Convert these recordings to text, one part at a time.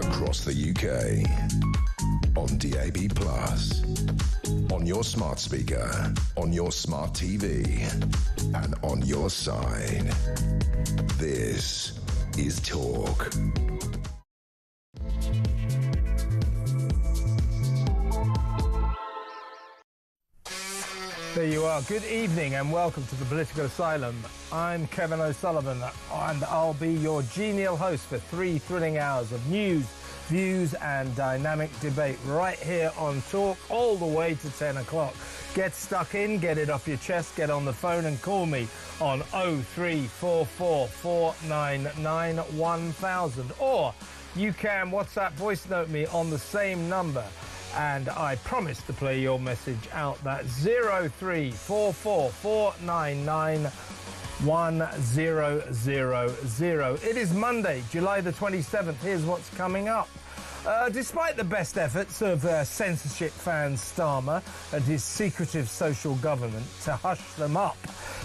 across the UK, on DAB+, on your smart speaker, on your smart TV, and on your side. This is Talk. There you are. Good evening and welcome to the Political Asylum. I'm Kevin O'Sullivan and I'll be your genial host for 3 thrilling hours of news, views and dynamic debate right here on Talk all the way to 10 o'clock. Get stuck in, get it off your chest, get on the phone and call me on 0344 499 1000, or you can WhatsApp voice note me on the same number. And I promise to play your message out. That's 0344 499 1000. It is Monday, July the 27th. Here's what's coming up. Despite the best efforts of censorship fan Starmer and his secretive social government to hush them up,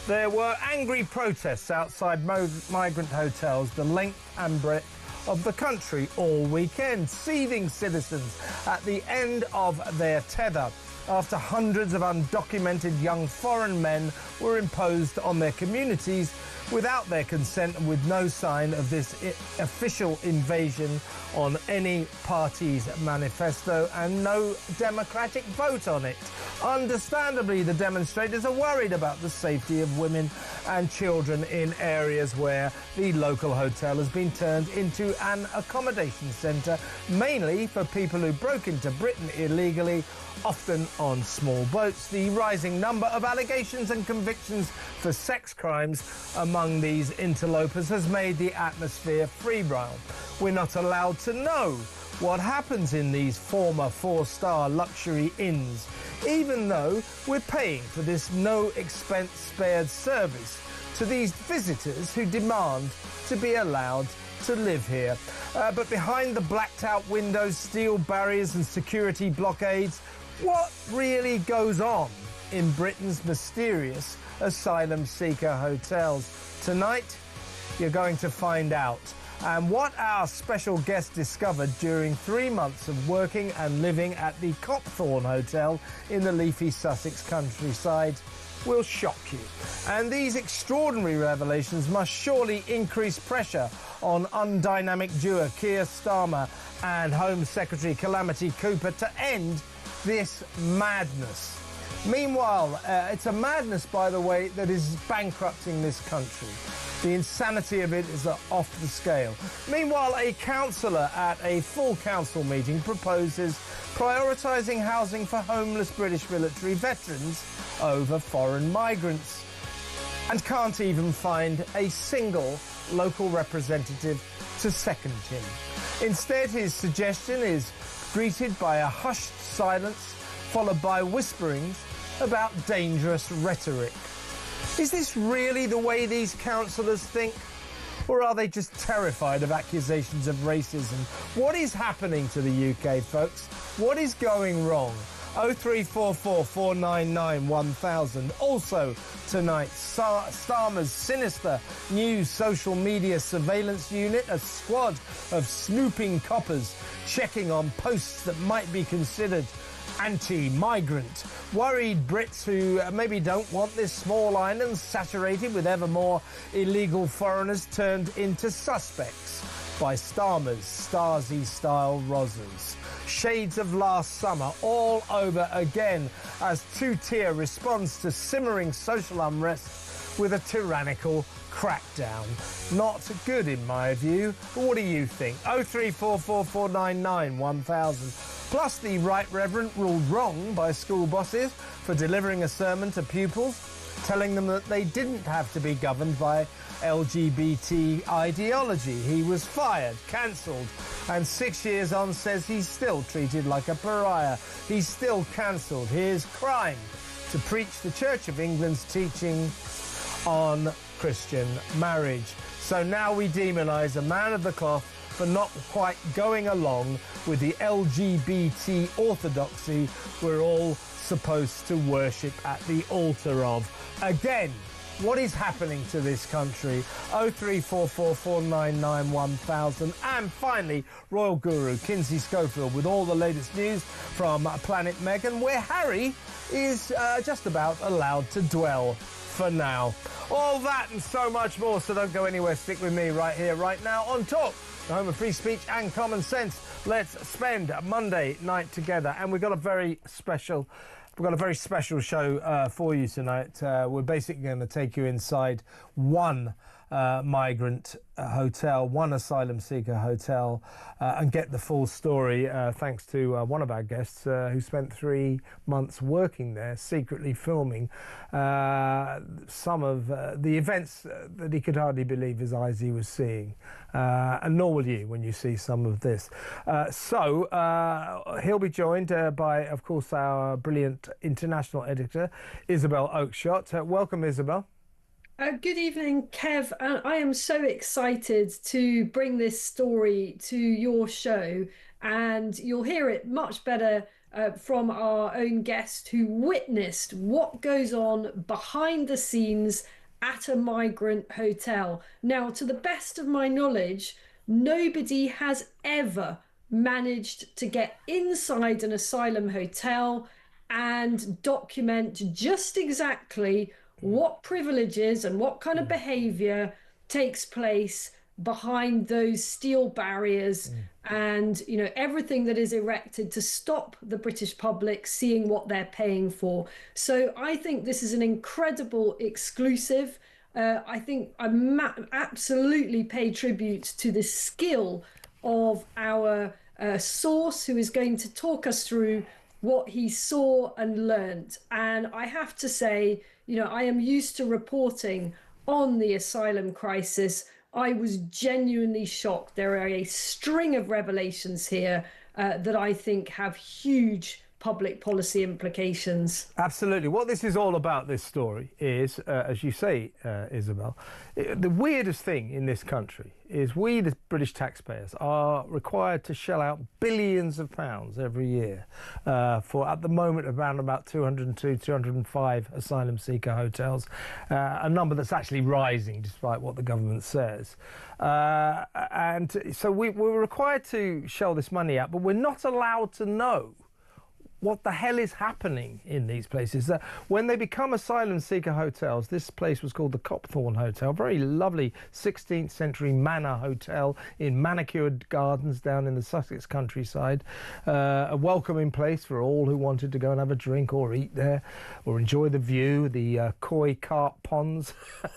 there were angry protests outside migrant hotels the length and breadth of the country all weekend, seething citizens at the end of their tether after hundreds of undocumented young foreign men were imposed on their communities without their consent and with no sign of this official invasion on any party's manifesto and no democratic vote on it. Understandably, the demonstrators are worried about the safety of women and children in areas where the local hotel has been turned into an accommodation centre, mainly for people who broke into Britain illegally, often on small boats. The rising number of allegations and convictions for sex crimes among these interlopers has made the atmosphere febrile. We're not allowed to know what happens in these former 4-star luxury inns, even though we're paying for this no-expense-spared service to these visitors who demand to be allowed to live here. But behind the blacked-out windows, steel barriers and security blockades, what really goes on in Britain's mysterious asylum seeker hotels? Tonight, you're going to find out. And what our special guest discovered during 3 months of working and living at the Copthorne Hotel in the leafy Sussex countryside will shock you. And these extraordinary revelations must surely increase pressure on undynamic duo Keir Starmer and Home Secretary Calamity Cooper to end this madness. Meanwhile, it's a madness, by the way, that is bankrupting this country. The insanity of it is off the scale. Meanwhile, a councillor at a full council meeting proposes prioritising housing for homeless British military veterans over foreign migrants, and can't even find a single local representative to second him. Instead, his suggestion is greeted by a hushed silence, followed by whisperings about dangerous rhetoric. Is this really the way these councillors think? Or are they just terrified of accusations of racism? What is happening to the UK, folks? What is going wrong? 0344 499 1000. Also tonight, Starmer's sinister new social media surveillance unit, a squad of snooping coppers checking on posts that might be considered anti-migrant. Worried Brits who maybe don't want this small island saturated with ever more illegal foreigners turned into suspects by Starmer's Stasi-style Rozzers. Shades of last summer all over again as two-tier responds to simmering social unrest with a tyrannical crackdown. Not good in my view. But what do you think? 0344 499 1000. Plus, the Right Reverend ruled wrong by school bosses for delivering a sermon to pupils, telling them that they didn't have to be governed by LGBT ideology. He was fired, cancelled, and 6 years on says he's still treated like a pariah. He's still cancelled. Here's crime to preach the Church of England's teaching on Christian marriage. So now we demonise a man of the cloth for not quite going along with the LGBT orthodoxy we're all supposed to worship at the altar of. Again, what is happening to this country. 03444991000. And finally, Royal Guru Kinsey Schofield with all the latest news from Planet Meghan, where Harry is just about allowed to dwell for now. All that and so much more, so don't go anywhere. Stick with me right here, right now on Talk, the home of free speech and common sense. Let's spend Monday night together, and we've got a very special show for you tonight. We're basically going to take you inside one migrant hotel, one asylum seeker hotel, and get the full story thanks to one of our guests who spent 3 months working there, secretly filming some of the events that he could hardly believe his eyes he was seeing. And nor will you when you see some of this. So he'll be joined by, of course, our brilliant international editor, Isabel Oakeshott. Welcome, Isabel. Good evening, Kev. I am so excited to bring this story to your show, and you'll hear it much better from our own guest who witnessed what goes on behind the scenes at a migrant hotel. Now, to the best of my knowledge, nobody has ever managed to get inside an asylum hotel and document just exactly what privileges and what kind of behaviour takes place behind those steel barriers and, you know, everything that is erected to stop the British public seeing what they're paying for. So I think this is an incredible exclusive. I think I absolutely pay tribute to the skill of our source, who is going to talk us through what he saw and learnt. And I have to say, you know, I am used to reporting on the asylum crisis. I was genuinely shocked. There are a string of revelations here that I think have huge public policy implications. Absolutely. What this is all about, this story, is, as you say, Isabel, the weirdest thing in this country is we, the British taxpayers, are required to shell out billions of pounds every year for, at the moment, around about 202, 205 asylum seeker hotels, a number that's actually rising despite what the government says. And so we're required to shell this money out, but we're not allowed to know what the hell is happening in these places. When they become asylum seeker hotels, this place was called the Copthorne Hotel, very lovely 16th century manor hotel in manicured gardens down in the Sussex countryside, a welcoming place for all who wanted to go and have a drink or eat there or enjoy the view, the koi carp ponds,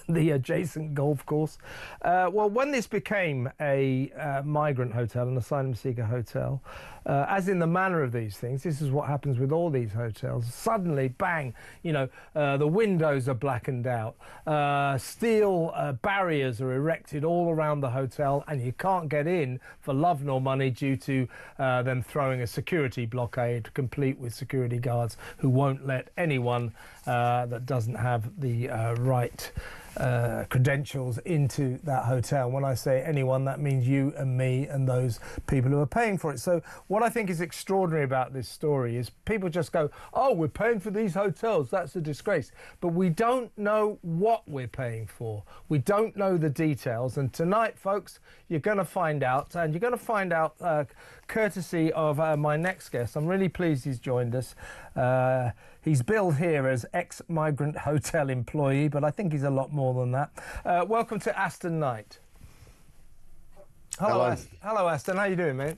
the adjacent golf course. Well, when this became a migrant hotel, an asylum seeker hotel, as in the manner of these things, this is what happens with all these hotels. Suddenly, bang, you know, the windows are blackened out, steel barriers are erected all around the hotel, and you can't get in for love nor money due to them throwing a security blockade, complete with security guards who won't let anyone that doesn't have the right credentials into that hotel. When I say anyone, that means you and me and those people who are paying for it. So what I think is extraordinary about this story is people just go, oh, we're paying for these hotels, that's a disgrace. But we don't know what we're paying for. We don't know the details. And tonight, folks, you're going to find out. And you're going to find out courtesy of my next guest. I'm really pleased he's joined us. He's billed here as ex-migrant hotel employee, but I think he's a lot more than that. Welcome to Aston Knight. Hello. Hello, Aston. How you doing, mate?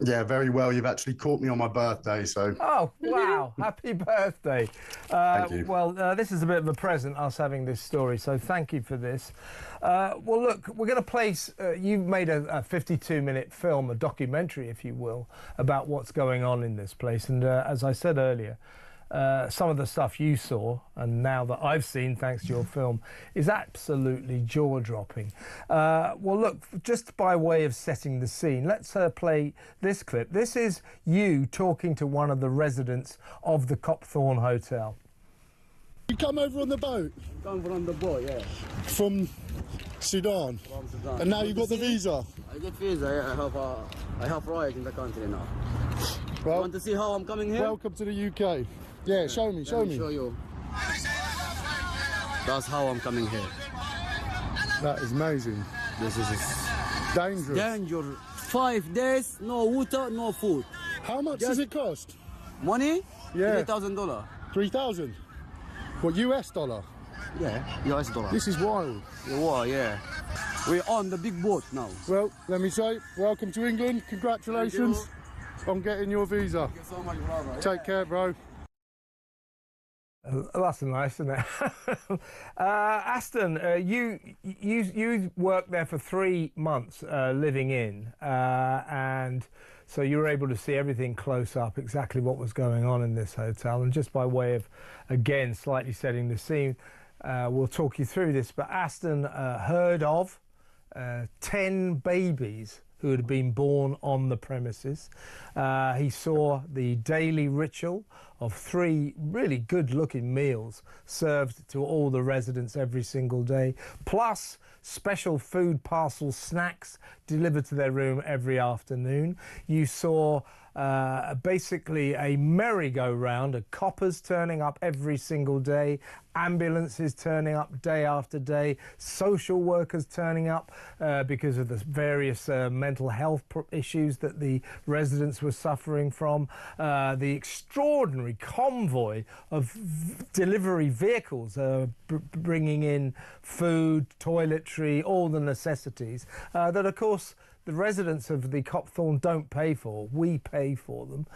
Yeah, very well. You've actually caught me on my birthday, so... Oh, wow. Happy birthday. Thank you. Well, this is a bit of a present, us having this story, so thank you for this. Well, look, we're going to place... you've made a 52-minute film, a documentary, if you will, about what's going on in this place. And as I said earlier, some of the stuff you saw, and now that I've seen, thanks to your film, is absolutely jaw-dropping. Well, look, just by way of setting the scene, let's play this clip. This is you talking to one of the residents of the Copthorne Hotel. You come over on the boat? Come from the boat, yeah. From Sudan? From Sudan. And now you got the visa? I get visa, yeah. I have right in the country now. Well, you want to see how I'm coming here? Welcome to the UK. Yeah, show me. Let me show you. That's how I'm coming here. That is amazing. This is Dangerous. danger. 5 days, no water, no food. How much does it cost? Money? Yeah. $3,000. 3,000. What, US dollar? Yeah, US dollar. This is wild. Yeah. We're on the big boat now. Well, let me say, welcome to England. Congratulations on getting your visa. Thank you so much, brother. Take care, bro. That's nice, isn't it? Aston, you worked there for 3 months living in, and so you were able to see everything close up, exactly what was going on in this hotel. And just by way of, again, slightly setting the scene, we'll talk you through this. But Aston heard of 10 babies who had been born on the premises. He saw the daily ritual of 3 really good-looking meals served to all the residents every single day, plus special food parcel snacks delivered to their room every afternoon. You saw basically a merry-go-round of coppers turning up every single day, ambulances turning up day after day, social workers turning up because of the various mental health issues that the residents were suffering from, the extraordinary convoy of delivery vehicles bringing in food, toiletry, all the necessities that, of course, the residents of the Copthorne don't pay for. We pay for them.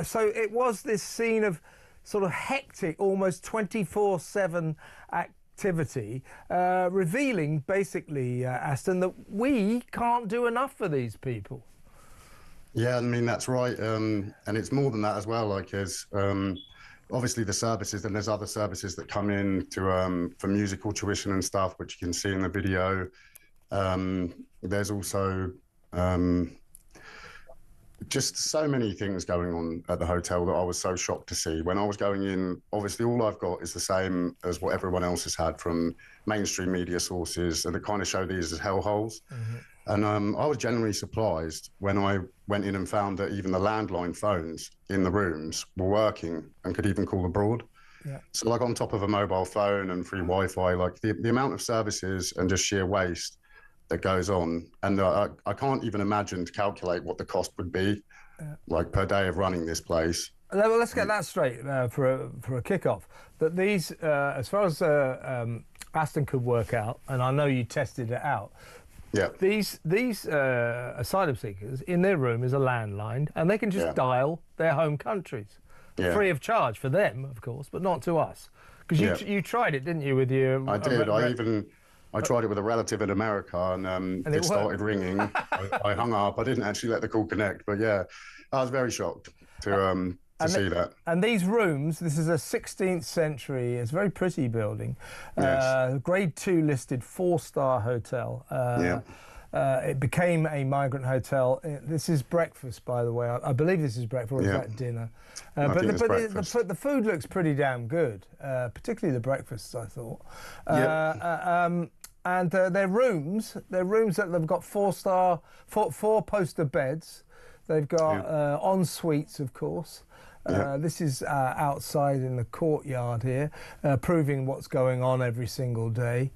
So it was this scene of sort of hectic, almost 24/7 activity, revealing basically, Aston, that we can't do enough for these people. Yeah, I mean, that's right. And it's more than that as well. Like, there's obviously the services, and there's other services that come in to for musical tuition and stuff, which you can see in the video. There's also just so many things going on at the hotel that I was so shocked to see. When I was going in, obviously all I've got is the same as what everyone else has had from mainstream media sources, and they kind of show these as hellholes. And I was genuinely surprised when I went in and found that even the landline phones in the rooms were working and could even call abroad. Yeah. So like on top of a mobile phone and free Wi-Fi, like the amount of services and just sheer waste that goes on. And I can't even imagine to calculate what the cost would be, like per day of running this place. Well, let's get that straight for a kick-off. That these, as far as Aston could work out, and I know you tested it out, yeah, these asylum seekers, in their room is a landline, and they can just dial their home countries, free of charge for them, of course, but not to us. Because you tried it, didn't you, with your... I did. I tried it with a relative in America, and it started ringing. I hung up. I didn't actually let the call connect, but yeah, I was very shocked to see that. And these rooms, this is a 16th century, it's a very pretty building, grade 2 listed 4-star hotel. It became a migrant hotel. This is breakfast, by the way. I believe this is breakfast, or is that dinner? But the food looks pretty damn good, particularly the breakfasts, I thought. And their rooms that they've got 4-star, 4-poster beds. They've got en suites, of course. This is outside in the courtyard here, proving what's going on every single day.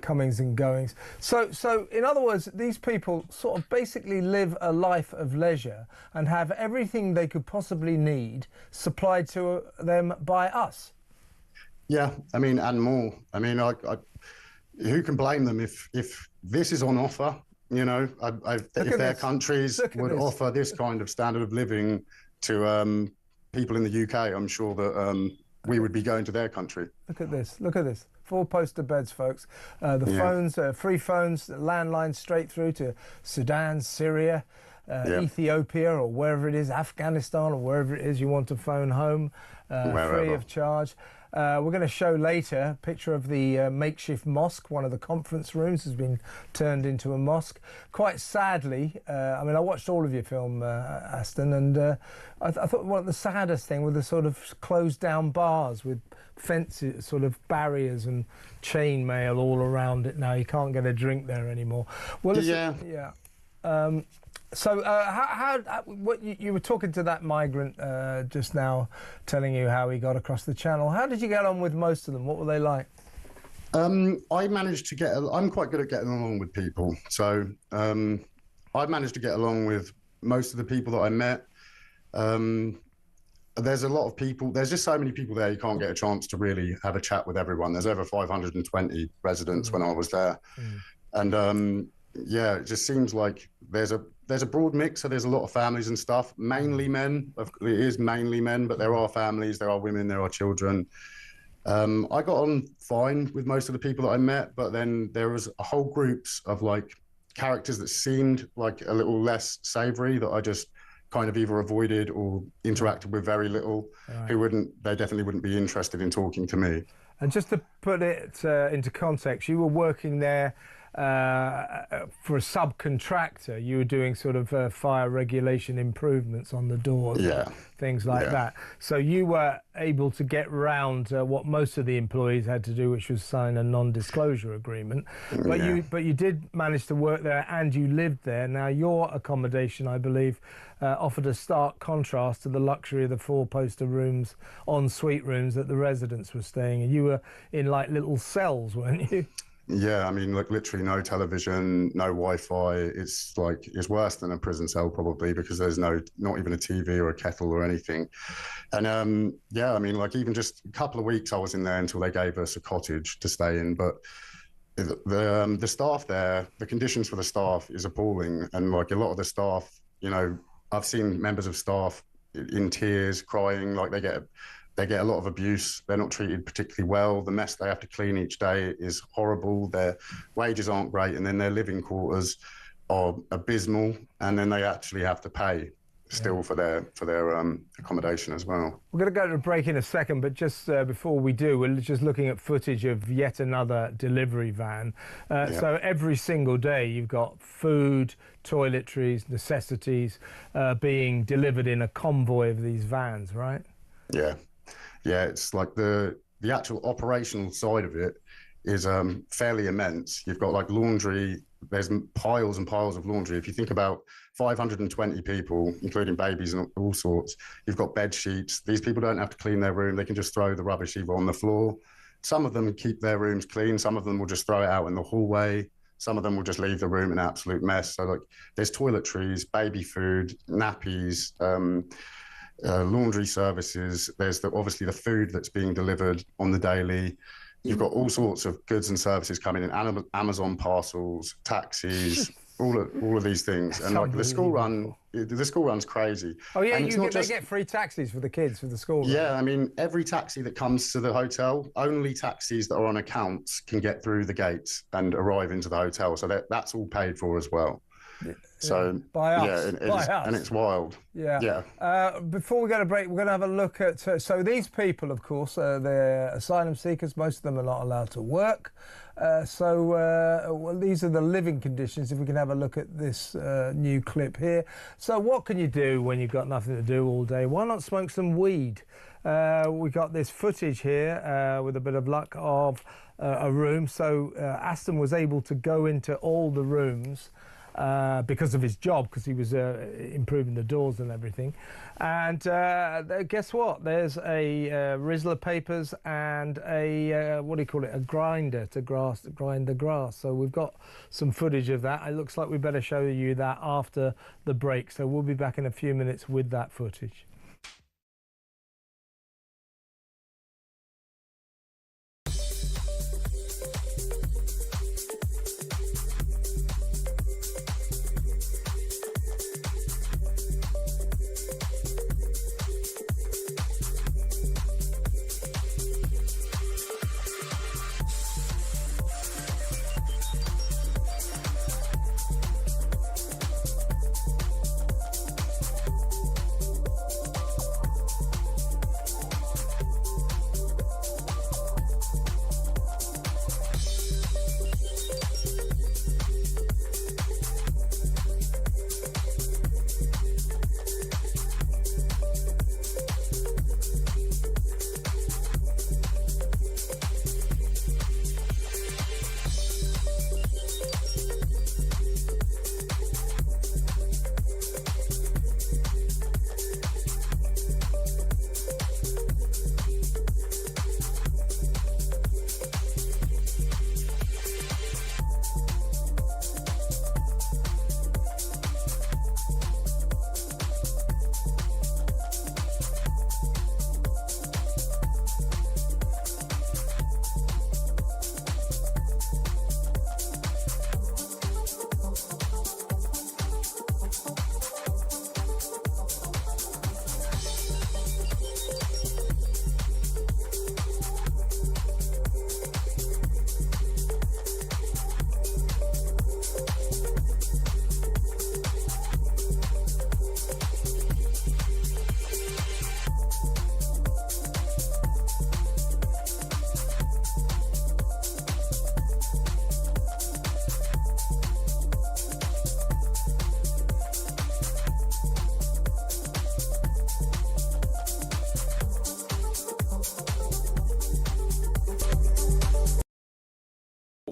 Comings and goings. So in other words, these people sort of basically live a life of leisure and have everything they could possibly need supplied to them by us. Yeah, I mean, and more. I mean, who can blame them if this is on offer? You know, if their countries would offer this kind of standard of living to people in the UK, I'm sure that we would be going to their country. Look at this. Look at this. 4-poster beds, folks. The phones, free phones, landlines straight through to Sudan, Syria, Ethiopia, or wherever it is, Afghanistan, or wherever it is you want to phone home, free of charge. We're going to show later a picture of the makeshift mosque. One of the conference rooms has been turned into a mosque. Quite sadly, I mean, I watched all of your film, Aston, and I thought one of the saddest thing were the sort of closed down bars with fences, sort of barriers and chain mail all around it now. You can't get a drink there anymore. Well, so what you were talking to that migrant just now, telling you how he got across the channel. How did you get on with most of them? What were they like? I managed to I'm quite good at getting along with people. So I managed to get along with most of the people that I met. There's a lot of people. There's just so many people there. You can't get a chance to really have a chat with everyone. There's over 520 residents when I was there, and yeah, it just seems like there's a broad mix. So there's a lot of families and stuff. Mainly men. It is mainly men, but there are families. There are women. There are children. I got on fine with most of the people that I met, but then there was a whole groups of like characters that seemed like a little less savoury that I just kind of either avoided or interacted with very little. Right. They definitely wouldn't be interested in talking to me. And just to put it into context, you were working there for a subcontractor. You were doing sort of fire regulation improvements on the doors, things like that. So you were able to get round what most of the employees had to do, which was sign a non-disclosure agreement. But you did manage to work there, and you lived there. Now your accommodation, I believe, offered a stark contrast to the luxury of the four-poster rooms, en-suite rooms that the residents were staying in. You were in like little cells, weren't you? Yeah, I mean, like literally no television, no Wi-Fi. It's worse than a prison cell probably, because there's not even a TV or a kettle or anything. And yeah, I mean, like even just a couple of weeks I was in there until they gave us a cottage to stay in. But the staff there, the conditions for the staff is appalling. And like a lot of the staff, you know, I've seen members of staff in tears, crying, like they get a lot of abuse. They're not treated particularly well. The mess they have to clean each day is horrible. Their wages aren't great, and then their living quarters are abysmal, and then they actually have to pay still for their accommodation as well. We're going to go to a break in a second, but just before we do, we're just looking at footage of yet another delivery van. So every single day you've got food, toiletries, necessities being delivered in a convoy of these vans, right? Yeah, it's like the actual operational side of it is fairly immense. You've got like laundry, there's piles and piles of laundry. If you think about 520 people, including babies and all sorts, you've got bed sheets. These people don't have to clean their room. They can just throw the rubbish either on the floor. Some of them keep their rooms clean. Some of them will just throw it out in the hallway. Some of them will just leave the room in an absolute mess. So like there's toiletries, baby food, nappies, laundry services. There's obviously the food that's being delivered on the daily. You've got all sorts of goods and services coming in, Amazon parcels, taxis, all of these things. That's and like the school run's crazy. Oh yeah, they get free taxis for the kids for the school run. Yeah, I mean, every taxi that comes to the hotel, only taxis that are on accounts can get through the gates and arrive into the hotel. So that's all paid for as well. So by us, and it's wild. Before we go to break, we're going to have a look at so these people, of course, they're asylum seekers. Most of them are not allowed to work. Well, these are the living conditions. If we can have a look at this new clip here. So what can you do when you've got nothing to do all day? Why not smoke some weed? We got this footage here with a bit of luck of a room. So Aston was able to go into all the rooms because of his job, because he was improving the doors and everything. And guess what? There's a Rizzler papers and a what do you call it? A grinder to grind the grass. So we've got some footage of that. It looks like we better show you that after the break. So we'll be back in a few minutes with that footage.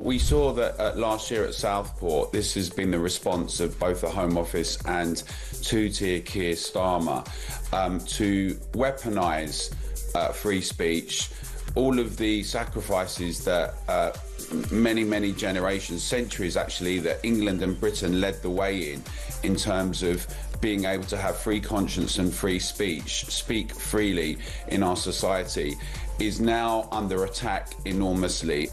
We saw that last year at Southport, this has been the response of both the Home Office and two-tier Keir Starmer to weaponise free speech. All of the sacrifices that many generations, centuries actually, that England and Britain led the way in terms of being able to have free conscience and free speech, speak freely in our society, is now under attack enormously.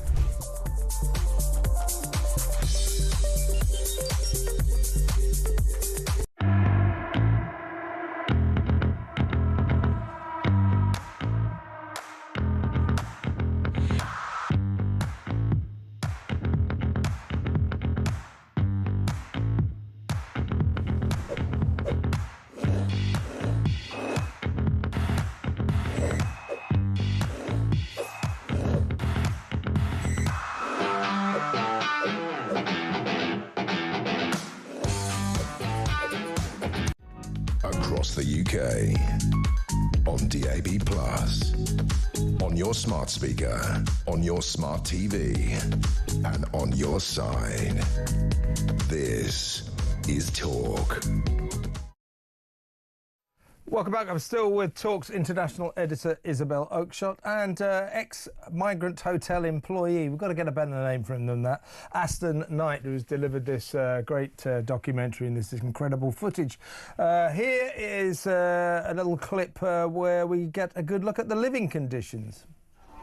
Across the UK, on DAB+, on your smart speaker, on your smart TV, and on your side. This is Talk. Welcome back. I'm still with Talk's international editor Isabel Oakeshott and ex-Migrant hotel employee. We've got to get a better name for him than that. Aston Knight, who's delivered this great documentary and this incredible footage. Here is a little clip where we get a good look at the living conditions.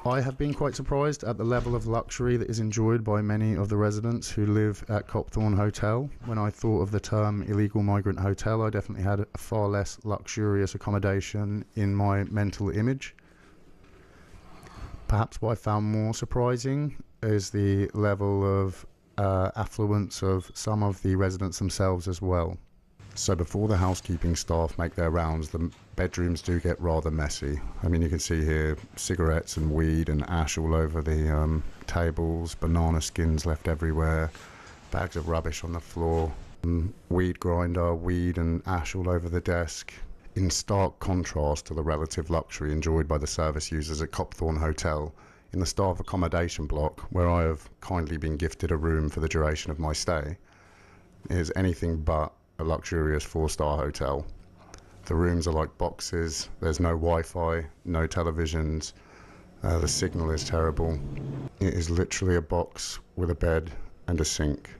I have been quite surprised at the level of luxury that is enjoyed by many of the residents who live at Copthorne Hotel. When I thought of the term illegal migrant hotel, I definitely had a far less luxurious accommodation in my mental image. Perhaps what I found more surprising is the level of affluence of some of the residents themselves as well. So before the housekeeping staff make their rounds, the bedrooms do get rather messy. I mean, you can see here cigarettes and weed and ash all over the tables, banana skins left everywhere, bags of rubbish on the floor, weed grinder, weed and ash all over the desk. In stark contrast to the relative luxury enjoyed by the service users at Copthorne Hotel, in the staff accommodation block, where I have kindly been gifted a room for the duration of my stay, is anything but a luxurious 4-star hotel. The rooms are like boxes, there's no Wi-Fi, no televisions, the signal is terrible. It is literally a box with a bed and a sink.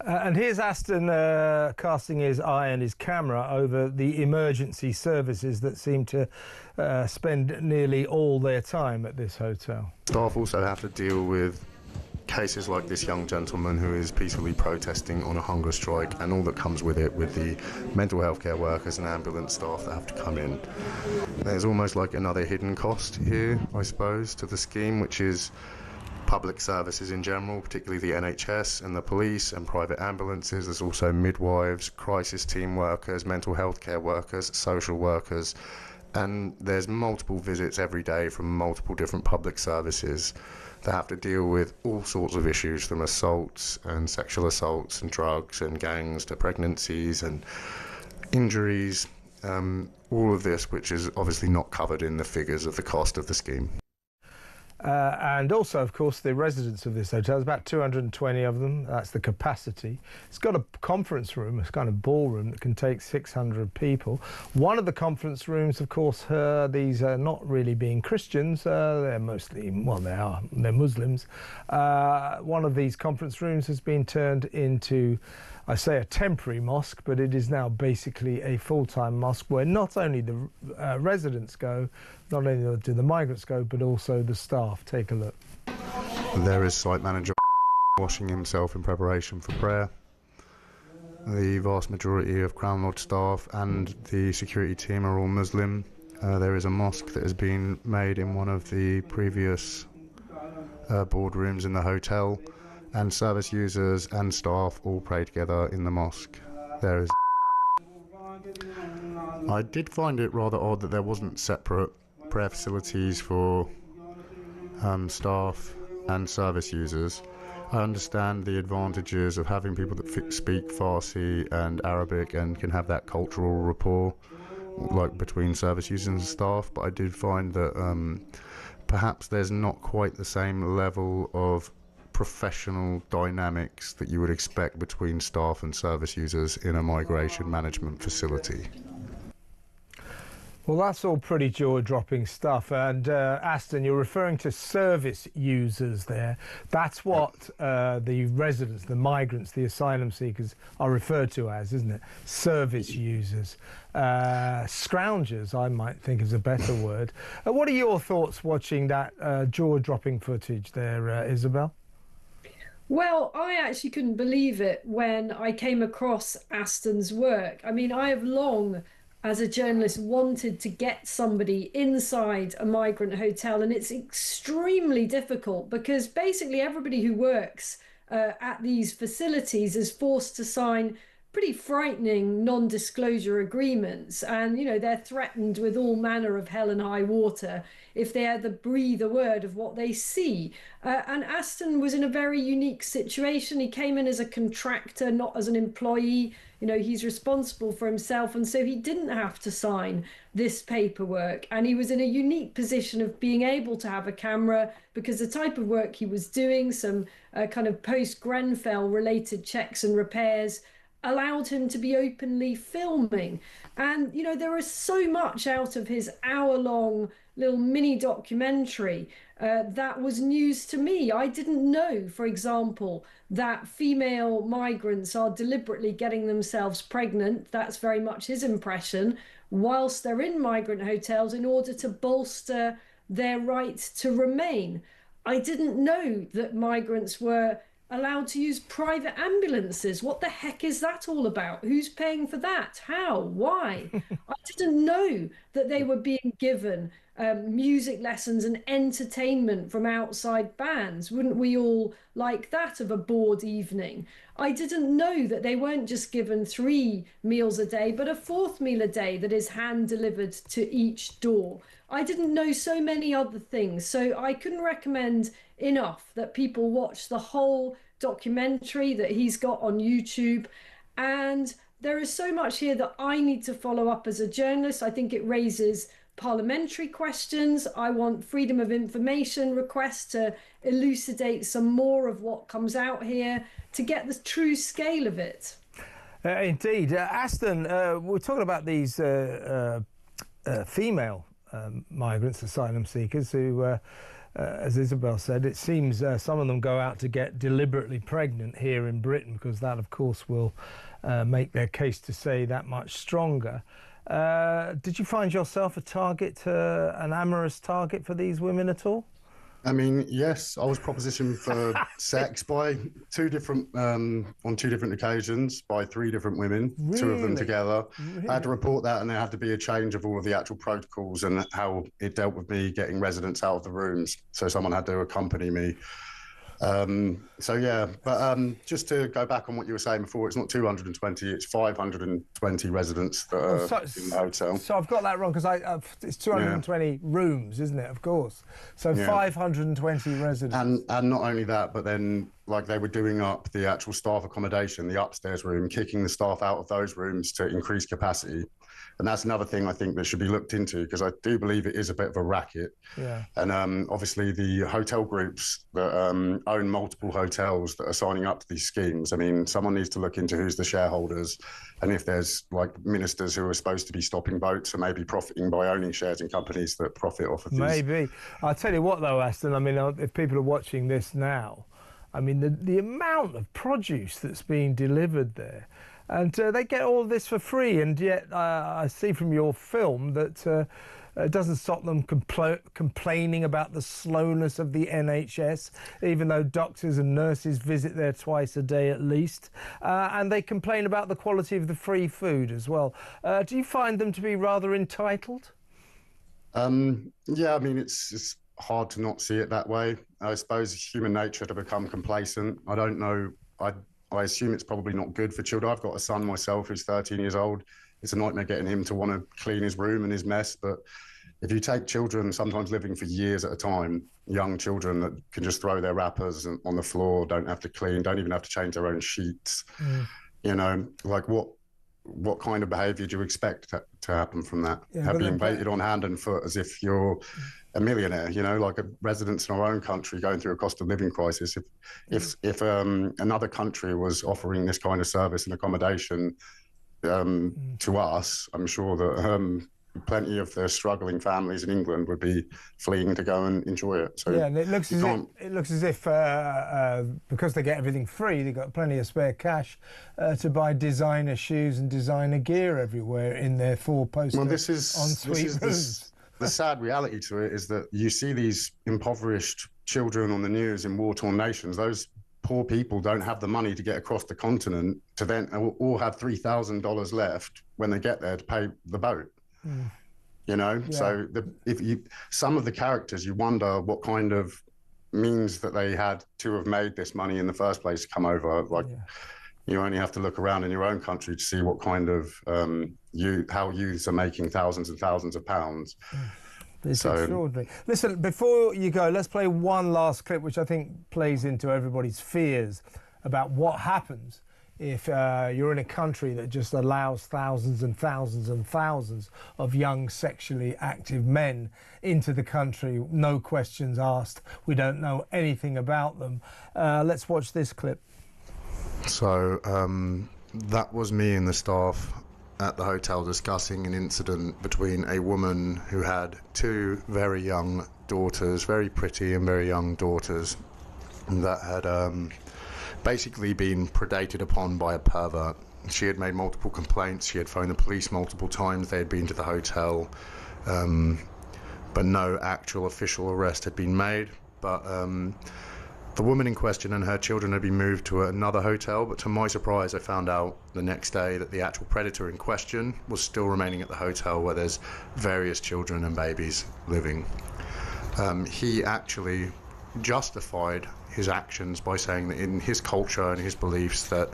And here's Aston casting his eye and his camera over the emergency services that seem to spend nearly all their time at this hotel. Staff also have to deal with cases like this young gentleman who is peacefully protesting on a hunger strike and all that comes with it, with the mental health care workers and ambulance staff that have to come in. There's almost like another hidden cost here, I suppose, to the scheme, which is public services in general, particularly the NHS and the police and private ambulances. There's also midwives, crisis team workers, mental health care workers, social workers, and there's multiple visits every day from multiple different public services that have to deal with all sorts of issues, from assaults and sexual assaults and drugs and gangs to pregnancies and injuries, all of this which is obviously not covered in the figures of the cost of the scheme. And also, of course, the residents of this hotel, there's about 220 of them, that's the capacity. It's got a conference room, a kind of ballroom that can take 600 people. One of the conference rooms, of course, these are not really being Christians, they're mostly, well, they're Muslims. One of these conference rooms has been turned into, I say a temporary mosque, but it is now basically a full-time mosque where not only the residents go, not only do the migrants go, but also the staff. Take a look. There is site manager washing himself in preparation for prayer. The vast majority of Crown Lodge staff and the security team are all Muslim. There is a mosque that has been made in one of the previous boardrooms in the hotel, and service users and staff all pray together in the mosque. There is. I did find it rather odd that there wasn't separate prayer facilities for staff and service users. I understand the advantages of having people that speak Farsi and Arabic and can have that cultural rapport, like between service users and staff, but I did find that perhaps there's not quite the same level of professional dynamics that you would expect between staff and service users in a migration management facility. Well, that's all pretty jaw-dropping stuff. And Aston, you're referring to service users there. That's what the residents, the migrants, the asylum seekers are referred to as, isn't it? Service users. Scroungers, I might think is a better word. What are your thoughts watching that jaw-dropping footage there, Isabel? Well, I actually couldn't believe it when I came across Aston's work. I mean, I have long, as a journalist, wanted to get somebody inside a migrant hotel, and it's extremely difficult because basically everybody who works at these facilities is forced to sign pretty frightening non-disclosure agreements, and they're threatened with all manner of hell and high water if they ever breathe a word of what they see. And Aston was in a very unique situation. He came in as a contractor, not as an employee. He's responsible for himself, and so he didn't have to sign this paperwork. And he was in a unique position of being able to have a camera because the type of work he was doing, some kind of post-Grenfell related checks and repairs, allowed him to be openly filming. And there was so much out of his hour-long little mini documentary that was news to me. I didn't know, for example, that female migrants are deliberately getting themselves pregnant. That's very much his impression, whilst they're in migrant hotels in order to bolster their right to remain. I didn't know that migrants were allowed to use private ambulances. What the heck is that all about? Who's paying for that? How? Why? I didn't know that they were being given music lessons and entertainment from outside bands. Wouldn't we all like that of a bored evening? I didn't know that they weren't just given 3 meals a day, but a 4th meal a day that is hand delivered to each door. I didn't know so many other things. So I couldn't recommend enough that people watch the whole documentary that he's got on YouTube. And there is so much here that I need to follow up as a journalist. I think it raises parliamentary questions. I want freedom of information requests to elucidate some more of what comes out here to get the true scale of it. Indeed. Aston, we're talking about these female migrants, asylum seekers, who, as Isabel said, it seems some of them go out to get deliberately pregnant here in Britain, because that, of course, will make their case to say that much stronger. Did you find yourself a target, an amorous target for these women at all? I mean, yes, I was propositioned for sex by on 2 different occasions by 3 different women, Really? 2 of them together. Really? I had to report that, and there had to be a change of all of the actual protocols and how it dealt with me getting residents out of the rooms. So someone had to accompany me. So yeah, but just to go back on what you were saying before, it's not 220, it's 520 residents that are in the hotel. So I've got that wrong, because it's 220 rooms, isn't it? Of course. So 520 residents. And not only that, but then like they were doing up the actual staff accommodation, the upstairs room, kicking the staff out of those rooms to increase capacity. And that's another thing I think that should be looked into, because I do believe it is a bit of a racket. Yeah. And obviously the hotel groups that own multiple hotels that are signing up to these schemes, I mean, someone needs to look into who's the shareholders, and if there's like ministers who are supposed to be stopping boats and maybe profiting by owning shares in companies that profit off of these. Maybe. I'll tell you what though, Aston, I mean, if people are watching this now, I mean, the amount of produce that's being delivered there, and they get all of this for free, and yet I see from your film that it doesn't stop them complaining about the slowness of the NHS, even though doctors and nurses visit there twice a day at least, and they complain about the quality of the free food as well. Do you find them to be rather entitled? Yeah, I mean, it's hard to not see it that way. I suppose it's human nature to become complacent. I don't know. I assume it's probably not good for children. I've got a son myself who's 13 years old. It's a nightmare getting him to want to clean his room and his mess. But if you take children, sometimes living for years at a time, young children that can just throw their wrappers on the floor, don't have to clean, don't even have to change their own sheets, you know, like what what kind of behaviour do you expect to happen from that? Being baited on hand and foot as if you're a millionaire, you know, like residents in our own country going through a cost of living crisis. If another country was offering this kind of service and accommodation to us, I'm sure that plenty of the struggling families in England would be fleeing to go and enjoy it. So yeah, and it looks as if because they get everything free, they've got plenty of spare cash to buy designer shoes and designer gear everywhere in their four-poster ensuite rooms. The sad reality to it is that you see these impoverished children on the news in war-torn nations. Those poor people don't have the money to get across the continent to then all have $3,000 left when they get there to pay the boat. You know, so some of the characters, you wonder what kind of means that they had to have made this money in the first place to come over. Like, you only have to look around in your own country to see what kind of how youths are making thousands and thousands of pounds. It's extraordinary. Listen, before you go, let's play one last clip, which I think plays into everybody's fears about what happens if you're in a country that just allows thousands and thousands and thousands of young sexually active men into the country, no questions asked. We don't know anything about them. Let's watch this clip. So that was me and the staff at the hotel discussing an incident between a woman who had two very young daughters, very pretty and very young daughters, that had basically been predated upon by a pervert. She had made multiple complaints. She had phoned the police multiple times. They had been to the hotel, but no actual official arrest had been made. But the woman in question and her children had been moved to another hotel, but to my surprise I found out the next day that the actual predator in question was still remaining at the hotel where there's various children and babies living. He actually justified his actions by saying that in his culture and his beliefs that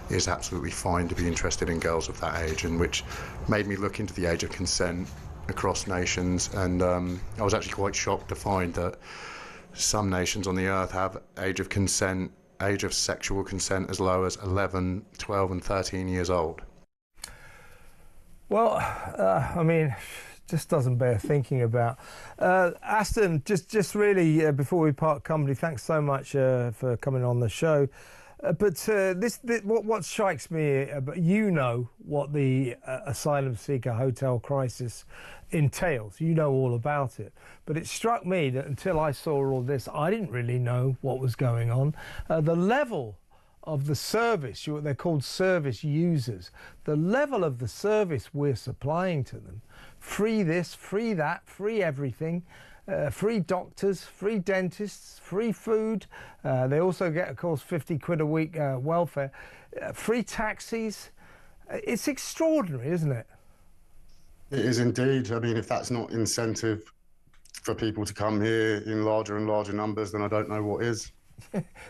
it's absolutely fine to be interested in girls of that age, and which made me look into the age of consent across nations. And I was actually quite shocked to find that some nations on the earth have age of sexual consent as low as 11, 12 and 13 years old. Well, I mean, just doesn't bear thinking about. Aston, just really, before we part company, thanks so much for coming on the show. What strikes me, you know what the asylum seeker hotel crisis entails. You know all about it. But it struck me that until I saw all this, I didn't really know what was going on. The level of the service, they're called service users, the level of the service we're supplying to them, free this, free that, free everything, free doctors, free dentists, free food. They also get, of course, 50 quid a week welfare, free taxis. It's extraordinary, isn't it? It is indeed. I mean, if that's not incentive for people to come here in larger and larger numbers, then I don't know what is.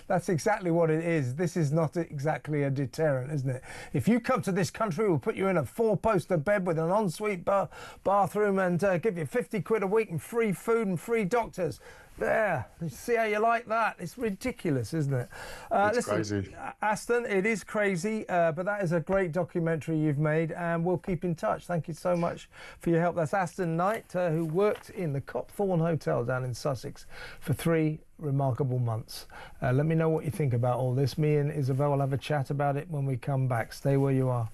That's exactly what it is. This is not exactly a deterrent, isn't it? If you come to this country, we'll put you in a four-poster bed with an ensuite bathroom and give you 50 quid a week and free food and free doctors. There, see how you like that? It's ridiculous, isn't it? It's crazy. Aston, it is crazy, but that is a great documentary you've made, and we'll keep in touch. Thank you so much for your help. That's Aston Knight, who worked in the Copthorne Hotel down in Sussex for 3 remarkable months. Let me know what you think about all this. Me and Isabel will have a chat about it when we come back. Stay where you are.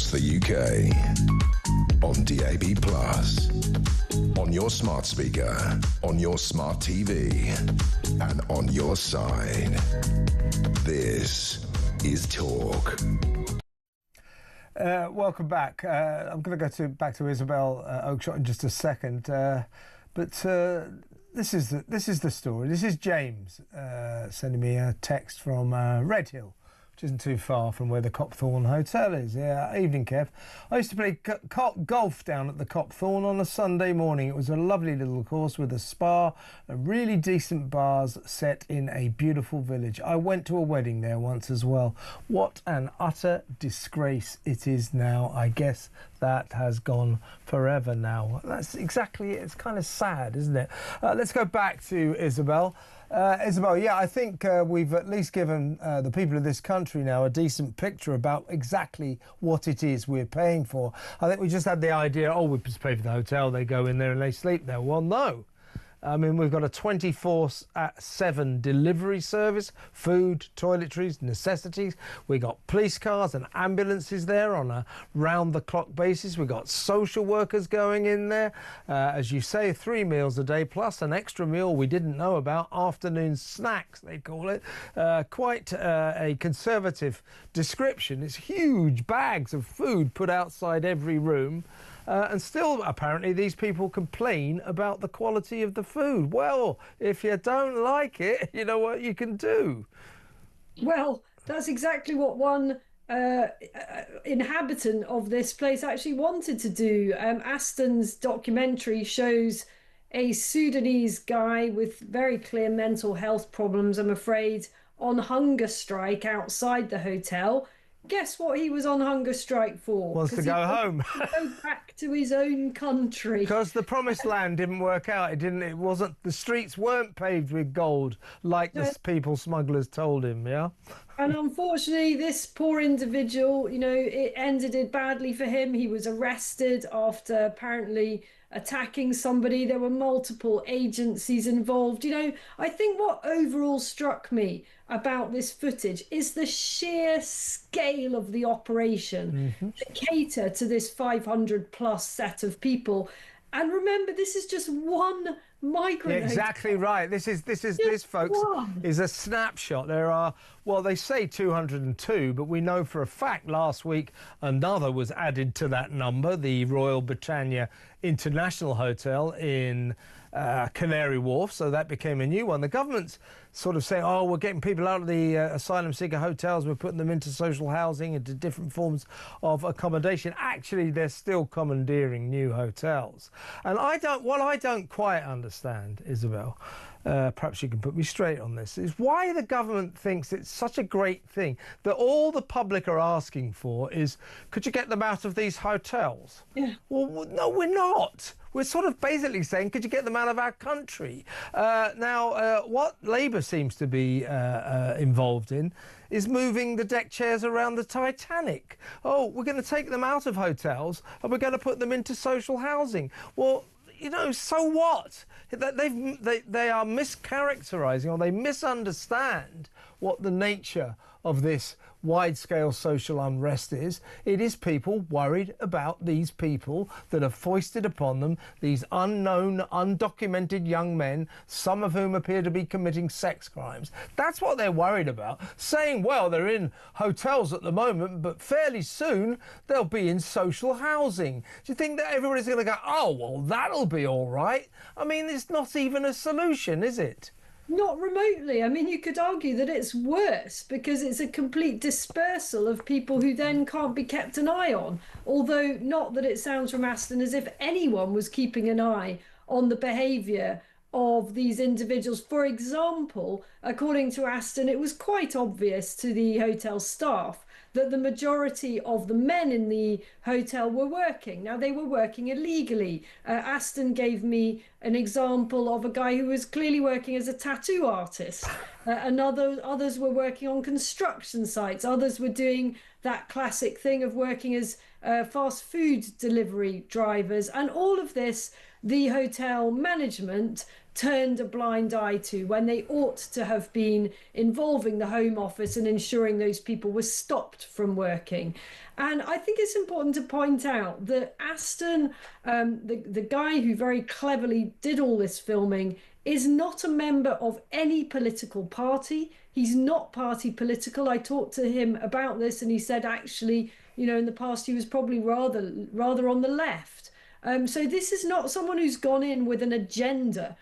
across the UK. On DAB+, on your smart speaker, on your smart TV, and on your side. This is Talk. Welcome back. I'm going to go back to Isabel Oakeshott in just a second, but this is the story. This is James sending me a text from Redhill, which isn't too far from where the Copthorne Hotel is. Yeah, evening, Kev. I used to play golf down at the Copthorne on a Sunday morning. It was a lovely little course with a spa and really decent bars set in a beautiful village. I went to a wedding there once as well. What an utter disgrace it is now. I guess that has gone forever now. That's exactly it. It's kind of sad, isn't it? Let's go back to Isabel. Isabel, yeah, I think we've at least given the people of this country now a decent picture about exactly what it is we're paying for. I think we just had the idea, oh, we just pay for the hotel, they go in there and they sleep there. Well, no. I mean, we've got a 24/7 delivery service, food, toiletries, necessities. We've got police cars and ambulances there on a round-the-clock basis. We've got social workers going in there. As you say, 3 meals a day, plus an extra meal we didn't know about, afternoon snacks, they call it. Quite a conservative description. It's huge bags of food put outside every room. And still, apparently, these people complain about the quality of the food. Well, if you don't like it, you know what you can do. Well, that's exactly what one inhabitant of this place actually wanted to do. Aston's documentary shows a Sudanese guy with very clear mental health problems, I'm afraid, on hunger strike outside the hotel. Guess what he was on hunger strike for? Wants to go home. Go back to his own country. Because the promised land didn't work out. It wasn't. The streets weren't paved with gold like the people smugglers told him. Yeah. And unfortunately, this poor individual, you know, it ended badly for him. He was arrested after apparently attacking somebody. There were multiple agencies involved. You know, I think what overall struck me about this footage is the sheer scale of the operation to cater to this 500 plus set of people. And remember, this is just one migrant. Yeah, exactly right. This, folks, is a snapshot. There are, well, they say 202, but we know for a fact last week another was added to that number, the Royal Britannia International Hotel in Canary Wharf, so that became a new one. The government's sort of saying, oh, we're getting people out of the asylum seeker hotels, we're putting them into social housing, into different forms of accommodation. Actually, they're still commandeering new hotels. And what I don't quite understand, Isabel, perhaps you can put me straight on this, is why the government thinks it's such a great thing that all the public are asking for is, could you get them out of these hotels? Yeah. Well, no, we're not. We're sort of basically saying, could you get them out of our country? Now, what Labour seems to be involved in is moving the deck chairs around the Titanic. Oh, we're going to take them out of hotels and we're going to put them into social housing. Well, you know, so what? They are mischaracterising, or they misunderstand what the nature of this wide-scale social unrest is. It is people worried about these people that are foisted upon them, these unknown, undocumented young men, some of whom appear to be committing sex crimes. That's what they're worried about. Saying, well, they're in hotels at the moment, but fairly soon they'll be in social housing. Do you think that everybody's going to go, oh, well, that'll be all right? I mean, it's not even a solution, is it? Not remotely. I mean, you could argue that it's worse because it's a complete dispersal of people who then can't be kept an eye on. Although not that it sounds from Aston as if anyone was keeping an eye on the behaviour of these individuals. For example, according to Aston, it was quite obvious to the hotel staff that the majority of the men in the hotel were working. Now, they were working illegally. Aston gave me an example of a guy who was clearly working as a tattoo artist. Others were working on construction sites. Others were doing that classic thing of working as fast food delivery drivers. And all of this, the hotel management turned a blind eye to, when they ought to have been involving the Home Office and ensuring those people were stopped from working. And I think it's important to point out that Aston, the guy who very cleverly did all this filming, is not a member of any political party. He's not party political. I talked to him about this and he said, actually, you know, in the past he was probably rather on the left. So this is not someone who's gone in with an agenda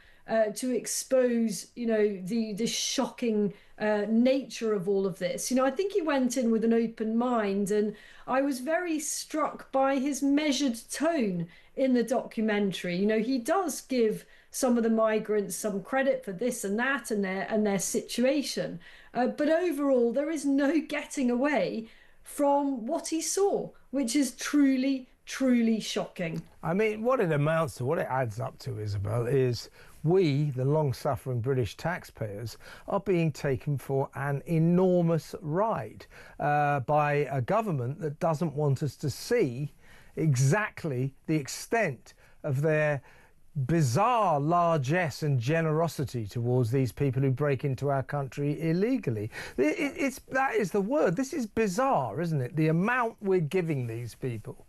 to expose, you know, the shocking nature of all of this. You know, I think he went in with an open mind, and I was very struck by his measured tone in the documentary. You know, he does give some of the migrants some credit for this and that and their situation, but overall there is no getting away from what he saw, which is truly shocking. I mean, what it amounts to, what it adds up to, Isabel, is we, the long-suffering British taxpayers, are being taken for an enormous ride by a government that doesn't want us to see exactly the extent of their bizarre largesse and generosity towards these people who break into our country illegally. That is the word. This is bizarre, isn't it? The amount we're giving these people.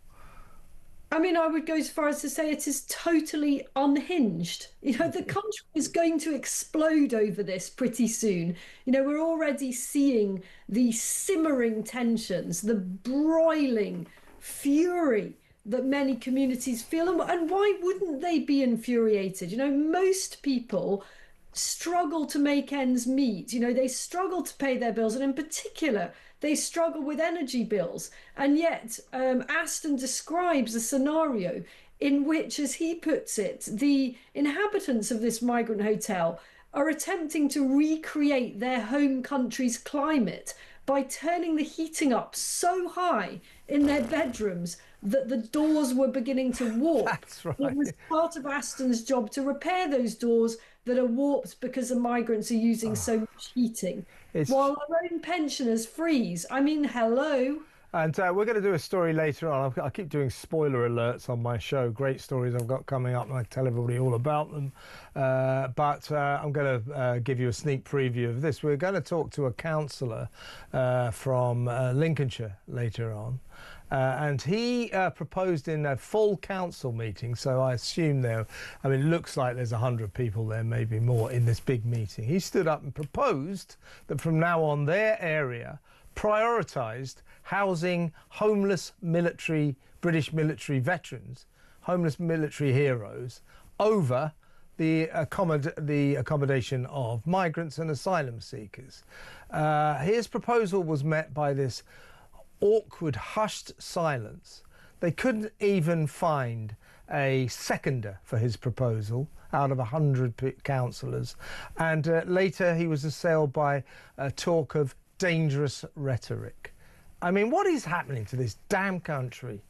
I mean, I would go as far as to say it is totally unhinged. You know, the country is going to explode over this pretty soon. You know, we're already seeing the simmering tensions, the broiling fury that many communities feel. And why wouldn't they be infuriated? You know, most people struggle to make ends meet. You know, they struggle to pay their bills, and in particular, they struggle with energy bills. And yet Aston describes a scenario in which, as he puts it, the inhabitants of this migrant hotel are attempting to recreate their home country's climate by turning the heating up so high in their bedrooms that the doors were beginning to warp. That's right. It was part of Aston's job to repair those doors that are warped because the migrants are using so much heating, while our own pensioners freeze. I mean, hello. And we're going to do a story later on. I keep doing spoiler alerts on my show. Great stories I've got coming up, and I tell everybody all about them. But I'm going to give you a sneak preview of this. We're going to talk to a councillor from Lincolnshire later on. And he proposed in a full council meeting, so I assume it looks like there's 100 people there, maybe more, in this big meeting. He stood up and proposed that from now on their area prioritised housing homeless British military veterans, homeless military heroes, over the accommodation of migrants and asylum seekers. His proposal was met by this awkward, hushed silence. They couldn't even find a seconder for his proposal out of 100 councillors. And later he was assailed by talk of dangerous rhetoric. I mean, what is happening to this damn country?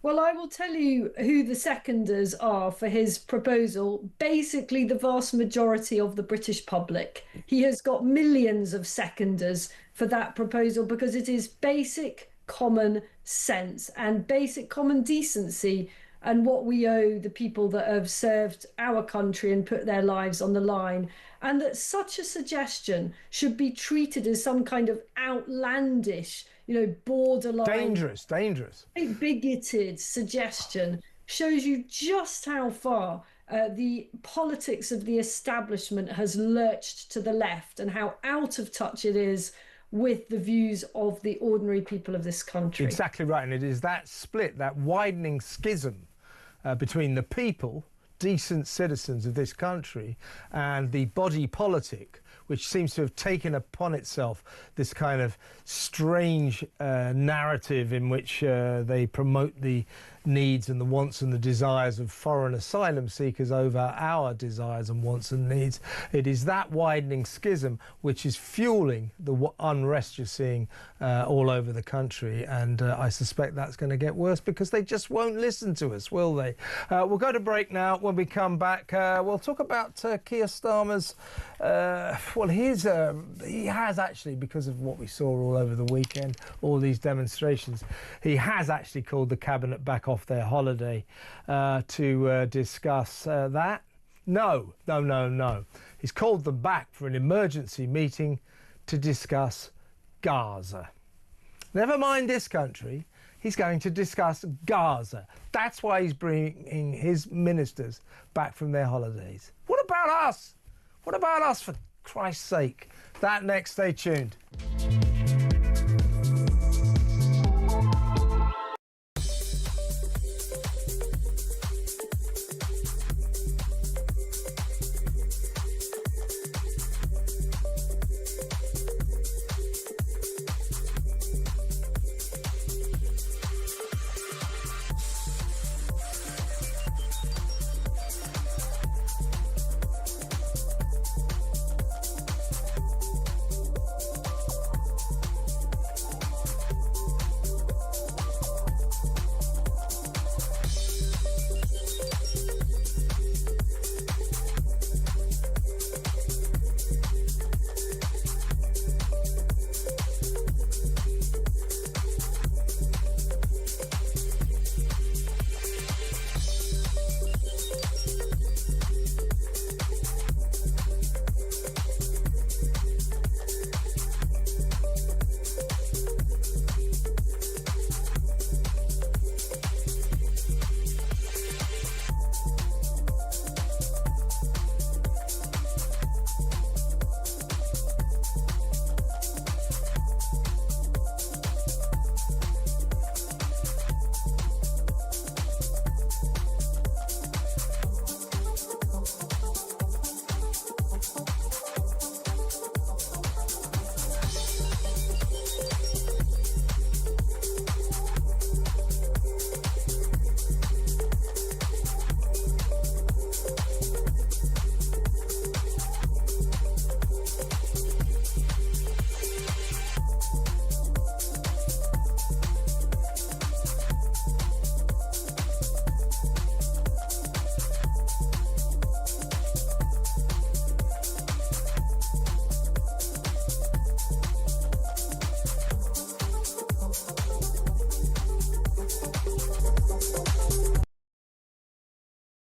Well, I will tell you who the seconders are for his proposal. Basically, the vast majority of the British public. He has got millions of seconders for that proposal because it is basic common sense and basic common decency, and what we owe the people that have served our country and put their lives on the line. And that such a suggestion should be treated as some kind of outlandish, you know, borderline, dangerous, bigoted suggestion shows you just how far the politics of the establishment has lurched to the left and how out of touch it is with the views of the ordinary people of this country. Exactly right, and it is that split, that widening schism between the people, decent citizens of this country, and the body politic, which seems to have taken upon itself this kind of strange narrative in which they promote the needs and the wants and the desires of foreign asylum seekers over our desires and wants and needs. It is that widening schism which is fueling the unrest you're seeing all over the country, and I suspect that's going to get worse because they just won't listen to us, will they? We'll go to break now. When we come back, we'll talk about Keir Starmer's he has actually, because of what we saw all over the weekend, all these demonstrations, he has actually called the cabinet back off their holiday to discuss that. No. He's called them back for an emergency meeting to discuss Gaza. Never mind this country, he's going to discuss Gaza. That's why he's bringing his ministers back from their holidays. What about us? What about us, for Christ's sake? That next, stay tuned.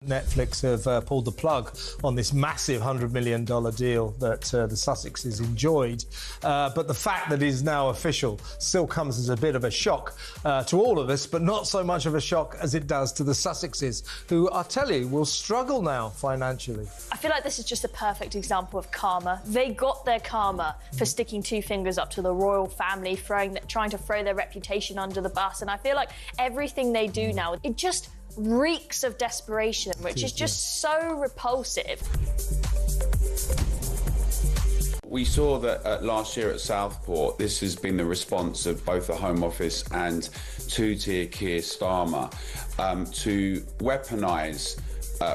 Netflix have pulled the plug on this massive $100 million deal that the Sussexes enjoyed. But the fact that it is now official still comes as a bit of a shock to all of us, but not so much of a shock as it does to the Sussexes, who, I tell you, will struggle now financially. I feel like this is just a perfect example of karma. They got their karma for sticking two fingers up to the royal family, trying to throw their reputation under the bus. And I feel like everything they do now, it just reeks of desperation, which is just so repulsive. We saw that last year at Southport, this has been the response of both the Home Office and two-tier Keir Starmer to weaponise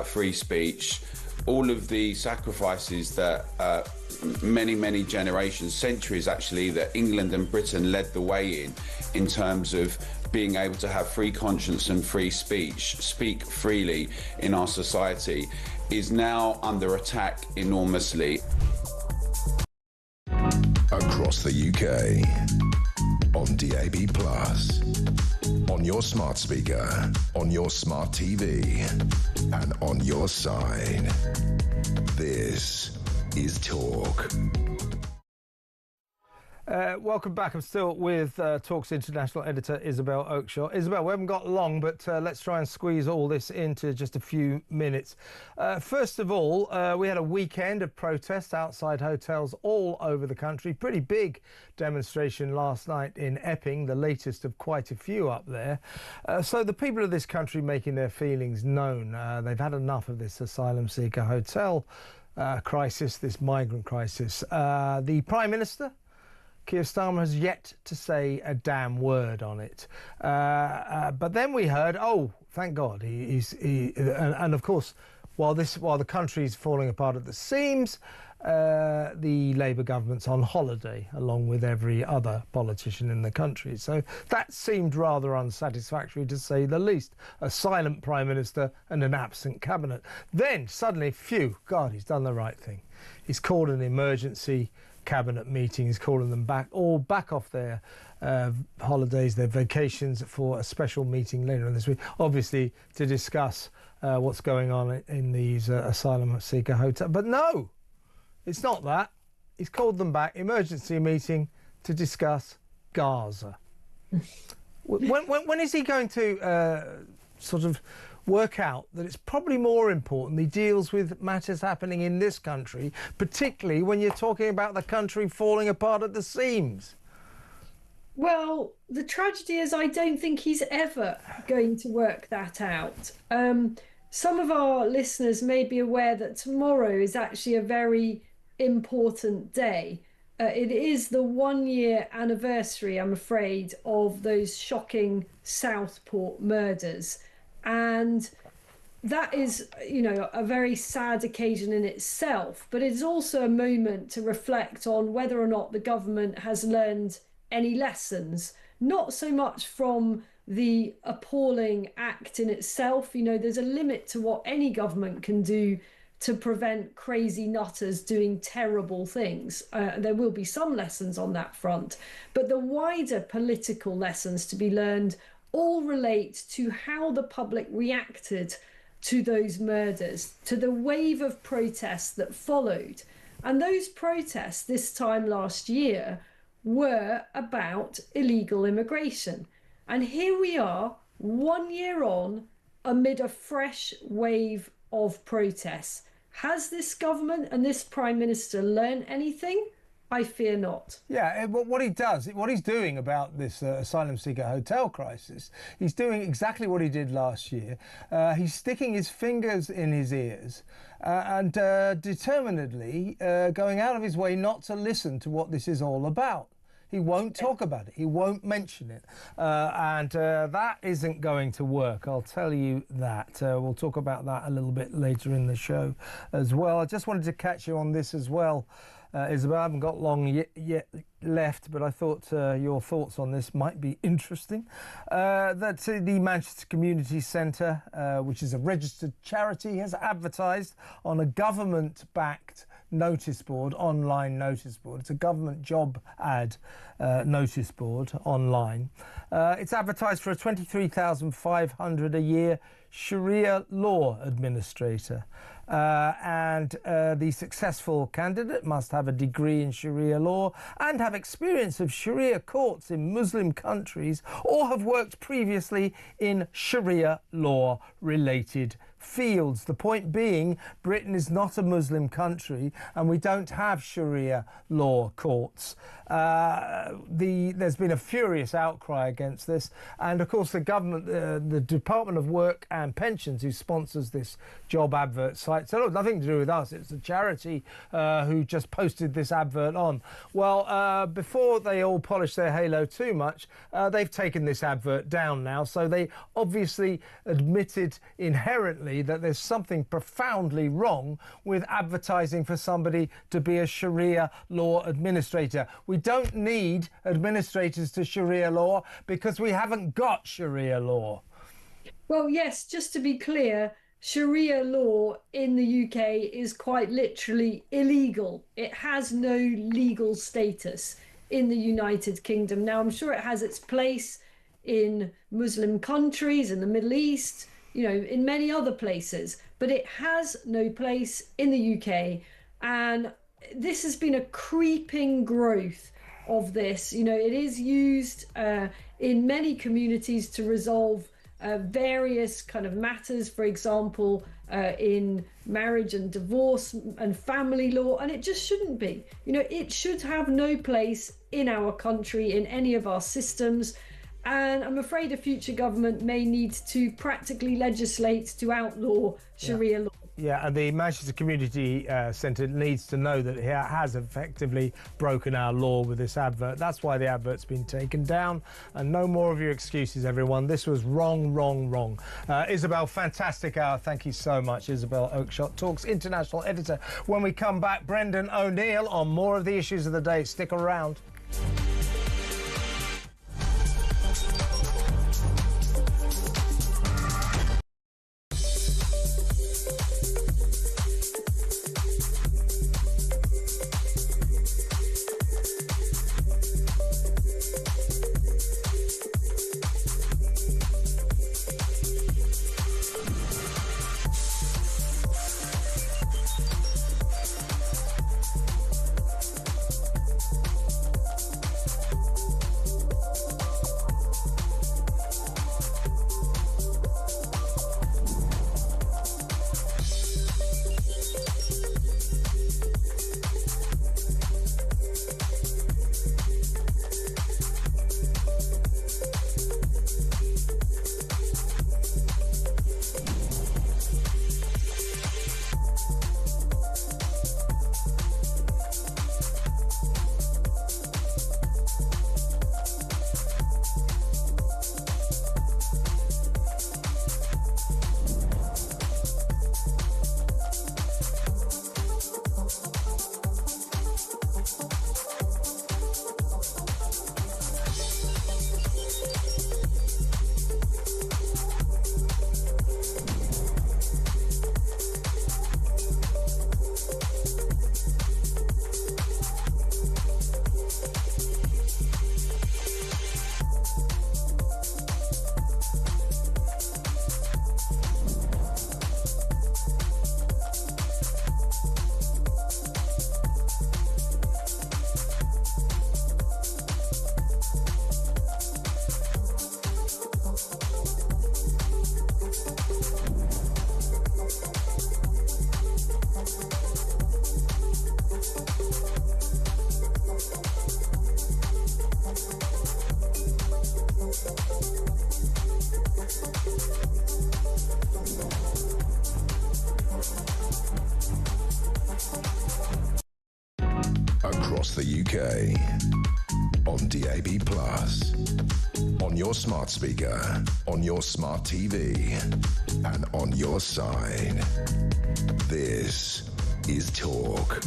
free speech. All of the sacrifices that many generations, centuries actually, that England and Britain led the way in terms of being able to have free conscience and free speech, speak freely in our society, is now under attack enormously. Across the UK, on DAB+, on your smart speaker, on your smart TV, and on your side. This is Talk. Welcome back. I'm still with Talk's international editor, Isabel Oakshott. Isabel, we haven't got long, but let's try and squeeze all this into just a few minutes. First of all, we had a weekend of protests outside hotels all over the country. Pretty big demonstration last night in Epping, the latest of quite a few up there. So the people of this country making their feelings known. They've had enough of this asylum seeker hotel crisis, this migrant crisis. The Prime Minister, Keir Starmer, has yet to say a damn word on it. But then we heard, oh, thank God, and of course, while the country's falling apart at the seams, the Labour government's on holiday, along with every other politician in the country. So that seemed rather unsatisfactory, to say the least. A silent Prime Minister and an absent cabinet. Then suddenly, phew, God, he's done the right thing. He's called an emergency cabinet meetings, calling them back off their holidays, their vacations, for a special meeting later on this week, obviously to discuss what's going on in these asylum seeker hotels. But no, it's not that. He's called them back, emergency meeting to discuss Gaza. When is he going to sort of work out that it's probably more important he deals with matters happening in this country, particularly when you're talking about the country falling apart at the seams? Well, the tragedy is I don't think he's ever going to work that out. Some of our listeners may be aware that tomorrow is actually a very important day. It is the 1-year anniversary, I'm afraid, of those shocking Southport murders. And that is, you know, a very sad occasion in itself, but it's also a moment to reflect on whether or not the government has learned any lessons, not so much from the appalling act in itself. You know, there's a limit to what any government can do to prevent crazy nutters doing terrible things. There will be some lessons on that front, but the wider political lessons to be learned all relate to how the public reacted to those murders, to the wave of protests that followed. And those protests this time last year were about illegal immigration. And here we are, 1 year on, amid a fresh wave of protests. Has this government and this Prime Minister learned anything? I fear not. Yeah, what he's doing about this asylum seeker hotel crisis, he's doing exactly what he did last year. He's sticking his fingers in his ears and determinedly going out of his way not to listen to what this is all about. He won't talk about it. He won't mention it. And that isn't going to work, I'll tell you that. We'll talk about that a little bit later in the show as well. I just wanted to catch you on this as well, Isabel. I haven't got long yet left, but I thought your thoughts on this might be interesting. That the Manchester Community Centre, which is a registered charity, has advertised on a government-backed notice board, online notice board. It's a government job ad notice board online. It's advertised for a £23,500 a year Sharia law administrator. And the successful candidate must have a degree in Sharia law and have experience of Sharia courts in Muslim countries, or have worked previously in Sharia law related fields. The point being, Britain is not a Muslim country and we don't have Sharia law courts. There's been a furious outcry against this, and of course the government, the Department of Work and Pensions, who sponsors this job advert site, said, "Oh, nothing to do with us, it's the charity who just posted this advert on." Well, before they all polish their halo too much, they've taken this advert down now, so they obviously admitted inherently that there's something profoundly wrong with advertising for somebody to be a Sharia law administrator. We don't need administrators to Sharia law because we haven't got Sharia law. Well, yes, just to be clear, Sharia law in the UK is quite literally illegal. It has no legal status in the United Kingdom. Now, I'm sure it has its place in Muslim countries, in the Middle East, you know, in many other places, but it has no place in the UK. And this has been a creeping growth of this. You know, it is used in many communities to resolve various kind of matters, for example, in marriage and divorce and family law, and it just shouldn't be. You know, it should have no place in our country, in any of our systems. And I'm afraid a future government may need to practically legislate to outlaw Sharia law. Yeah, and the Manchester Community Centre needs to know that it has effectively broken our law with this advert. That's why the advert's been taken down. And no more of your excuses, everyone. This was wrong, wrong, wrong. Isabel, fantastic hour. Thank you so much. Isabel Oakeshott Talks international editor. When we come back, Brendan O'Neill on more of the issues of the day. Stick around. On DAB+, on your smart speaker, on your smart TV, and on your side. This is Talk.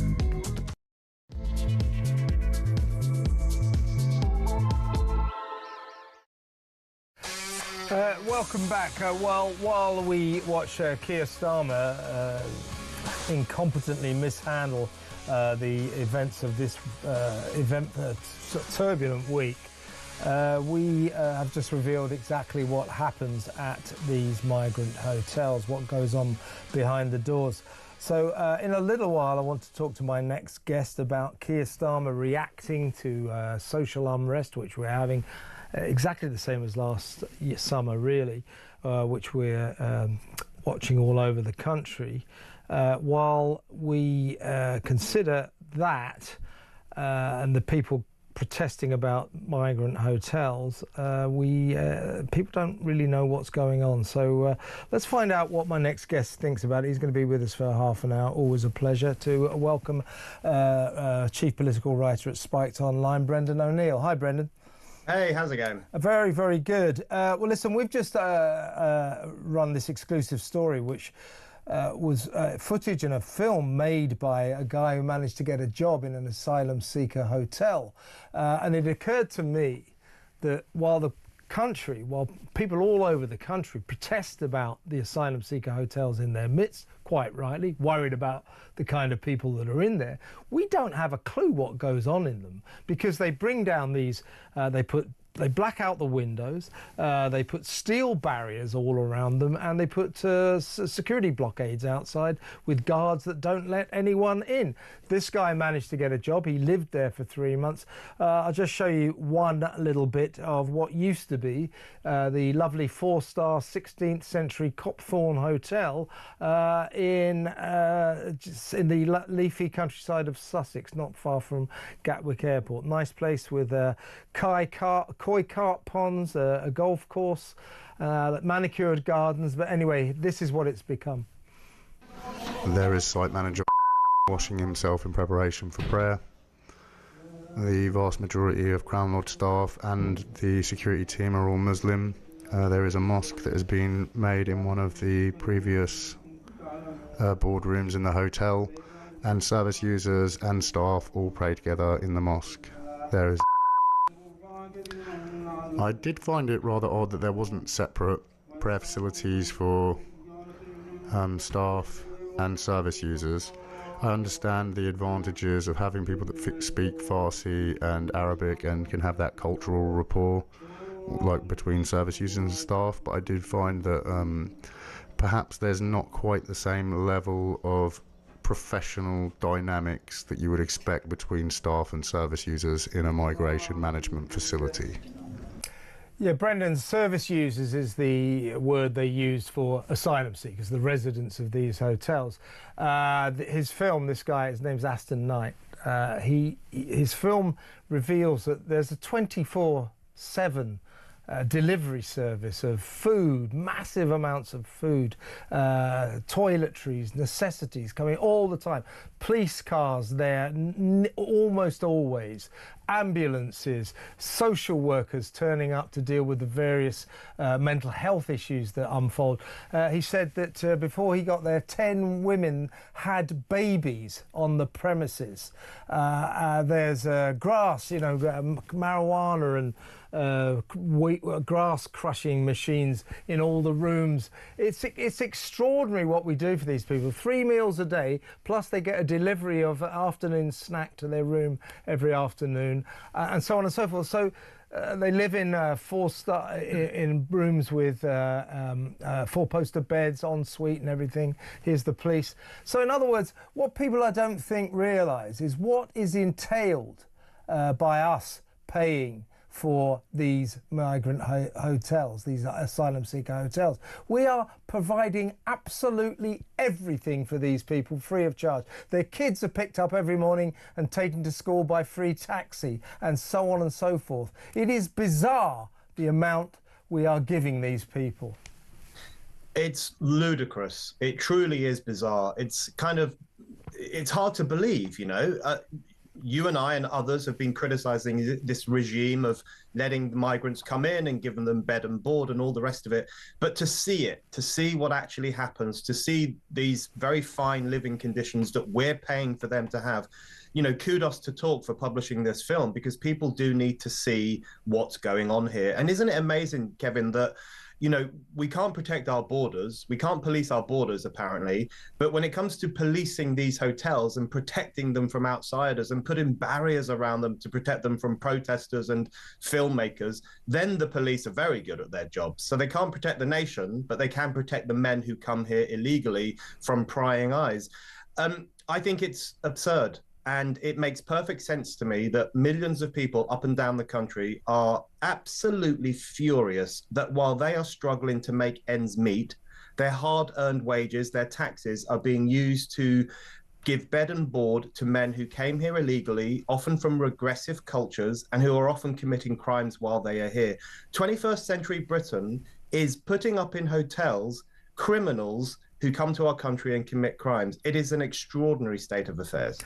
Welcome back. While we watch Keir Starmer incompetently mishandle the events of this turbulent week, we have just revealed exactly what happens at these migrant hotels, what goes on behind the doors. So in a little while, I want to talk to my next guest about Keir Starmer reacting to social unrest, which we're having exactly the same as last summer, really, which we're watching all over the country. While we consider that and the people protesting about migrant hotels, people don't really know what's going on. So let's find out what my next guest thinks about it. He's going to be with us for half an hour. Always a pleasure to welcome Chief Political Writer at Spiked Online, Brendan O'Neill. Hi, Brendan. Hey, how's it going? Very, very good. Well, listen, we've just run this exclusive story, which was footage in a film made by a guy who managed to get a job in an asylum seeker hotel. And it occurred to me that while people all over the country protest about the asylum seeker hotels in their midst, quite rightly, worried about the kind of people that are in there, we don't have a clue what goes on in them, because they bring down these, they black out the windows, they put steel barriers all around them, and they put security blockades outside with guards that don't let anyone in. This guy managed to get a job. He lived there for 3 months. I'll just show you one little bit of what used to be the lovely 4-star 16th century Copthorne Hotel in the leafy countryside of Sussex, not far from Gatwick Airport. Nice place with koi carp ponds, a golf course, manicured gardens. But anyway, this is what it's become. There is site manager washing himself in preparation for prayer. The vast majority of Crown Lodge staff and the security team are all Muslim. There is a mosque that has been made in one of the previous boardrooms in the hotel, and service users and staff all pray together in the mosque. There is. I did find it rather odd that there wasn't separate prayer facilities for staff and service users. I understand the advantages of having people that speak Farsi and Arabic and can have that cultural rapport, like between service users and staff, but I did find that perhaps there's not quite the same level of professional dynamics that you would expect between staff and service users in a migration management facility. Yeah, Brendan, service users is the word they use for asylum seekers, the residents of these hotels. His film, this guy, his name's Aston Knight, his film reveals that there's a 24/7 delivery service of food, massive amounts of food, toiletries, necessities coming all the time. Police cars there almost always, ambulances, social workers turning up to deal with the various mental health issues that unfold. He said that before he got there, 10 women had babies on the premises. There's grass, marijuana and grass crushing machines in all the rooms. It's extraordinary what we do for these people. 3 meals a day, plus they get a delivery of afternoon snack to their room every afternoon, and so on and so forth. So they live in in rooms with 4-poster beds, en suite and everything. Here's the police. So in other words, what people I don't think realise is what is entailed by us paying for these migrant hotels, these asylum seeker hotels. We are providing absolutely everything for these people free of charge. Their kids are picked up every morning and taken to school by free taxi, and so on and so forth. It is bizarre the amount we are giving these people. It's ludicrous. It truly is bizarre. It's hard to believe, you and I and others have been criticizing this regime of letting the migrants come in and giving them bed and board and all the rest of it. But to see what actually happens, to see these very fine living conditions that we're paying for them to have, kudos to Talk for publishing this film, because people do need to see what's going on here. And isn't it amazing, Kevin, that we can't protect our borders. We can't police our borders, apparently. But when it comes to policing these hotels and protecting them from outsiders and putting barriers around them to protect them from protesters and filmmakers, then the police are very good at their jobs. So they can't protect the nation, but they can protect the men who come here illegally from prying eyes. I think it's absurd. And it makes perfect sense to me that millions of people up and down the country are absolutely furious that while they are struggling to make ends meet, their hard-earned wages, their taxes are being used to give bed and board to men who came here illegally, often from regressive cultures, and who are often committing crimes while they are here. 21st century Britain is putting up in hotels criminals who come to our country and commit crimes. It is an extraordinary state of affairs.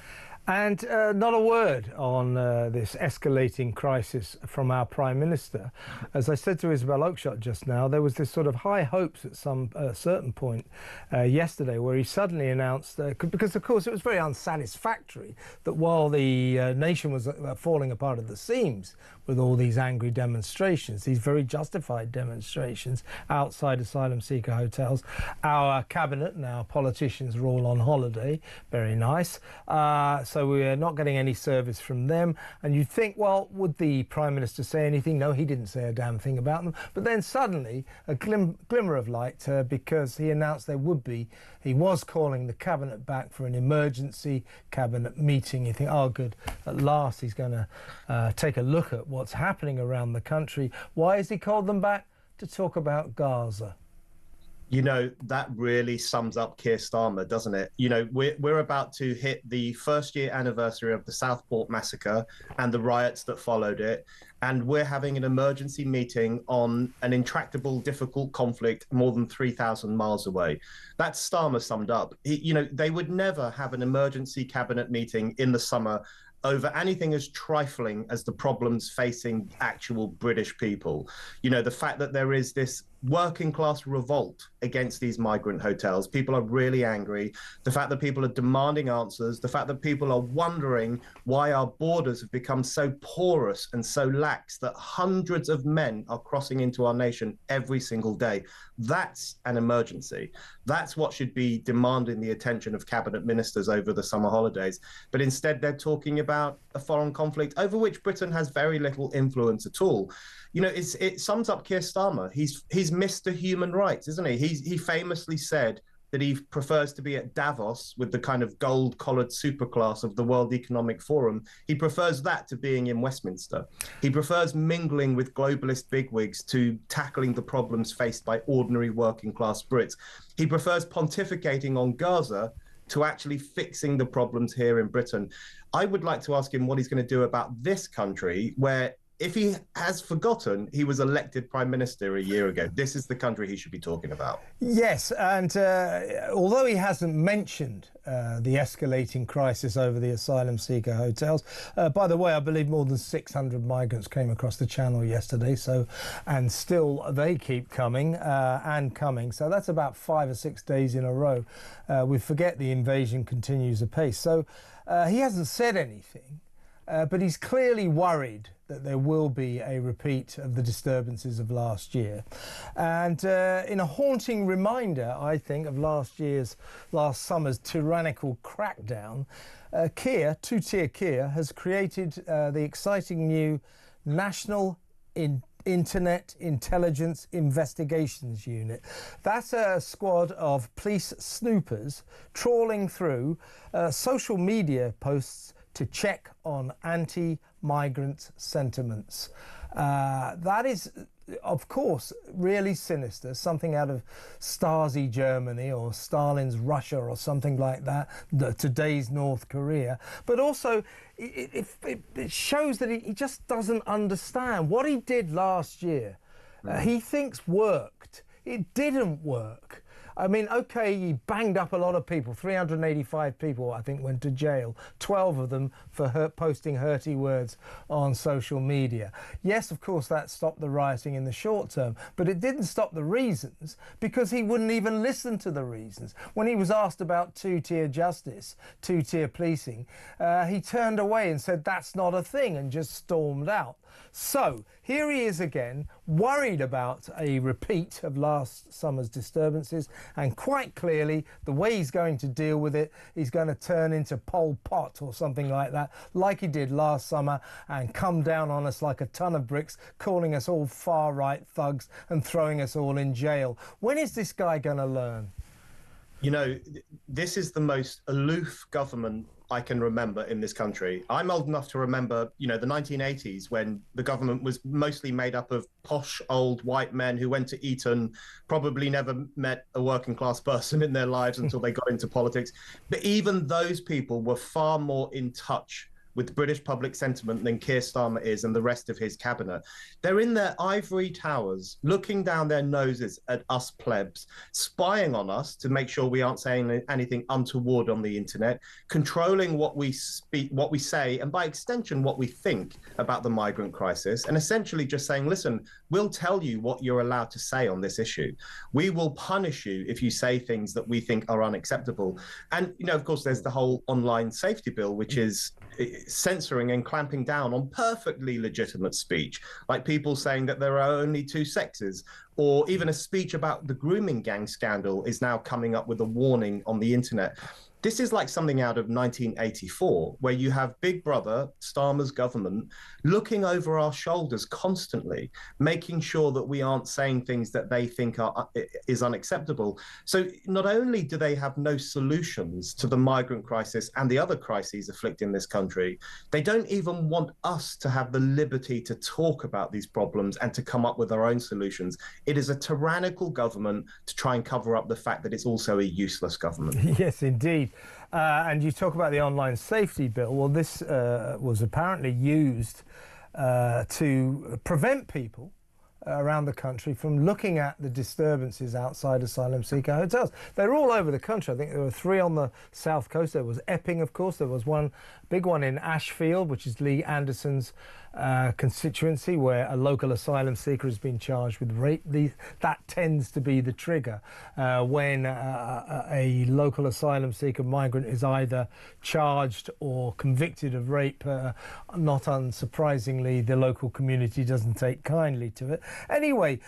And not a word on this escalating crisis from our Prime Minister. As I said to Isabel Oakeshott just now, there was this sort of high hopes at some certain point yesterday where he suddenly announced, because of course it was very unsatisfactory that while the nation was falling apart at the seams with all these angry demonstrations, these very justified demonstrations outside asylum seeker hotels, our cabinet and our politicians are all on holiday, very nice. So we're not getting any service from them. And you'd think, well, would the Prime Minister say anything? No, he didn't say a damn thing about them. But then suddenly a glimmer of light because he announced there would be. He was calling the cabinet back for an emergency cabinet meeting. You think, oh, good, at last he's going to take a look at what's happening around the country. Why has he called them back? To talk about Gaza. That really sums up Keir Starmer, doesn't it? We're about to hit the first-year anniversary of the Southport massacre and the riots that followed it, and we're having an emergency meeting on an intractable, difficult conflict more than 3,000 miles away. That's Starmer summed up. They would never have an emergency cabinet meeting in the summer over anything as trifling as the problems facing actual British people. The fact that there is this working class revolt against these migrant hotels. People are really angry. The fact that people are demanding answers, the fact that people are wondering why our borders have become so porous and so lax that hundreds of men are crossing into our nation every single day. That's an emergency. That's what should be demanding the attention of cabinet ministers over the summer holidays. But instead, they're talking about a foreign conflict over which Britain has very little influence at all. It sums up Keir Starmer. He's Mr. Human Rights, isn't he? He famously said that he prefers to be at Davos with the kind of gold-collared superclass of the World Economic Forum. He prefers that to being in Westminster. He prefers mingling with globalist bigwigs to tackling the problems faced by ordinary working-class Brits. He prefers pontificating on Gaza to actually fixing the problems here in Britain. I would like to ask him what he's going to do about this country where, if he has forgotten, he was elected Prime Minister a year ago. This is the country he should be talking about. Yes, and although he hasn't mentioned the escalating crisis over the asylum seeker hotels, by the way, I believe more than 600 migrants came across the channel yesterday, and still they keep coming and coming. So that's about 5 or 6 days in a row. We forget the invasion continues apace. So he hasn't said anything. But he's clearly worried that there will be a repeat of the disturbances of last year. And in a haunting reminder, I think, of last summer's tyrannical crackdown, two-tier Keir has created the exciting new National Internet Intelligence Investigations Unit. That's a squad of police snoopers trawling through social media posts to check on anti-migrant sentiments. That is, of course, really sinister, something out of Stasi Germany or Stalin's Russia or something like that, today's North Korea. But also, it shows that he just doesn't understand. What he did last year, he thinks worked. It didn't work. I mean, okay, he banged up a lot of people. 385 people, I think, went to jail. 12 of them for posting hurty words on social media. Yes, of course, that stopped the rioting in the short term, but it didn't stop the reasons, because he wouldn't even listen to the reasons. When he was asked about two-tier justice, two-tier policing, he turned away and said that's not a thing and just stormed out. So here he is again, worried about a repeat of last summer's disturbances, and quite clearly the way he's going to deal with it, he's going to turn into Pol Pot or something like that, like he did last summer, and come down on us like a ton of bricks, calling us all far-right thugs and throwing us all in jail. When is this guy going to learn? You know, this is the most aloof government I can remember in this country. I'm old enough to remember, you know, the 1980s, when the government was mostly made up of posh old white men who went to Eton, probably never met a working class person in their lives until they got into politics. But even those people were far more in touch with British public sentiment than Keir Starmer is and the rest of his cabinet. They're in their ivory towers, looking down their noses at us plebs, spying on us to make sure we aren't saying anything untoward on the internet, controlling what we speak, what we say, and by extension, what we think about the migrant crisis, and essentially just saying, listen, we'll tell you what you're allowed to say on this issue. We will punish you if you say things that we think are unacceptable. And, you know, of course, there's the whole online safety bill, which is censoring and clamping down on perfectly legitimate speech, like people saying that there are only two sexes, or even a speech about the grooming gang scandal is now coming up with a warning on the internet. This is like something out of 1984, where you have Big Brother, Starmer's government, looking over our shoulders constantly, making sure that we aren't saying things that they think is unacceptable. So not only do they have no solutions to the migrant crisis and the other crises afflicting this country, they don't even want us to have the liberty to talk about these problems and to come up with our own solutions. It is a tyrannical government to try and cover up the fact that it's also a useless government. Yes, indeed. And you talk about the online safety bill. Well, this was apparently used to prevent people around the country from looking at the disturbances outside asylum seeker hotels. They're all over the country. I think there were 3 on the south coast. There was Epping, of course. There was one big one in Ashfield, which is Lee Anderson's constituency, where a local asylum seeker has been charged with rape. That tends to be the trigger when a local asylum seeker migrant is either charged or convicted of rape. Not unsurprisingly, the local community doesn't take kindly to it. Anyway,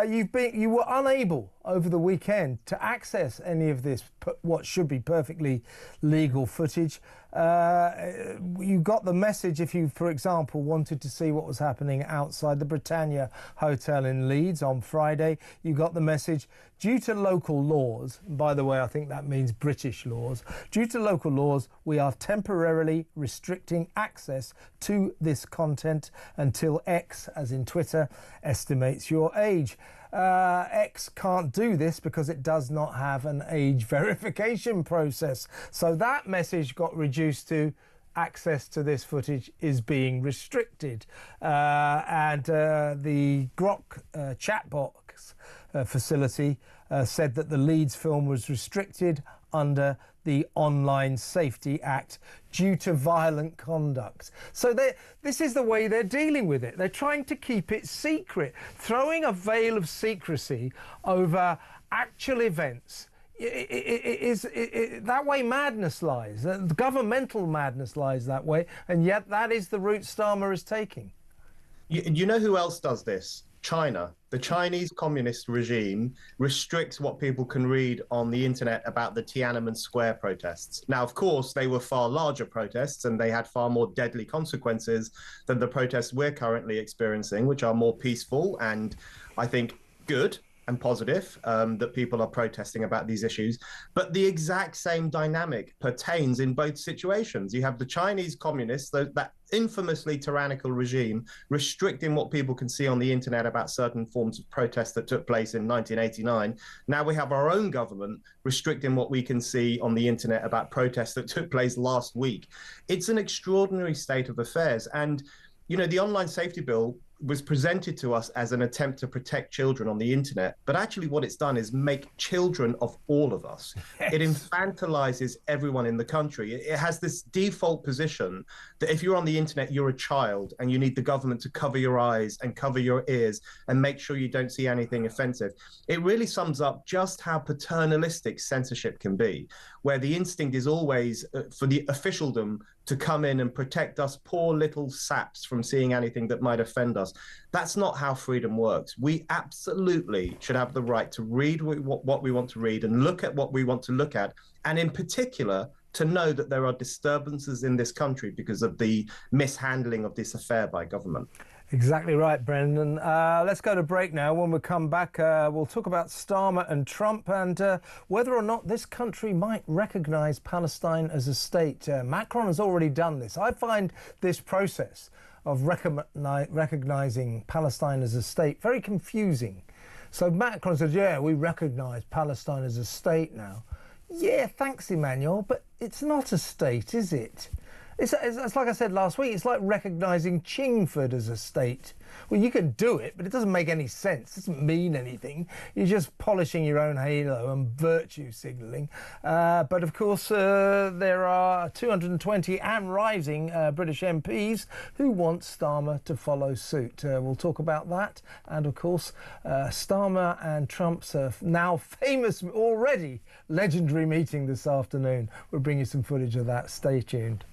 you were unable over the weekend to access any of this, what should be perfectly legal footage. You got the message if you, for example, wanted to see what was happening outside the Britannia Hotel in Leeds on Friday. You got the message, due to local laws, and by the way, I think that means British laws, due to local laws, we are temporarily restricting access to this content until X, as in Twitter, estimates your age. X can't do this because it does not have an age verification process. So that message got reduced to access to this footage is being restricted. And the Grok chat box facility said that the Leeds film was restricted under the Online Safety Act due to violent conduct. So this is the way they're dealing with it. They're trying to keep it secret, throwing a veil of secrecy over actual events. That way madness lies. Governmental madness lies that way, and yet that is the route Starmer is taking. You know who else does this? China. The Chinese communist regime restricts what people can read on the internet about the Tiananmen Square protests. Now, of course, they were far larger protests and they had far more deadly consequences than the protests we're currently experiencing, which are more peaceful and, I think, good and positive, that people are protesting about these issues. But the exact same dynamic pertains in both situations. You have the Chinese communists, that infamously tyrannical regime, restricting what people can see on the internet about certain forms of protest that took place in 1989. Now we have our own government restricting what we can see on the internet about protests that took place last week. It's an extraordinary state of affairs. And, you know, the online safety bill was presented to us as an attempt to protect children on the internet, but actually what it's done is make children of all of us. Yes. It infantilizes everyone in the country. It has this default position that if you're on the internet, you're a child and you need the government to cover your eyes and cover your ears and make sure you don't see anything offensive. It really sums up just how paternalistic censorship can be, where the instinct is always for the officialdom to come in and protect us poor little saps from seeing anything that might offend us. That's not how freedom works. We absolutely should have the right to read what we want to read and look at what we want to look at, and in particular, to know that there are disturbances in this country because of the mishandling of this affair by government. Exactly right, Brendan. Let's go to break now. When we come back, we'll talk about Starmer and Trump and whether or not this country might recognise Palestine as a state. Macron has already done this. I find this process of recognising Palestine as a state very confusing. So Macron says, yeah, we recognise Palestine as a state now. Yeah, thanks, Emmanuel, but it's not a state, is it? It's like I said last week, it's like recognising Chingford as a state. Well, you can do it, but it doesn't make any sense. It doesn't mean anything. You're just polishing your own halo and virtue signalling. But of course, there are 220 and rising British MPs who want Starmer to follow suit. We'll talk about that. And of course, Starmer and Trump's now famous, already legendary meeting this afternoon. We'll bring you some footage of that. Stay tuned.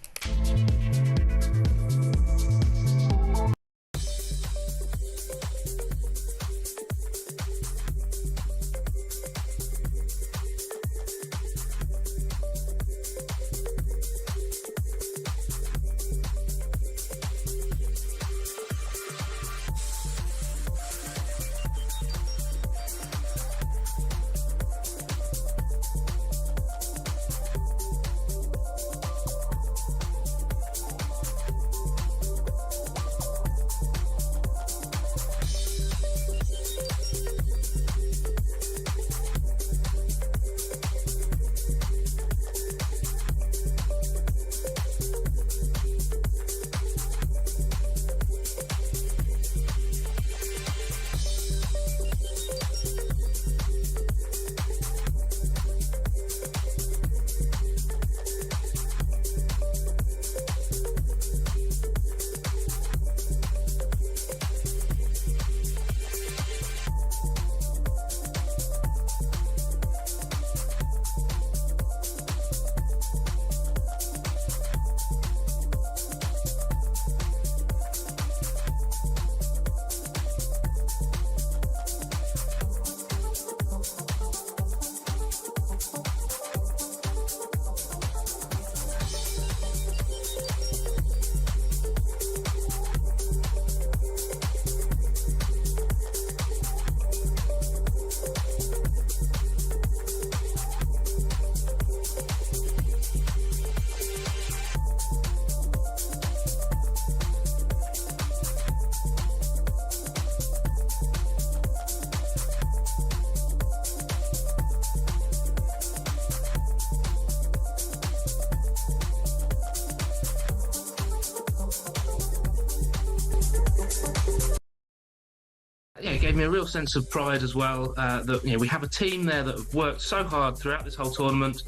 Yeah, it gave me a real sense of pride as well, that we have a team there that have worked so hard throughout this whole tournament,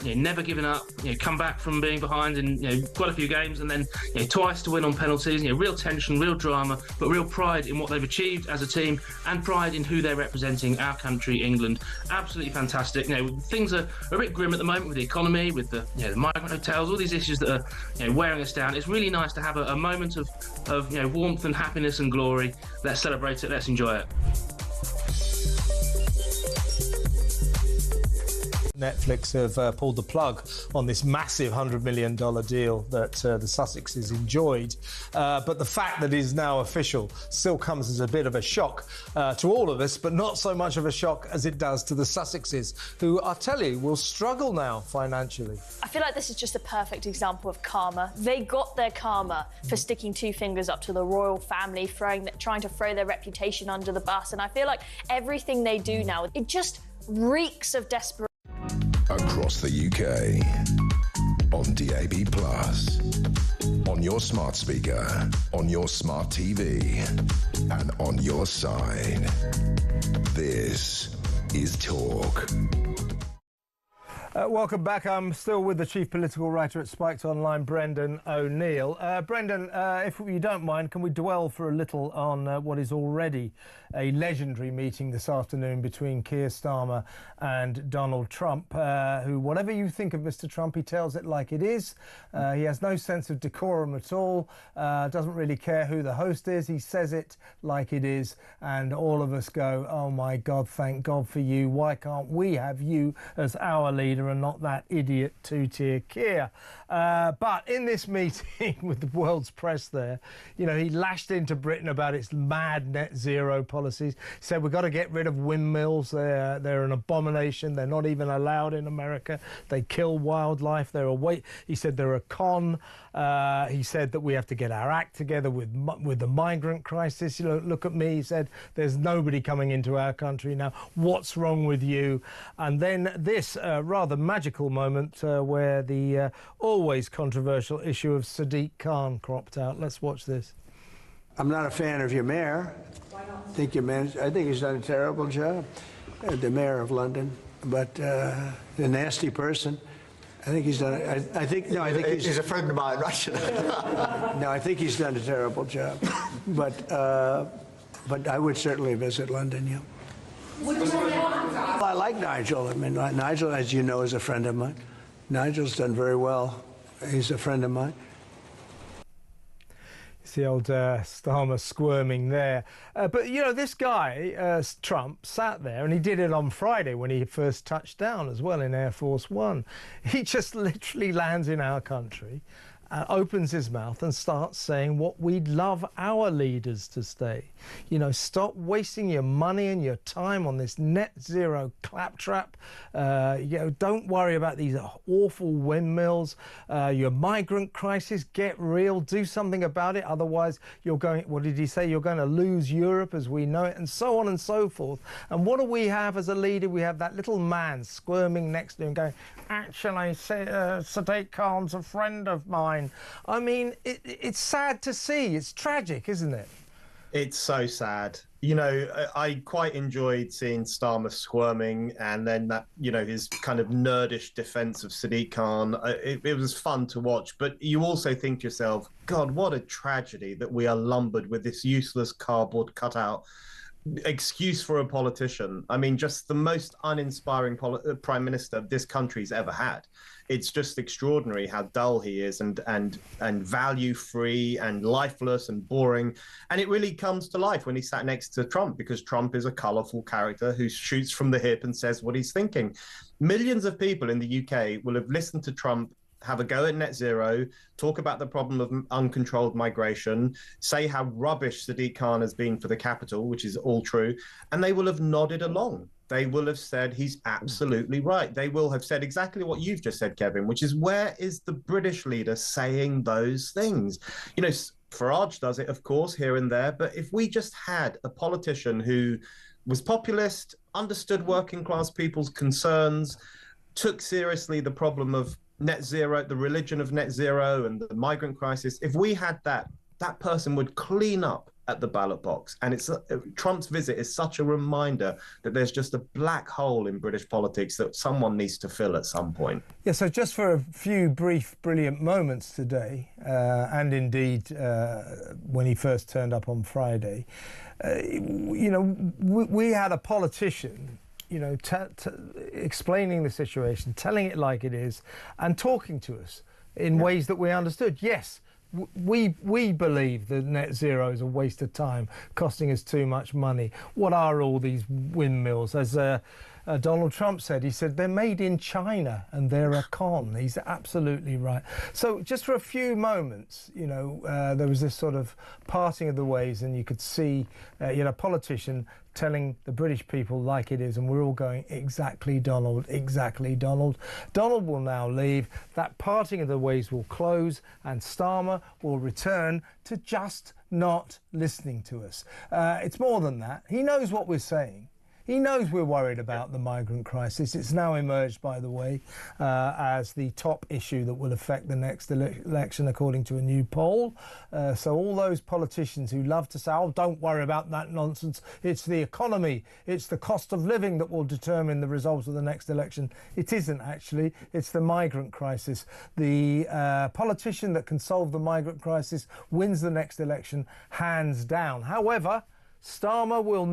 never giving up, come back from being behind in quite a few games and then twice to win on penalties. Real tension, real drama, but real pride in what they've achieved as a team and pride in who they're representing, our country, England. Absolutely fantastic. Things are a bit grim at the moment with the economy, with the migrant hotels, all these issues that are wearing us down. It's really nice to have a moment of warmth and happiness and glory. Let's celebrate it. Let's enjoy it. Netflix have pulled the plug on this massive $100 million deal that the Sussexes enjoyed. But the fact that it is now official still comes as a bit of a shock to all of us, but not so much of a shock as it does to the Sussexes, who, I tell you, will struggle now financially. I feel like this is just a perfect example of karma. They got their karma for sticking two fingers up to the royal family, trying to throw their reputation under the bus. And I feel like everything they do now, it just reeks of desperation. Across the UK, on DAB+, On your smart speaker, on your smart TV, and on your side. This is Talk. Welcome back. I'm still with the chief political writer at Spiked Online, Brendan O'Neill. Brendan, if you don't mind, can we dwell for a little on what is already a legendary meeting this afternoon between Keir Starmer and Donald Trump, who, whatever you think of Mr. Trump, he tells it like it is. He has no sense of decorum at all, doesn't really care who the host is. He says it like it is, and all of us go, oh my God, thank God for you. Why can't we have you as our leader and not that idiot two-tier Keir? But in this meeting with the world's press there, you know, he lashed into Britain about its mad net zero policies. He said we've got to get rid of windmills. They're an abomination. They're not even allowed in America. They kill wildlife. He said they're a con. He said that we have to get our act together with the migrant crisis. You know, look at me. He said there's nobody coming into our country now. What's wrong with you? And then this rather magical moment where the always controversial issue of Sadiq Khan cropped out. Let's watch this. I'm not a fan of your mayor. Why not? I think he's done a terrible job, the mayor of London. But the nasty person, I think he's done. I think he's a friend of mine, right? No, I think he's done a terrible job. But I would certainly visit London. Yeah. Well, I like Nigel. I mean, Nigel, as you know, is a friend of mine. Nigel's done very well. He's a friend of mine. It's the old Starmer squirming there. But, you know, this guy, Trump, sat there, and he did it on Friday when he first touched down as well in Air Force One. He just literally lands in our country, opens his mouth and starts saying what we'd love our leaders to say. You know, stop wasting your money and your time on this net zero claptrap. You know, don't worry about these awful windmills. Your migrant crisis, get real, do something about it. Otherwise, you're going, what did he say? You're going to lose Europe as we know it, and so on and so forth. And what do we have as a leader? We have that little man squirming next to him going, actually, Sadiq Khan's a friend of mine. I mean, it's sad to see. It's tragic, isn't it? It's so sad. You know, I quite enjoyed seeing Starmer squirming, and then that, you know, his kind of nerdish defense of Sadiq Khan. It was fun to watch, but you also think to yourself, God, what a tragedy that we are lumbered with this useless cardboard cutout excuse for a politician. I mean, just the most uninspiring prime minister this country's ever had. It's just extraordinary how dull he is, and value free and lifeless and boring. And it really comes to life when he sat next to Trump, because Trump is a colourful character who shoots from the hip and says what he's thinking. Millions of people in the UK will have listened to Trump have a go at net zero, talk about the problem of uncontrolled migration, say how rubbish Sadiq Khan has been for the capital, which is all true, and they will have nodded along. They will have said he's absolutely right. They will have said exactly what you've just said, Kevin, which is, where is the British leader saying those things? You know, Farage does it, of course, here and there, but if we just had a politician who was populist, understood working class people's concerns, took seriously the problem of net zero, the religion of net zero and the migrant crisis, if we had that person would clean up at the ballot box. And it's Trump's visit is such a reminder that there's just a black hole in British politics that someone needs to fill at some point. Yeah, so just for a few brief, brilliant moments today, and indeed when he first turned up on Friday, you know, we had a politician, you know, explaining the situation, telling it like it is, and talking to us in ways that we understood. Yes, we believe that net zero is a waste of time, costing us too much money. What are all these windmills? As Donald Trump said, he said they're made in China and they're a con. He's absolutely right. So just for a few moments, you know, there was this sort of parting of the ways, and you could see, you know, a politician telling the British people like it is, and we're all going, exactly, Donald, exactly, Donald. Donald will now leave. That parting of the ways will close, and Starmer will return to just not listening to us. It's more than that. He knows what we're saying. He knows we're worried about the migrant crisis. It's now emerged, by the way, as the top issue that will affect the next election, according to a new poll. So all those politicians who love to say, oh, don't worry about that nonsense, it's the economy, it's the cost of living that will determine the results of the next election. It isn't, actually. It's the migrant crisis. The politician that can solve the migrant crisis wins the next election, hands down. However, Starmer will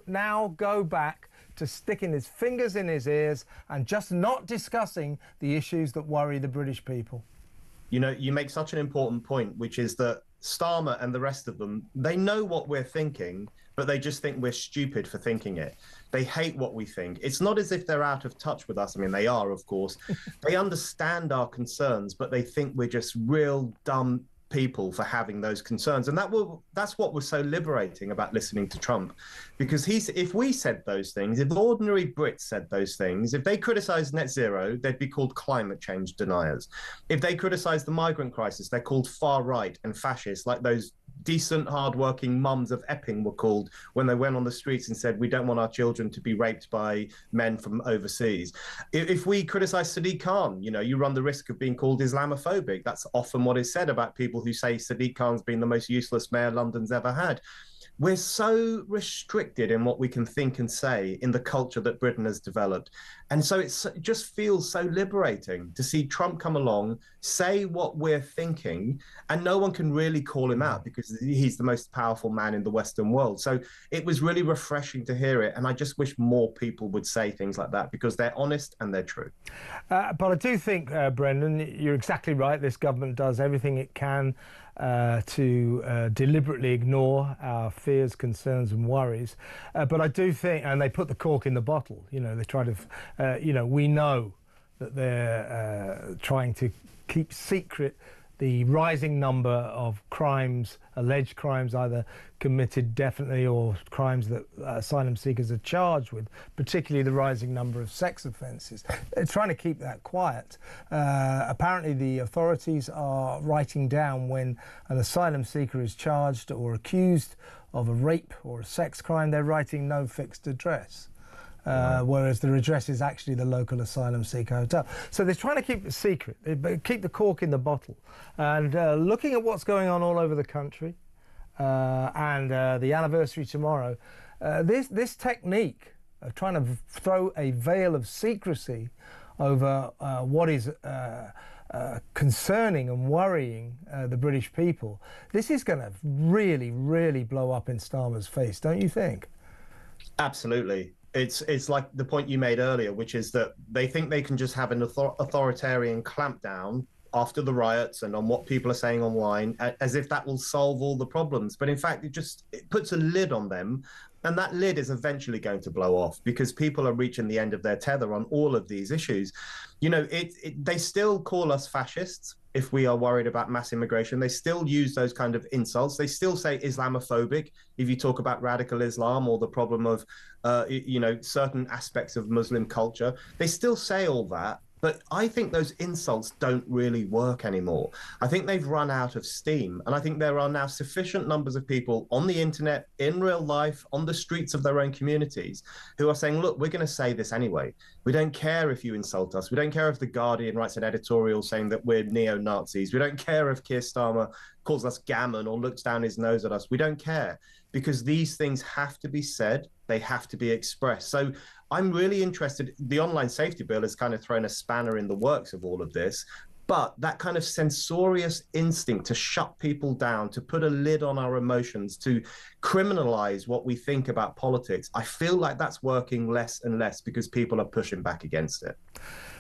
now go back to sticking his fingers in his ears and just not discussing the issues that worry the British people. You know, you make such an important point, which is that Starmer and the rest of them, they know what we're thinking, but they just think we're stupid for thinking it. They hate what we think. It's not as if they're out of touch with us. I mean, they are, of course. They understand our concerns, but they think we're just real dumb people for having those concerns. And that's what was so liberating about listening to Trump, because if we said those things, if ordinary Brits said those things, if they criticised net zero, they'd be called climate change deniers. If they criticised the migrant crisis, they're called far right and fascist, like those decent, hard-working mums of Epping were called when they went on the streets and said, we don't want our children to be raped by men from overseas. If we criticise Sadiq Khan, you know, you run the risk of being called Islamophobic. That's often what is said about people who say Sadiq Khan's been the most useless mayor London's ever had. We're so restricted in what we can think and say in the culture that Britain has developed. And so it just feels so liberating to see Trump come along, say what we're thinking, and no one can really call him out because he's the most powerful man in the Western world. So it was really refreshing to hear it. And I just wish more people would say things like that because they're honest and they're true. But I do think, Brendan, you're exactly right. This government does everything it can to deliberately ignore our fears, concerns and worries. But I do think, and they put the cork in the bottle, you know, they try to, we know that they're trying to keep secret the rising number of crimes, alleged crimes, either committed definitely or crimes that asylum seekers are charged with, particularly the rising number of sex offences. They're trying to keep that quiet. Apparently the authorities are writing down when an asylum seeker is charged or accused of a rape or a sex crime, they're writing no fixed address. Whereas the address is actually the local asylum seeker hotel. So they're trying to keep it secret, keep the cork in the bottle. And looking at what's going on all over the country and the anniversary tomorrow, this technique of trying to throw a veil of secrecy over what is concerning and worrying the British people, this is going to really, really blow up in Starmer's face, don't you think? Absolutely. It's like the point you made earlier, which is that they think they can just have an authoritarian clampdown after the riots and on what people are saying online, as if that will solve all the problems. But in fact, it puts a lid on them. And that lid is eventually going to blow off because people are reaching the end of their tether on all of these issues. You know, they still call us fascists if we are worried about mass immigration. They still use those kind of insults. They still say Islamophobic if you talk about radical Islam or the problem of, certain aspects of Muslim culture. They still say all that. But I think those insults don't really work anymore. I think they've run out of steam. And I think there are now sufficient numbers of people on the internet, in real life, on the streets of their own communities, who are saying, look, we're going to say this anyway. We don't care if you insult us. We don't care if The Guardian writes an editorial saying that we're neo-Nazis. We don't care if Keir Starmer calls us gammon or looks down his nose at us. We don't care because these things have to be said. They have to be expressed. So I'm really interested. The online safety bill has kind of thrown a spanner in the works of all of this, but that kind of censorious instinct to shut people down, to put a lid on our emotions, to criminalize what we think about politics, I feel like that's working less and less because people are pushing back against it.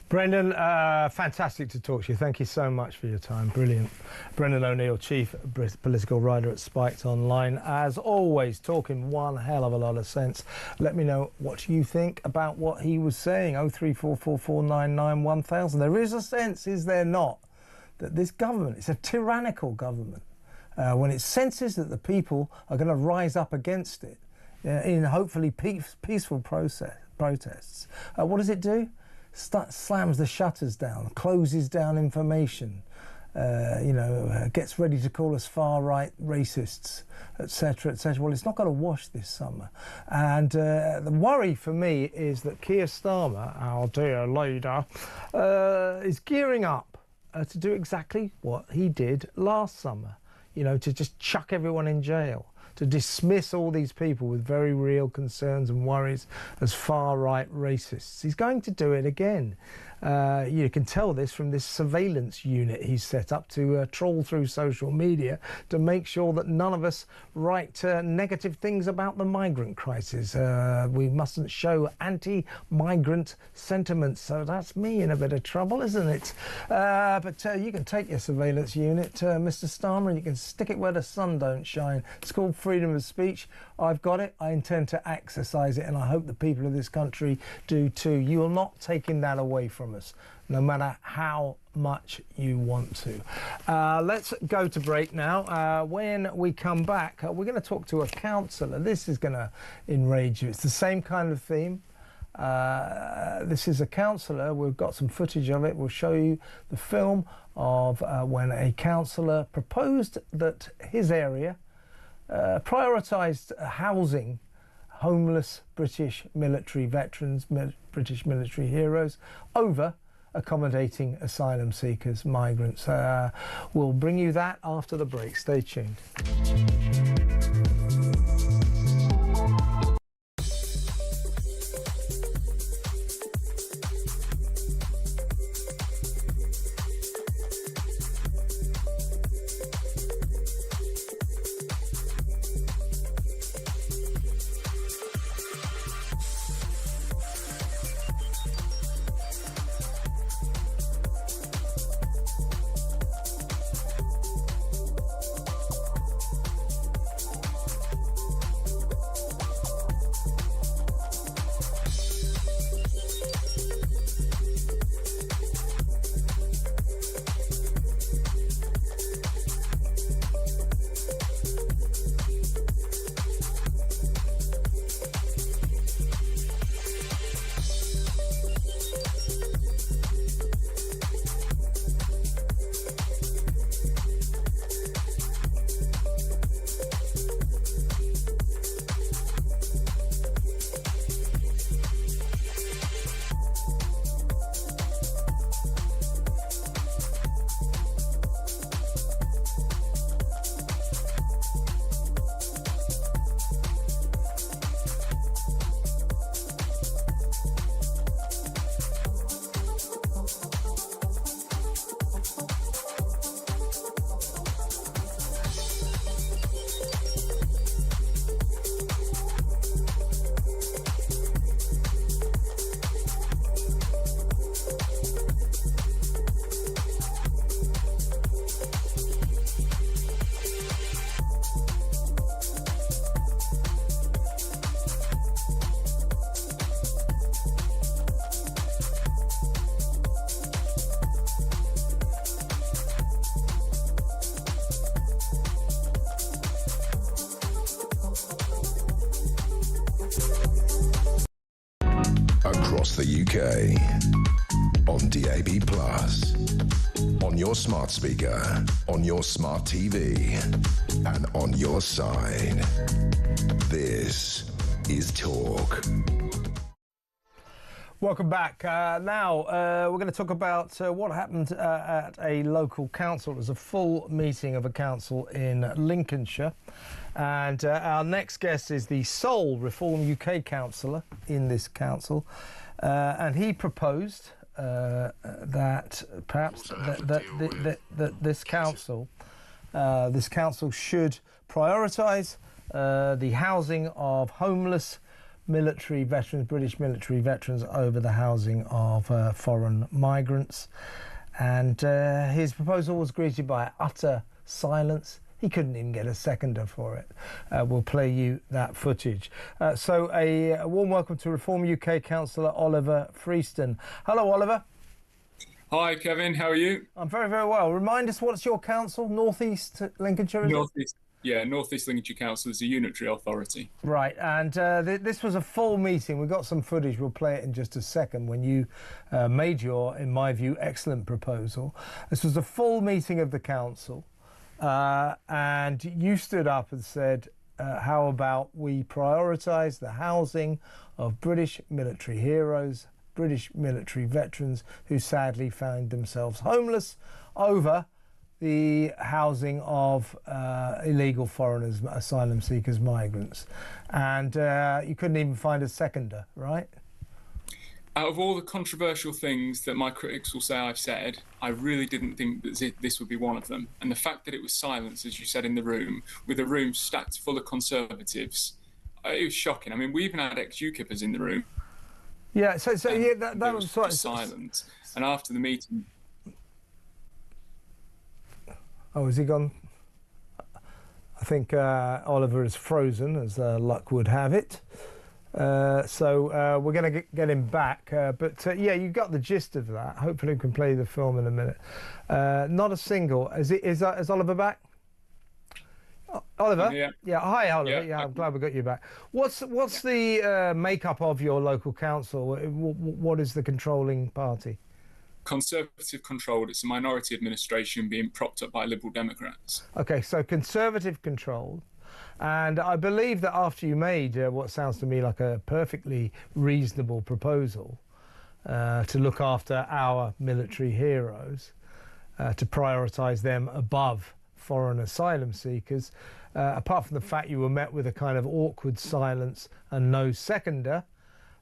Brendan, fantastic to talk to you. Thank you so much for your time. Brilliant. Brendan O'Neill, Chief Political Writer at Spiked Online. As always, talking one hell of a lot of sense. Let me know what you think about what he was saying. 03444991000. There is a sense, is there not, that this government, it's a tyrannical government. When it senses that the people are going to rise up against it in hopefully peaceful protests, what does it do? Slams the shutters down, closes down information, gets ready to call us far-right racists, etc., etc. Well, it's not going to wash this summer. And the worry for me is that Keir Starmer, our dear leader, is gearing up to do exactly what he did last summer, to just chuck everyone in jail, to dismiss all these people with very real concerns and worries as far-right racists. He's going to do it again. You can tell this from this surveillance unit he's set up to troll through social media to make sure that none of us write negative things about the migrant crisis. We mustn't show anti-migrant sentiments, so that's me in a bit of trouble, isn't it? But you can take your surveillance unit, Mr. Starmer, and you can stick it where the sun don't shine. It's called freedom of speech. I've got it. I intend to exercise it, and I hope the people of this country do too. You are not taking that away from us, no matter how much you want to. Let's go to break now. When we come back, we're going to talk to a counsellor. This is going to enrage you. It's the same kind of theme. This is a counsellor. We've got some footage of it. We'll show you the film of when a counsellor proposed that his area prioritised housing homeless British military veterans, British military heroes, over accommodating asylum seekers, migrants. We'll bring you that after the break. Stay tuned. Across the UK, on DAB+, on your smart speaker, on your smart TV, and on your side. This is Talk. Welcome back. Now, we're going to talk about what happened at a local council. It was a full meeting of a council in Lincolnshire. And our next guest is the sole Reform UK councillor in this council. And he proposed that perhaps that this council should prioritise the housing of homeless military veterans, British military veterans, over the housing of foreign migrants. And his proposal was greeted by utter silence. He couldn't even get a seconder for it. We'll play you that footage. So a warm welcome to Reform UK councillor Oliver Freeston. Hello, Oliver. Hi, Kevin. How are you? I'm very, very well. Remind us, what's your council? North East Lincolnshire, is North East. Yeah, North East Lincolnshire Council is a unitary authority. Right, and this was a full meeting. We've got some footage, we'll play it in just a second, when you made your, in my view, excellent proposal. This was a full meeting of the council, and you stood up and said, how about we prioritise the housing of British military heroes, British military veterans who sadly found themselves homeless, over the housing of illegal foreigners, asylum seekers, migrants. And you couldn't even find a seconder, right? Out of all the controversial things that my critics will say I've said, I really didn't think that this would be one of them. And the fact that it was silence, as you said, in the room, with a room stacked full of Conservatives, it was shocking. I mean, we even had ex-UKIPers in the room. Yeah, so yeah, that was just silence. And after the meeting... Oh, has he gone? I think Oliver is frozen, as luck would have it. So we're going to get him back. But yeah, you got the gist of that. Hopefully we can play the film in a minute. Not a single. Is Oliver back? Oliver? Yeah. Hi, Oliver. Yeah, I'm glad we got you back. What's the makeup of your local council? What is the controlling party? Conservative controlled. It's a minority administration being propped up by Liberal Democrats. Okay, so Conservative controlled. And I believe that after you made what sounds to me like a perfectly reasonable proposal to look after our military heroes, to prioritise them above foreign asylum seekers, apart from the fact you were met with a kind of awkward silence and no seconder,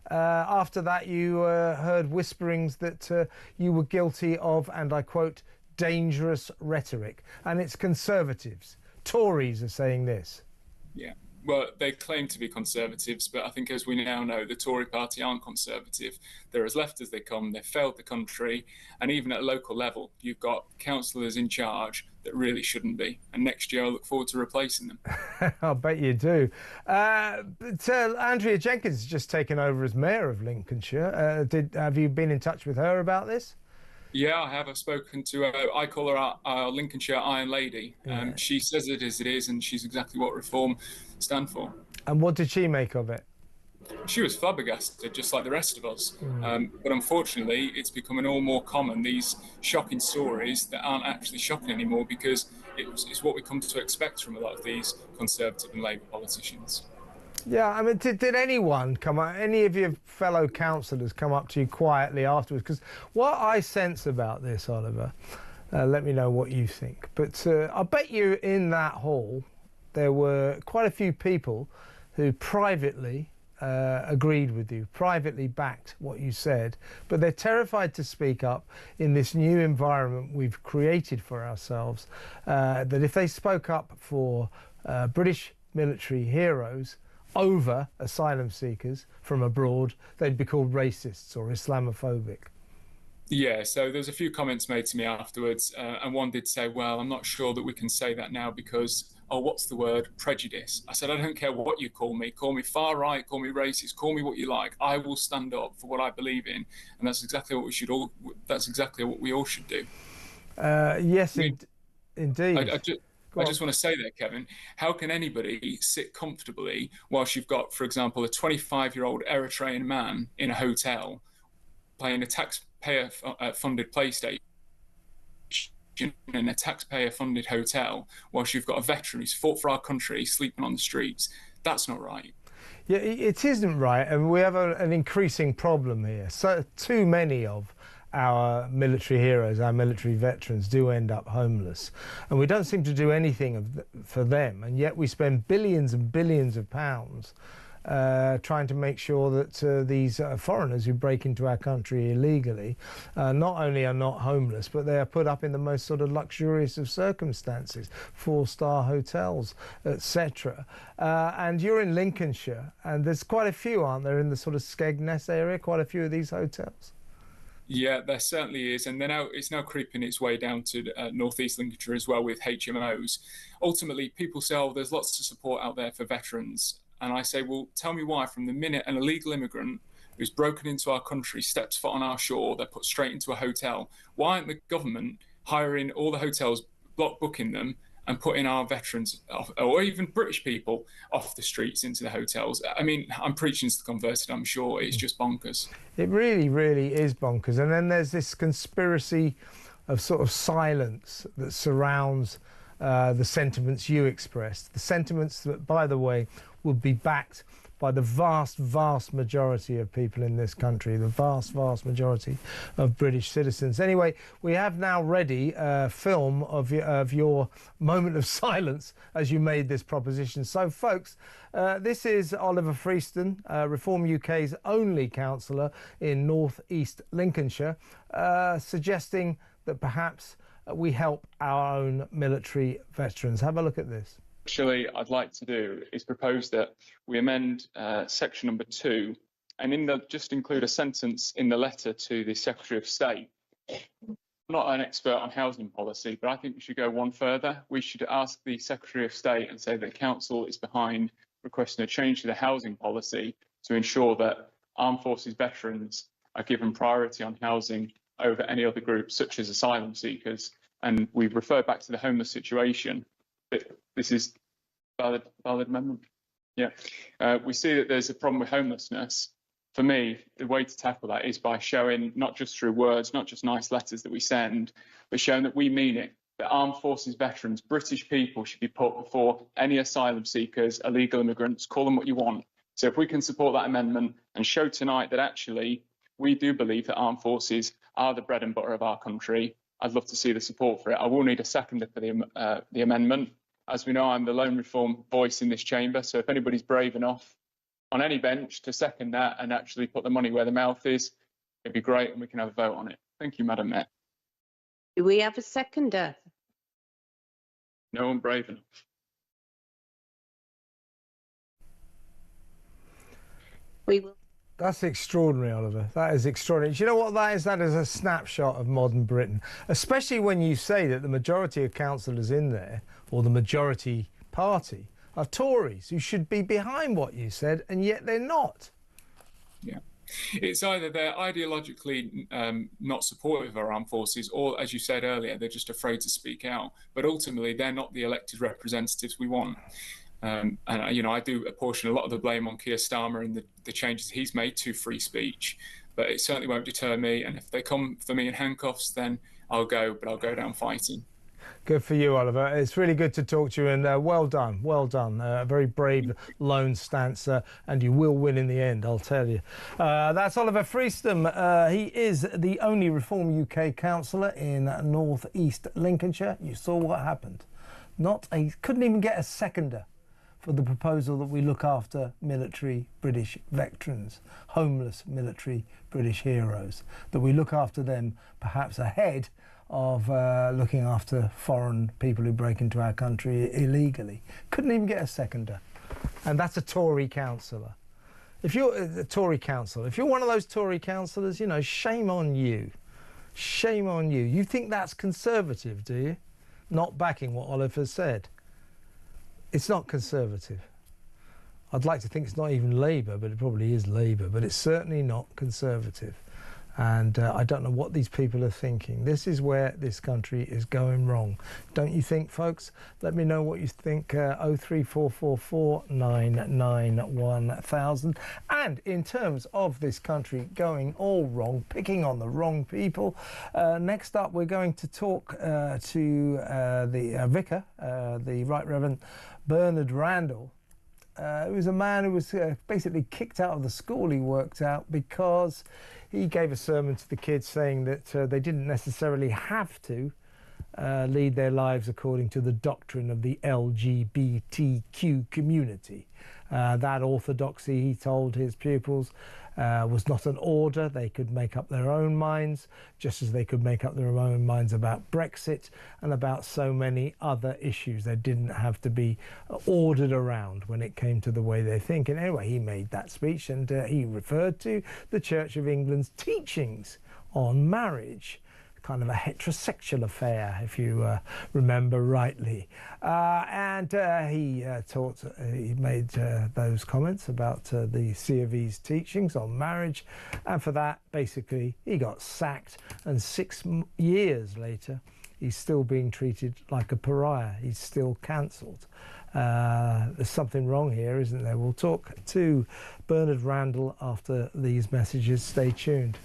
after that you heard whisperings that you were guilty of, and I quote, dangerous rhetoric. And it's Conservatives. Tories are saying this. Yeah, well, they claim to be Conservatives, but I think, as we now know, the Tory party aren't Conservative. They're as left as they come. They've failed the country. And even at local level, you've got councillors in charge that really shouldn't be. And next year, I look forward to replacing them. I'll bet you do. But Andrea Jenkins has just taken over as Mayor of Lincolnshire. Have you been in touch with her about this? Yeah, I have. I've spoken to her. I call her our Lincolnshire Iron Lady. She says it as it is, and she's exactly what reform stand for. And what did she make of it? She was flabbergasted, just like the rest of us. But unfortunately, it's becoming all more common, these shocking stories that aren't actually shocking anymore, because it's what we come to expect from a lot of these Conservative and Labour politicians. Yeah, I mean, did anyone come up, any of your fellow councillors come up to you quietly afterwards? Because what I sense about this, Oliver, let me know what you think, but I bet you in that hall there were quite a few people who privately agreed with you, privately backed what you said, but they're terrified to speak up in this new environment we've created for ourselves, that if they spoke up for British military heroes over asylum seekers from abroad, they'd be called racists or Islamophobic. Yeah, so there's a few comments made to me afterwards, and one did say, well, I'm not sure that we can say that now because, oh, what's the word? Prejudice. I said, I don't care what you call me far right, call me racist, call me what you like. I will stand up for what I believe in, and that's exactly what we should all. That's exactly what we all should do. Yes, indeed. I just want to say that, Kevin, how can anybody sit comfortably whilst you've got, for example, a 25-year-old Eritrean man in a hotel playing a taxpayer-funded PlayStation in a taxpayer-funded hotel, whilst you've got a veteran who's fought for our country sleeping on the streets? That's not right. Yeah, it isn't right, and we have an increasing problem here. So too many of our military heroes, our military veterans, do end up homeless, and we don't seem to do anything for them, and yet we spend billions and billions of pounds trying to make sure that these foreigners who break into our country illegally not only are not homeless, but they are put up in the most sort of luxurious of circumstances, 4-star hotels, etc. And you're in Lincolnshire, and there's quite a few, aren't there, in the sort of Skegness area, quite a few of these hotels? Yeah, there certainly is, and it's now creeping its way down to North East Lincolnshire as well with HMOs. Ultimately, people say, oh, there's lots of support out there for veterans. And I say, well, tell me why. From the minute an illegal immigrant who's broken into our country steps foot on our shore, they're put straight into a hotel. Why aren't the government hiring all the hotels, block booking them, and putting our veterans or even British people off the streets into the hotels. I mean, I'm preaching to the converted, I'm sure. It's just bonkers. It really, really is bonkers. And then there's this conspiracy of sort of silence that surrounds the sentiments you expressed. The sentiments that, by the way, would be backed by the vast, vast majority of people in this country, the vast, vast majority of British citizens. Anyway, we have now ready a film of your moment of silence as you made this proposition. So, folks, this is Oliver Freeston, Reform UK's only councillor in North East Lincolnshire, suggesting that perhaps we help our own military veterans. Have a look at this. Actually, I'd like to do is propose that we amend section number 2 and just include a sentence in the letter to the Secretary of State. I'm not an expert on housing policy, but I think we should go one further. We should ask the Secretary of State and say that the Council is behind requesting a change to the housing policy to ensure that armed forces veterans are given priority on housing over any other groups, such as asylum seekers. And we refer back to the homeless situation. This is valid amendment. Yeah, we see that there's a problem with homelessness. For me, the way to tackle that is by showing, not just through words, not just nice letters that we send, but showing that we mean it. That armed forces veterans, British people, should be put before any asylum seekers, illegal immigrants, call them what you want. So if we can support that amendment and show tonight that actually we do believe that armed forces are the bread and butter of our country, I'd love to see the support for it. I will need a seconder for the amendment. As we know, I'm the lone Reform voice in this chamber, so if anybody's brave enough on any bench to second that and actually put the money where the mouth is, it'd be great and we can have a vote on it. Thank you, Madam Mayor. Do we have a seconder? No one brave enough. We will. That's extraordinary, Oliver. That is extraordinary. Do you know what that is? That is a snapshot of modern Britain, especially when you say that the majority of councillors in there, or the majority party, are Tories who should be behind what you said, and yet they're not. Yeah. It's either they're ideologically not supportive of our armed forces, or, as you said earlier, they're just afraid to speak out. But ultimately, they're not the elected representatives we want. And, you know, I do apportion a lot of the blame on Keir Starmer and the changes he's made to free speech, but it certainly won't deter me. And if they come for me in handcuffs, then I'll go, but I'll go down fighting. Good for you, Oliver. It's really good to talk to you, and well done, well done. A very brave lone stance, and you will win in the end, I'll tell you. That's Oliver Freeston. He is the only Reform UK councillor in North East Lincolnshire. You saw what happened. Couldn't even get a seconder for the proposal that we look after military British veterans, homeless military British heroes, that we look after them perhaps ahead of looking after foreign people who break into our country illegally. Couldn't even get a seconder. And that's a Tory councillor. If you're a Tory councillor, if you're one of those Tory councillors, you know, shame on you. Shame on you. You think that's conservative, do you? Not backing what Oliver said. It's not conservative. I'd like to think it's not even Labour, but it probably is Labour, but it's certainly not conservative. And I don't know what these people are thinking. This is where this country is going wrong. Don't you think, folks? Let me know what you think. 03444 991 1000. And in terms of this country going all wrong, picking on the wrong people, next up we're going to talk to the vicar, the Right Reverend Bernard Randall, who was a man who was basically kicked out of the school he worked out because he gave a sermon to the kids saying that they didn't necessarily have to lead their lives according to the doctrine of the LGBTQ community. That orthodoxy, he told his pupils, was not an order. They could make up their own minds, just as they could make up their own minds about Brexit and about so many other issues. They didn't have to be ordered around when it came to the way they think. And anyway, he made that speech, and he referred to the Church of England's teachings on marriage. Kind of a heterosexual affair, if you remember rightly. And he made those comments about the C of E's teachings on marriage, and for that, basically, he got sacked, and 6 years later, he's still being treated like a pariah. He's still cancelled. There's something wrong here, isn't there? We'll talk to Bernard Randall after these messages. Stay tuned.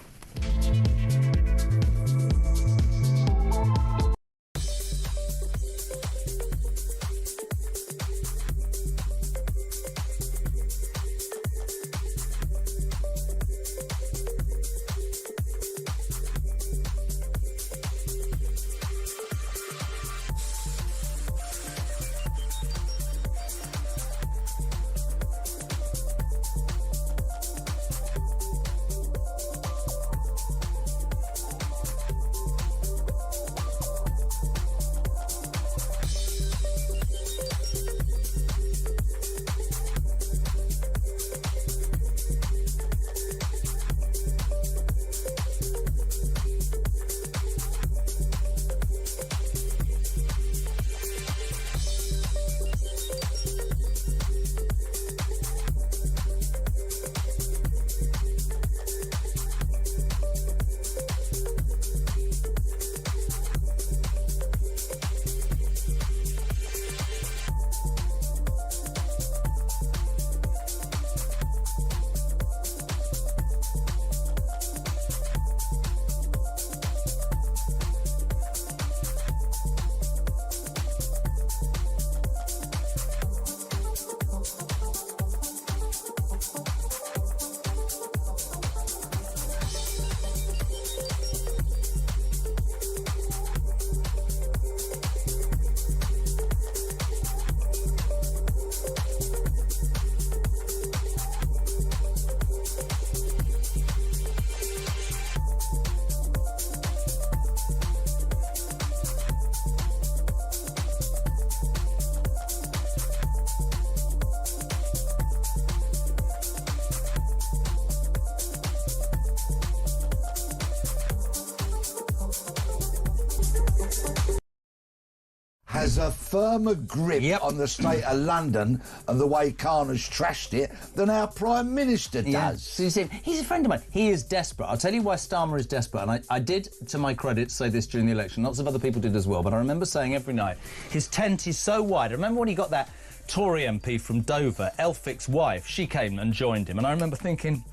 Has a firmer grip on the state of London and the way Khan has trashed it than our Prime Minister does. So you see, he's a friend of mine. He is desperate. I'll tell you why Starmer is desperate. And I did, to my credit, say this during the election. Lots of other people did as well. But I remember saying every night, his tent is so wide. I remember when he got that Tory MP from Dover, Elphic's wife. She came and joined him. And I remember thinking,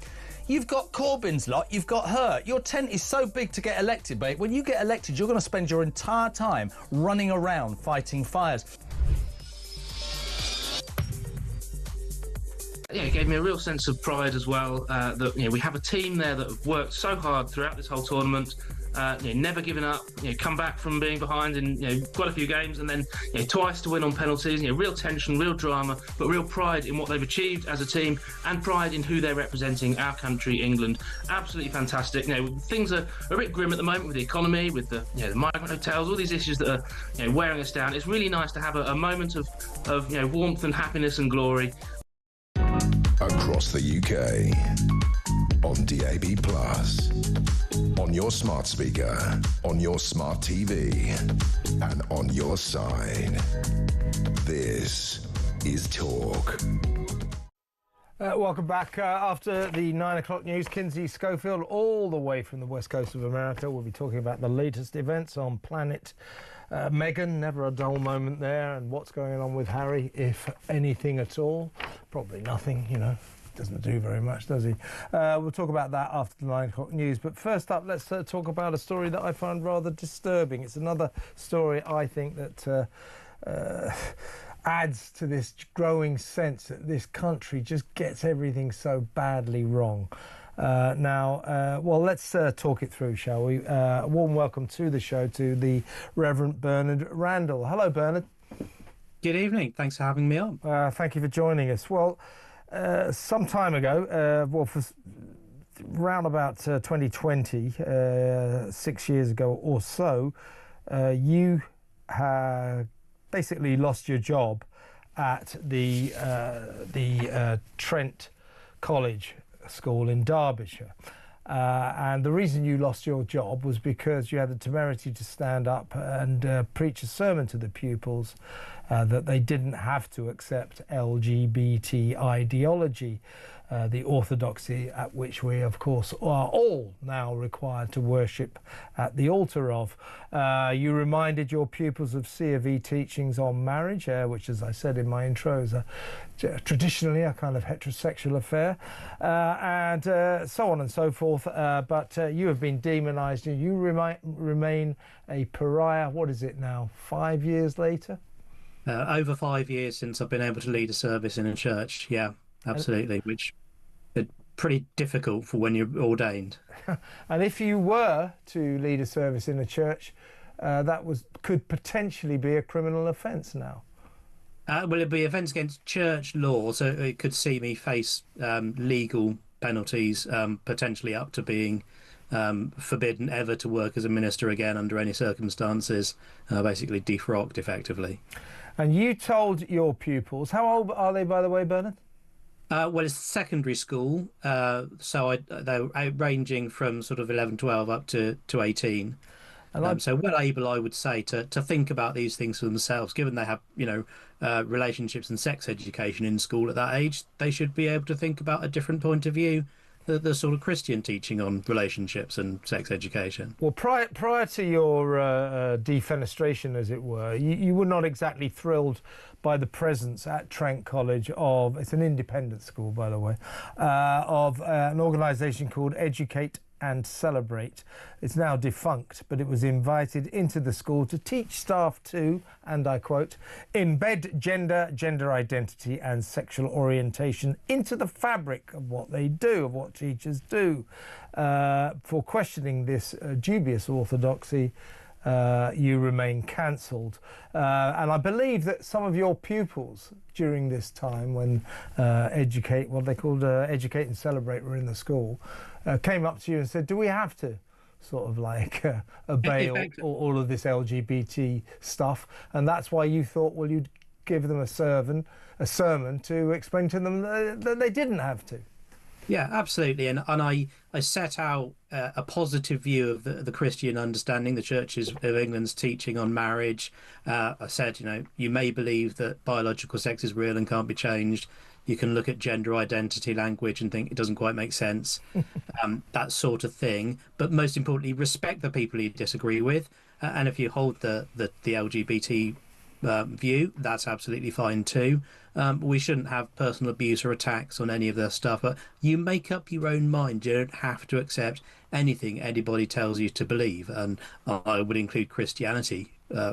you've got Corbyn's lot, you've got her. Your tent is so big to get elected, mate. When you get elected, you're going to spend your entire time running around fighting fires. Yeah, it gave me a real sense of pride as well, that we have a team there that have worked so hard throughout this whole tournament, never given up, come back from being behind in quite a few games, and then twice to win on penalties. Real tension, real drama, but real pride in what they've achieved as a team, and pride in who they're representing, our country, England. Absolutely fantastic. Things are a bit grim at the moment with the economy, with the migrant hotels, all these issues that are wearing us down. It's really nice to have a moment of warmth and happiness and glory. Across the UK, on DAB+, on your smart speaker, on your smart TV, and on your side. This is Talk. Welcome back. After the 9 o'clock news, Kinsey Schofield, all the way from the west coast of America, will be talking about the latest events on planet Meghan. Never a dull moment there. And what's going on with Harry, if anything at all. Probably nothing, doesn't do very much, does he? We'll talk about that after the 9 o'clock news. But first up, let's talk about a story that I find rather disturbing. It's another story, I think, that adds to this growing sense that this country just gets everything so badly wrong. Well, let's talk it through, shall we? A warm welcome to the show to the Reverend Bernard Randall. Hello, Bernard. Good evening. Thanks for having me on. Thank you for joining us. Well, some time ago, for around about 2020, 6 years ago or so, you basically lost your job at the Trent College School in Derbyshire. And the reason you lost your job was because you had the temerity to stand up and preach a sermon to the pupils that they didn't have to accept LGBT ideology. the orthodoxy at which we, of course, are all now required to worship at the altar of. You reminded your pupils of C of E teachings on marriage, which, as I said in my intro, is traditionally a kind of heterosexual affair, and so on and so forth. But you have been demonised, and you remain a pariah. What is it now, 5 years later? Over 5 years since I've been able to lead a service in a church. Yeah, absolutely, which is pretty difficult for when you're ordained. And if you were to lead a service in a church, that could potentially be a criminal offence now. Well, it'd be offence against church law, so it could see me face legal penalties, potentially up to being forbidden ever to work as a minister again under any circumstances, basically defrocked effectively. And you told your pupils, how old are they, by the way, Bernard? Well, it's secondary school, so they're ranging from sort of 11, 12 up to 18. So well able, I would say, to think about these things for themselves. Given they have, relationships and sex education in school at that age, they should be able to think about a different point of view, the sort of Christian teaching on relationships and sex education. Well, prior to your defenestration, as it were, you were not exactly thrilled by the presence at Trent College of, it's an independent school, by the way, of an organisation called Educate and Celebrate. It's now defunct, but it was invited into the school to teach staff to, and I quote, embed gender identity and sexual orientation into the fabric of what they do, of what teachers do. For questioning this dubious orthodoxy, you remain cancelled. And I believe that some of your pupils during this time when Educate and Celebrate were in the school, came up to you and said, do we have to sort of like obey all of this LGBT stuff? And that's why you thought, well, you'd give them a sermon to explain to them that they didn't have to. Yeah, absolutely. And I set out a positive view of the Christian understanding, the Church of England's teaching on marriage. I said, you may believe that biological sex is real and can't be changed. You can look at gender identity language and think it doesn't quite make sense, that sort of thing. But most importantly, respect the people you disagree with. And if you hold the LGBT view, that's absolutely fine too. We shouldn't have personal abuse or attacks on any of their stuff, but you make up your own mind. You don't have to accept anything anybody tells you to believe, and I would include Christianity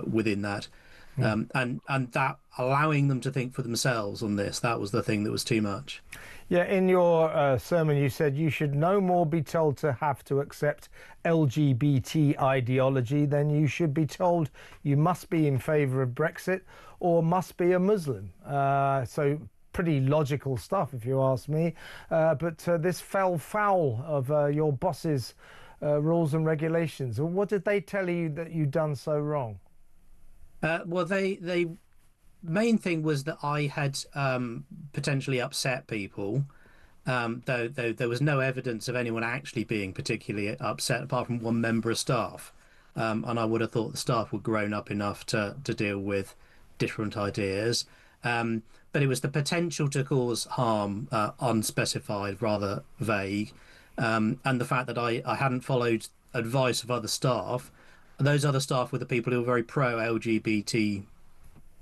within that. And that allowing them to think for themselves on this, that was the thing that was too much. Yeah, in your sermon you said you should no more be told to have to accept LGBT ideology than you should be told you must be in favour of Brexit or must be a Muslim. So pretty logical stuff if you ask me. But this fell foul of your boss's rules and regulations. What did they tell you that you'd done so wrong? Well, they main thing was that I had potentially upset people, though there was no evidence of anyone actually being particularly upset apart from one member of staff. And I would have thought the staff were grown up enough to deal with different ideas. But it was the potential to cause harm, unspecified, rather vague, and the fact that I hadn't followed advice of other staff. Those other staff were the people who were very pro-LGBT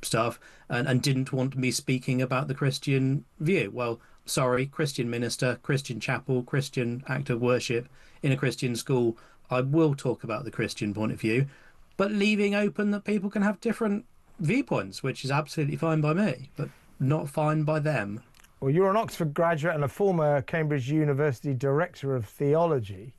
stuff and didn't want me speaking about the Christian view. Well, sorry, Christian minister, Christian chapel, Christian act of worship in a Christian school, I will talk about the Christian point of view, but leaving open that people can have different viewpoints, which is absolutely fine by me, but not fine by them. Well, you're an Oxford graduate and a former Cambridge University Director of Theology.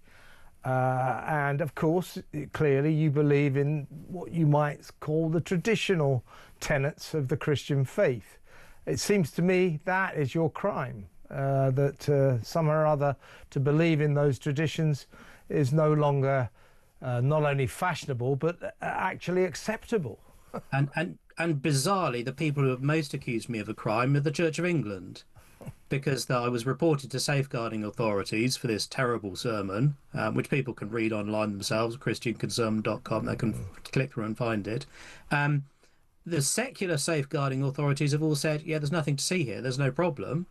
And of course, clearly you believe in what you might call the traditional tenets of the Christian faith. It seems to me that is your crime, that somehow or other to believe in those traditions is no longer not only fashionable, but actually acceptable. And bizarrely, the people who have most accused me of a crime are the Church of England. Because I was reported to safeguarding authorities for this terrible sermon, which people can read online themselves, christianconcern.com, they can click through and find it. The secular safeguarding authorities have all said, yeah, there's nothing to see here, there's no problem.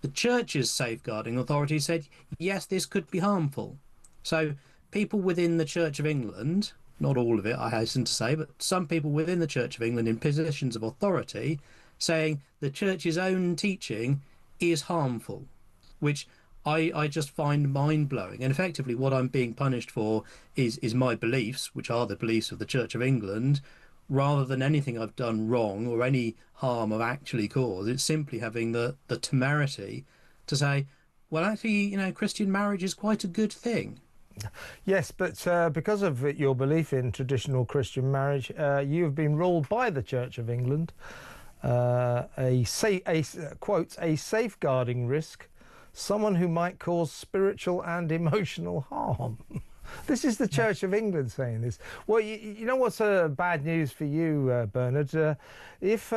The church's safeguarding authority said, yes, this could be harmful. So people within the Church of England, not all of it, I hasten to say, but some people within the Church of England in positions of authority saying the church's own teaching is harmful, which I just find mind-blowing. And effectively what I'm being punished for is my beliefs, which are the beliefs of the Church of England, rather than anything I've done wrong or any harm I've actually caused. It's simply having the temerity to say, well, actually, Christian marriage is quite a good thing. Yes, but because of your belief in traditional Christian marriage, you have been ruled by the Church of England a safeguarding risk, someone who might cause spiritual and emotional harm. This is the Church of England saying this. Well, you know what's bad news for you, Bernard? If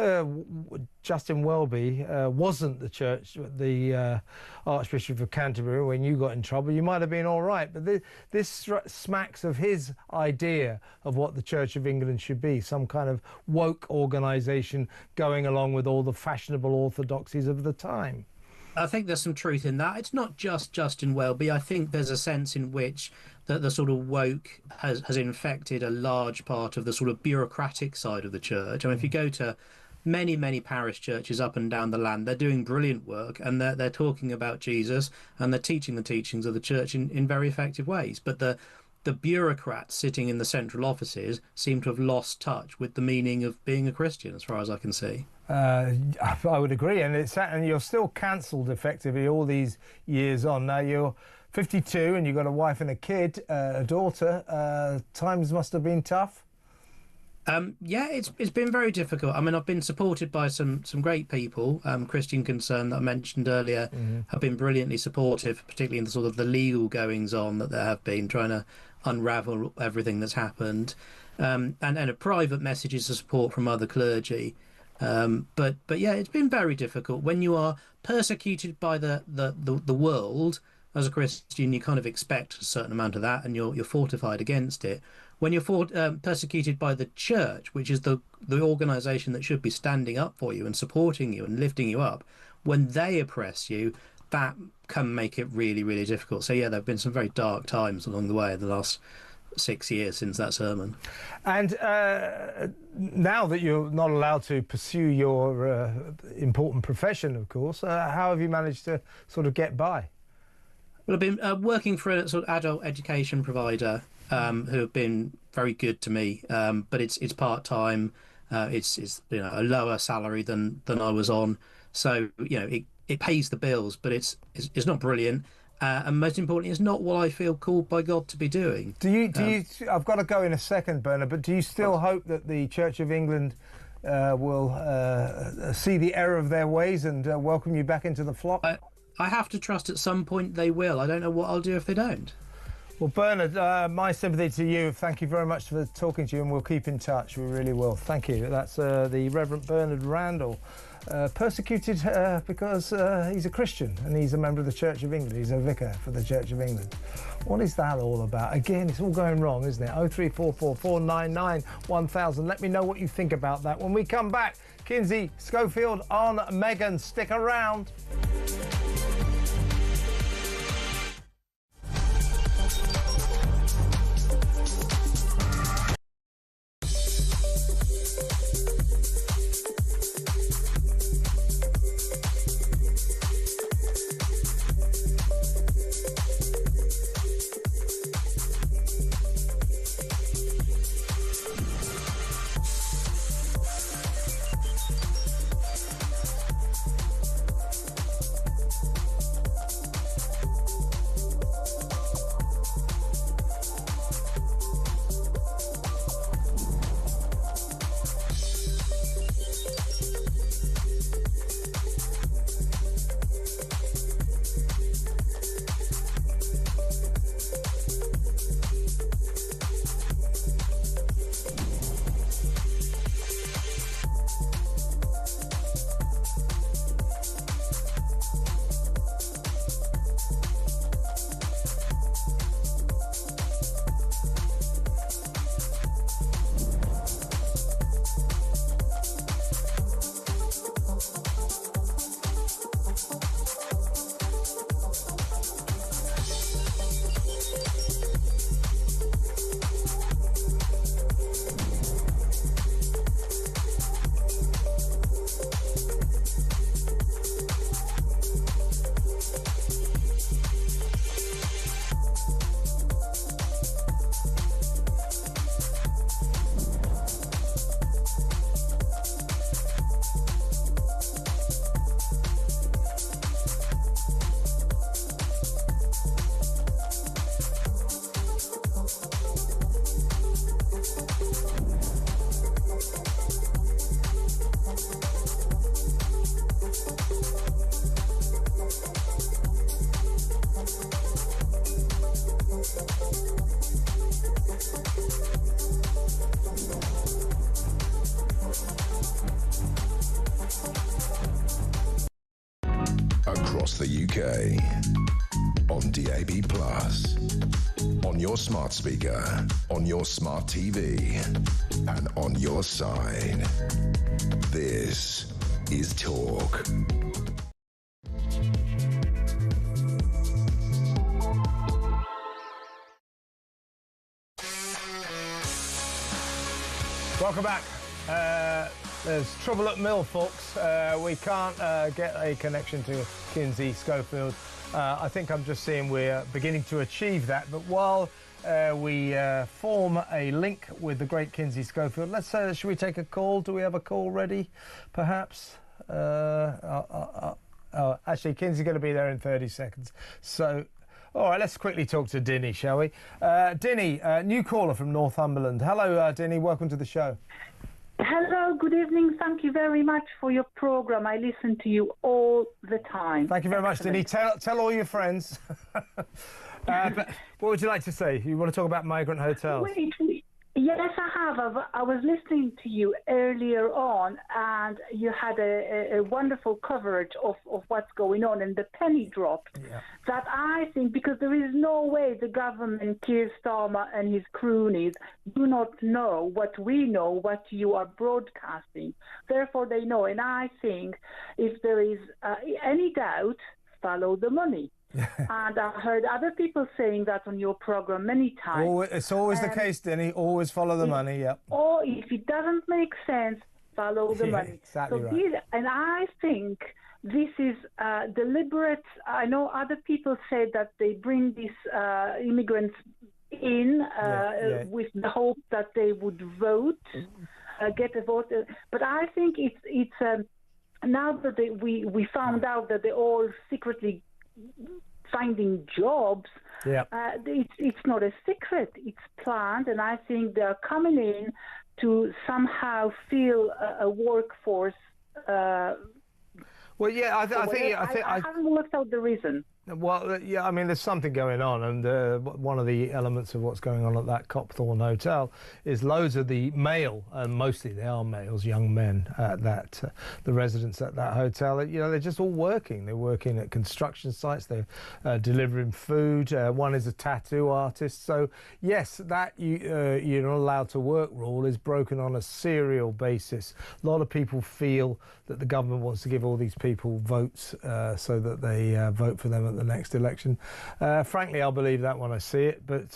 Justin Welby wasn't the Archbishop of Canterbury when you got in trouble, you might have been all right. But this smacks of his idea of what the Church of England should be, some kind of woke organisation going along with all the fashionable orthodoxies of the time. I think there's some truth in that. It's not just Justin Welby. I think there's a sense in which that the sort of woke has infected a large part of the sort of bureaucratic side of the church. I mean, if you go to many parish churches up and down the land, they're doing brilliant work, and they're talking about Jesus, and they're teaching the teachings of the church in very effective ways. But the bureaucrats sitting in the central offices seem to have lost touch with the meaning of being a Christian, as far as I can see. I would agree, and you're still cancelled effectively all these years on. Now you're 52 and you've got a wife and a kid, a daughter. Times must have been tough. Yeah, it's been very difficult. I mean, I've been supported by some great people. Christian Concern that I mentioned earlier have been brilliantly supportive, particularly in the sort of the legal goings on that there have been, trying to unravel everything that's happened, and private messages of support from other clergy. But yeah, it's been very difficult when you are persecuted by the world. As a Christian, you kind of expect a certain amount of that, and you're fortified against it. When you're persecuted by the church, which is the organisation that should be standing up for you and supporting you and lifting you up, when they oppress you, that can make it really, really difficult. So yeah, there have been some very dark times along the way in the last 6 years since that sermon. And now that you're not allowed to pursue your important profession, of course, how have you managed to sort of get by? Well, I've been working for a sort of adult education provider who have been very good to me, but it's part-time. It's a lower salary than I was on, so it pays the bills, but it's not brilliant. And most importantly, it's not what I feel called by God to be doing. Do you? I've got to go in a second, Bernard. But do you still hope that the Church of England will see the error of their ways and welcome you back into the flock? I have to trust at some point they will. I don't know what I'll do if they don't. Well, Bernard, my sympathy to you. Thank you very much for talking to you, and we'll keep in touch. We really will. Thank you. That's the Reverend Bernard Randall. Persecuted because he's a Christian and he's a member of the Church of England. He's a vicar for the Church of England. What is that all about? Again, it's all going wrong, isn't it? 0344 499 1000. Let me know what you think about that. When we come back, Kinsey Schofield on Meghan. Stick around. the UK. On DAB+, on your smart speaker, on your smart TV, and on your side. This is Talk. Welcome back. There's trouble at Mill, folks. We can't get a connection to Kinsey Schofield. I think I'm just seeing we're beginning to achieve that. But while we form a link with the great Kinsey Schofield, should we take a call? Do we have a call ready, perhaps? Actually, Kinsey's going to be there in 30 seconds. So, all right, let's quickly talk to Dinny, shall we? Dinny, new caller from Northumberland. Hello, Dinny. Welcome to the show. Hello, good evening. Thank you very much for your program. I listen to you all the time. Thank you very much, Dinny. Tell all your friends. But what would you like to say? You want to talk about migrant hotels? Yes, I have. I was listening to you earlier on, and you had a wonderful coverage of what's going on, and the penny dropped. Yeah. That I think, because there is no way the government, Keir Starmer and his cronies, do not know what we know, what you are broadcasting. Therefore, they know. And I think if there is any doubt, follow the money. And I heard other people saying that on your program many times. It's always the case, Denny. Always follow the money, yep. Or if it doesn't make sense, follow the money. Exactly right. And I think this is deliberate. I know other people said that they bring these immigrants in with the hope that they would vote, get a vote. But I think it's now that we found out that they're all secretly finding jobs, it's not a secret, it's planned, and I think they're coming in to somehow fill a workforce. I haven't worked out the reason. Well, yeah, I mean, there's something going on, and one of the elements of what's going on at that Copthorne hotel is loads of the male, and mostly they are males, young men, the residents at that hotel. They're just all working. They're working at construction sites. They're delivering food. One is a tattoo artist. So yes, that you're not allowed to work rule is broken on a serial basis. A lot of people feel that the government wants to give all these people votes so that they vote for them at the next election. Frankly, I'll believe that when I see it, but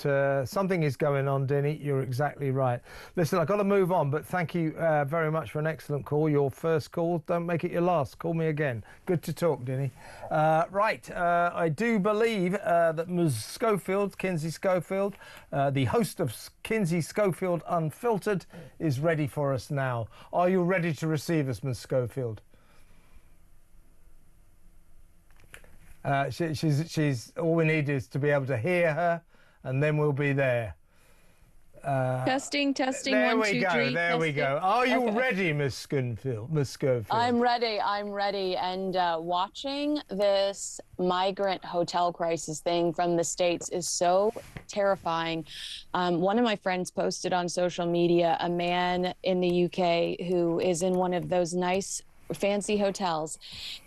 something is going on, Denny. You're exactly right. Listen, I've got to move on, but thank you very much for an excellent call. Your first call, don't make it your last. Call me again. Good to talk, Denny. I do believe that Ms. Schofield, Kinsey Schofield, the host of Kinsey Schofield Unfiltered, is ready for us now. Are you ready to receive us, Ms. Schofield? She's all we need is to be able to hear her, and then we'll be there. Testing. There 1, we 2, go. 3. There we go. Are you ready, Miss Schofield? I'm ready. And watching this migrant hotel crisis thing from the States is so terrifying. One of my friends posted on social media a man in the UK who is in one of those nice, fancy hotels,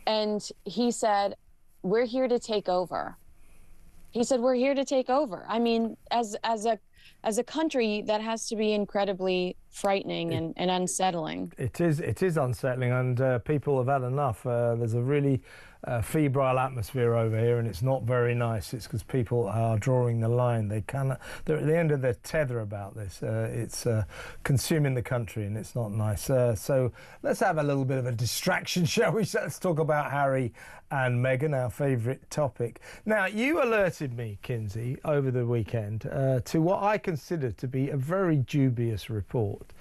and he said, "We're here to take over." He said, "We're here to take over." I mean, as a country, that has to be incredibly frightening and unsettling. It is unsettling, and people have had enough. There's a really febrile atmosphere over here, and it's not very nice. It's because people are drawing the line. They're at the end of their tether about this. It's consuming the country, and it's not nice. So let's have a little bit of a distraction, shall we? Let's talk about Harry and Meghan, our favourite topic. Now, you alerted me, Kinsey, over the weekend to what I consider to be a very dubious report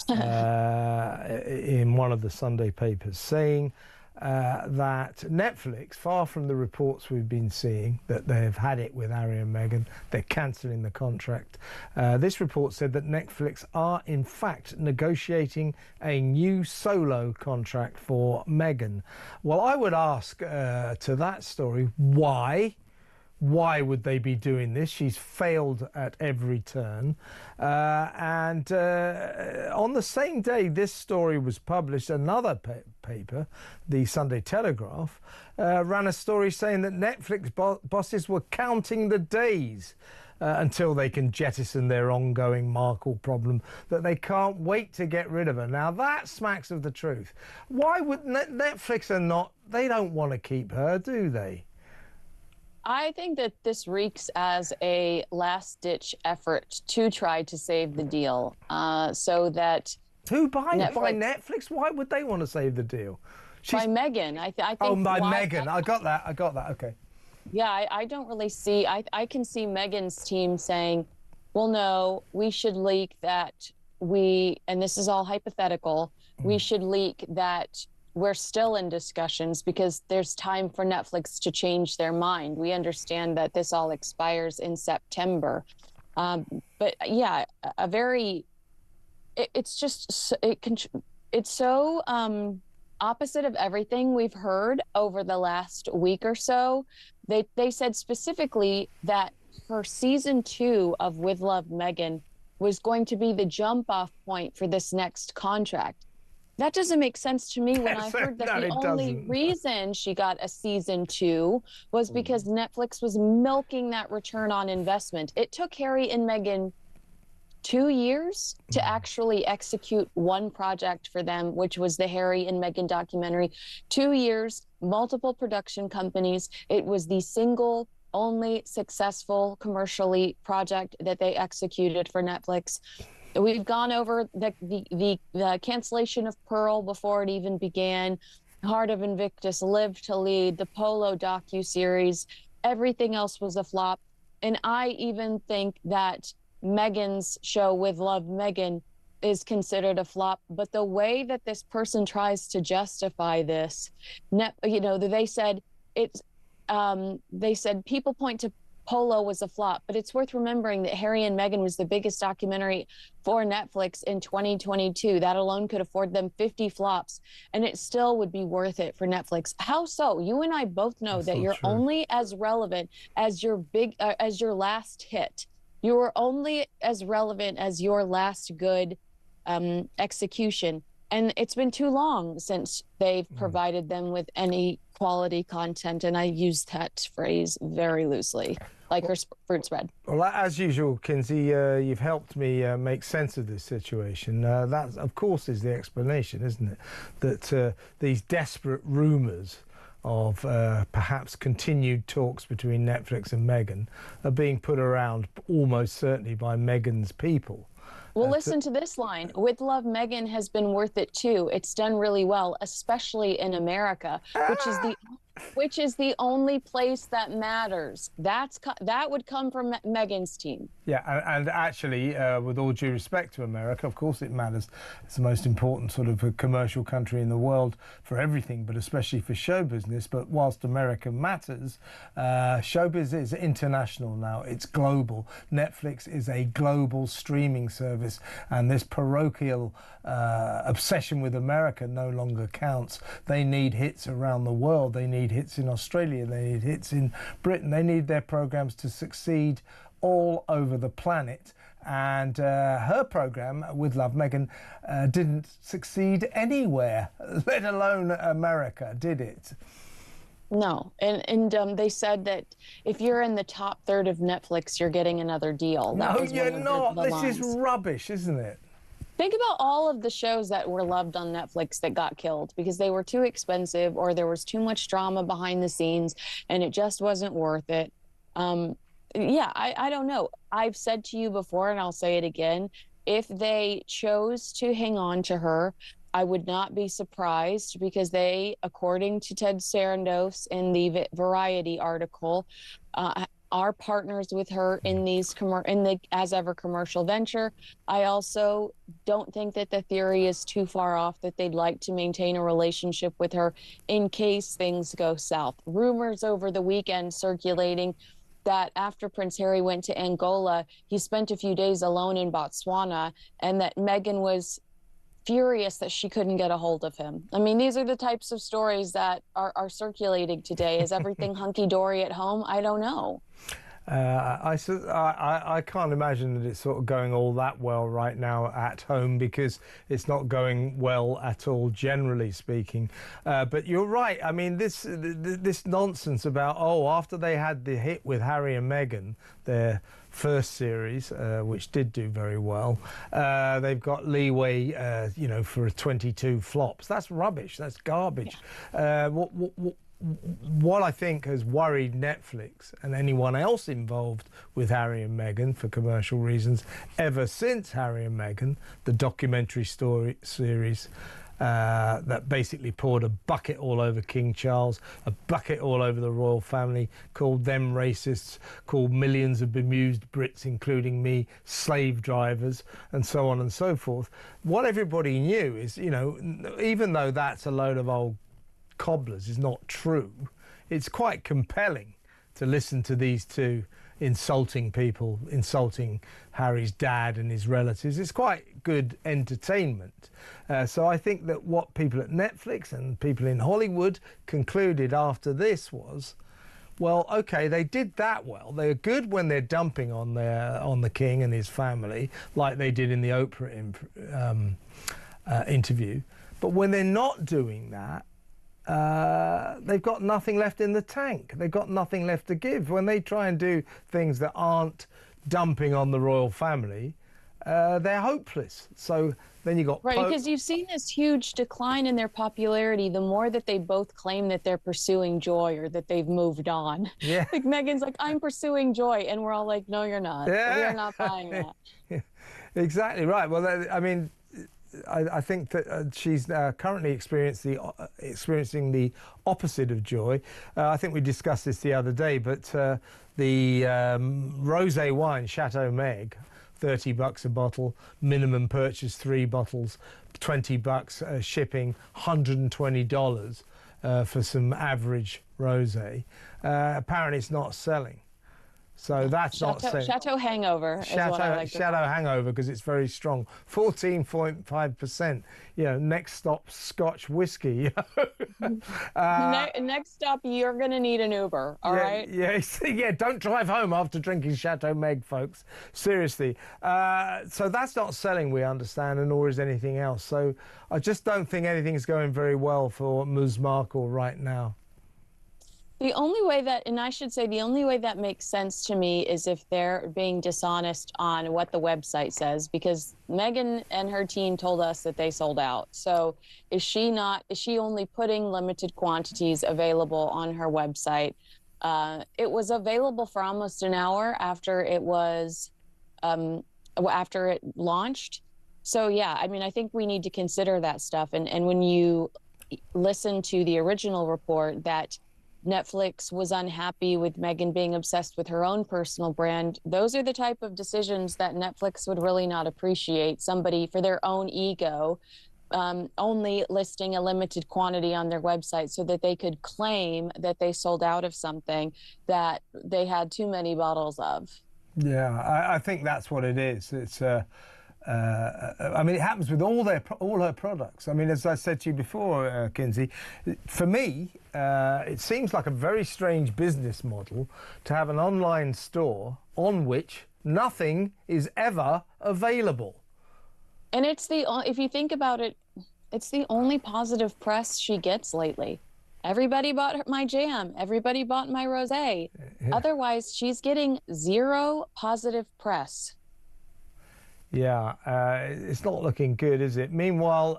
in one of the Sunday papers, saying that Netflix, far from the reports we've been seeing that they've had it with Harry and Meghan, they're cancelling the contract. This report said that Netflix are in fact negotiating a new solo contract for Meghan. Well, I would ask to that story, why why would they be doing this? She's failed at every turn. On the same day this story was published, another paper, the Sunday Telegraph, ran a story saying that Netflix bosses were counting the days until they can jettison their ongoing Markle problem, that they can't wait to get rid of her. Now, that smacks of the truth. Why would Netflix they don't want to keep her, do they? I think that this reeks as a last-ditch effort to try to save the deal, so that... By Netflix? Why would they want to save the deal? By Meghan. I think. Oh, by Meghan. I got that. Okay. Yeah, I don't really see... I can see Meghan's team saying, well, no, we should leak that and this is all hypothetical, we should leak that we're still in discussions because there's time for Netflix to change their mind. We understand that this all expires in September. But yeah, it's so opposite of everything we've heard over the last week or so. They said specifically that her season 2 of With Love Meghan was going to be the jump off point for this next contract. That doesn't make sense to me when I heard that the only reason she got a season 2 was because Netflix was milking that return on investment. It took Harry and Meghan 2 years to actually execute one project for them, which was the Harry and Meghan documentary. 2 years, multiple production companies. It was the single only successful commercially project that they executed for Netflix. We've gone over the cancellation of Pearl before it even began, Heart of Invictus, Live to Lead, the Polo docuseries. Everything else was a flop. And I even think that Meghan's show With Love Meghan is considered a flop. But the way that this person tries to justify this, they said people point to Polo was a flop, but it's worth remembering that Harry and Meghan was the biggest documentary for Netflix in 2022. That alone could afford them 50 flops, and it still would be worth it for Netflix. How so? You and I both know that you're only as relevant as your last hit. You are only as relevant as your last good execution. And it's been too long since they've provided them with any quality content. And I use that phrase very loosely, like her fruit spread. Well, as usual, Kinsey, you've helped me make sense of this situation. That, of course, is the explanation, isn't it? That these desperate rumours of perhaps continued talks between Netflix and Meghan are being put around almost certainly by Meghan's people. Well, listen to this line. With Love Meghan has been worth it too. It's done really well, especially in America, which is the only place that matters. That would come from Meghan's team. Yeah, and actually, with all due respect to America, of course it matters. It's the most important sort of a commercial country in the world for everything, but especially for show business. But whilst America matters, showbiz is international now. It's global. Netflix is a global streaming service, and this parochial obsession with America no longer counts. They need hits around the world. They need hits in Australia. They need hits in Britain. They need their programs to succeed all over the planet, and her program With Love Meghan didn't succeed anywhere, let alone America, did it? No, and they said that if you're in the top third of Netflix, you're getting another deal. No, you're not. This is rubbish, isn't it? Think about all of the shows that were loved on Netflix that got killed because they were too expensive or there was too much drama behind the scenes and it just wasn't worth it. Yeah, I don't know. I've said to you before, and I'll say it again, if they chose to hang on to her, I would not be surprised because they, according to Ted Sarandos in the Variety article, are partners with her in the As Ever commercial venture. I also don't think that the theory is too far off that they'd like to maintain a relationship with her in case things go south. Rumors over the weekend circulating that after Prince Harry went to Angola, he spent a few days alone in Botswana, and that Meghan was furious that she couldn't get a hold of him. I mean, these are the types of stories that are circulating today. Is everything hunky-dory at home? I don't know. I can't imagine that it's sort of going all that well right now at home, because it's not going well at all, generally speaking. But you're right. I mean, this nonsense about, after they had the hit with Harry and Meghan, their first series, which did do very well, they've got leeway, for 22 flops. That's rubbish. That's garbage. Yeah. What I think has worried Netflix and anyone else involved with Harry and Meghan for commercial reasons ever since Harry and Meghan, the documentary series that basically poured a bucket all over King Charles, a bucket all over the royal family, called them racists, called millions of bemused Brits, including me, slave drivers, and so on and so forth. What everybody knew is, even though that's a load of old cobblers is not true, it's quite compelling to listen to these two insulting people, insulting Harry's dad and his relatives. It's quite good entertainment. So I think that what people at Netflix and people in Hollywood concluded after this was, well, okay, they did that well. They're good when they're dumping on the king and his family, like they did in the Oprah interview. But when they're not doing that, they've got nothing left in the tank. They've got nothing left to give. When they try and do things that aren't dumping on the royal family, they're hopeless. So then you got... Right, because you've seen this huge decline in their popularity the more that they both claim that they're pursuing joy or that they've moved on. Yeah. Like Meghan's like, I'm pursuing joy. And we're all like, no, you're not. Yeah. We're not buying that. Yeah. Exactly right. Well, I mean... I think that she's currently experiencing the opposite of joy. I think we discussed this the other day, but the rosé wine, Chateau Meg, $30 a bottle, minimum purchase 3 bottles, $20 shipping, $120 for some average rosé. Apparently, it's not selling. So that's not saying... Chateau Hangover is what I like to Chateau Hangover, because it's very strong. 14.5%. Next stop, Scotch whiskey. Next stop, you're going to need an Uber, all right? Yeah, don't drive home after drinking Chateau Meg, folks. Seriously. So that's not selling, we understand, and nor is anything else. So I just don't think anything's going very well for Ms. Markle right now. The only way that, and I should say, the only way that makes sense to me is if they're being dishonest on what the website says, because Meghan and her team told us that they sold out. So is she only putting limited quantities available on her website? It was available for almost an hour after it was, after it launched. So yeah, I mean, I think we need to consider that stuff. And when you listen to the original report that Netflix was unhappy with Meghan being obsessed with her own personal brand, those are the type of decisions that Netflix would really not appreciate. Somebody, for their own ego, only listing a limited quantity on their website so that they could claim that they sold out of something that they had too many bottles of. Yeah, I think that's what it is. It's I mean, it happens with all her products. I mean, as I said to you before, Kinsey, for me, it seems like a very strange business model to have an online store on which nothing is ever available. And it's if you think about it, it's the only positive press she gets lately. Everybody bought my jam. Everybody bought my rosé. Yeah. Otherwise, she's getting zero positive press. Yeah, it's not looking good, is it? Meanwhile,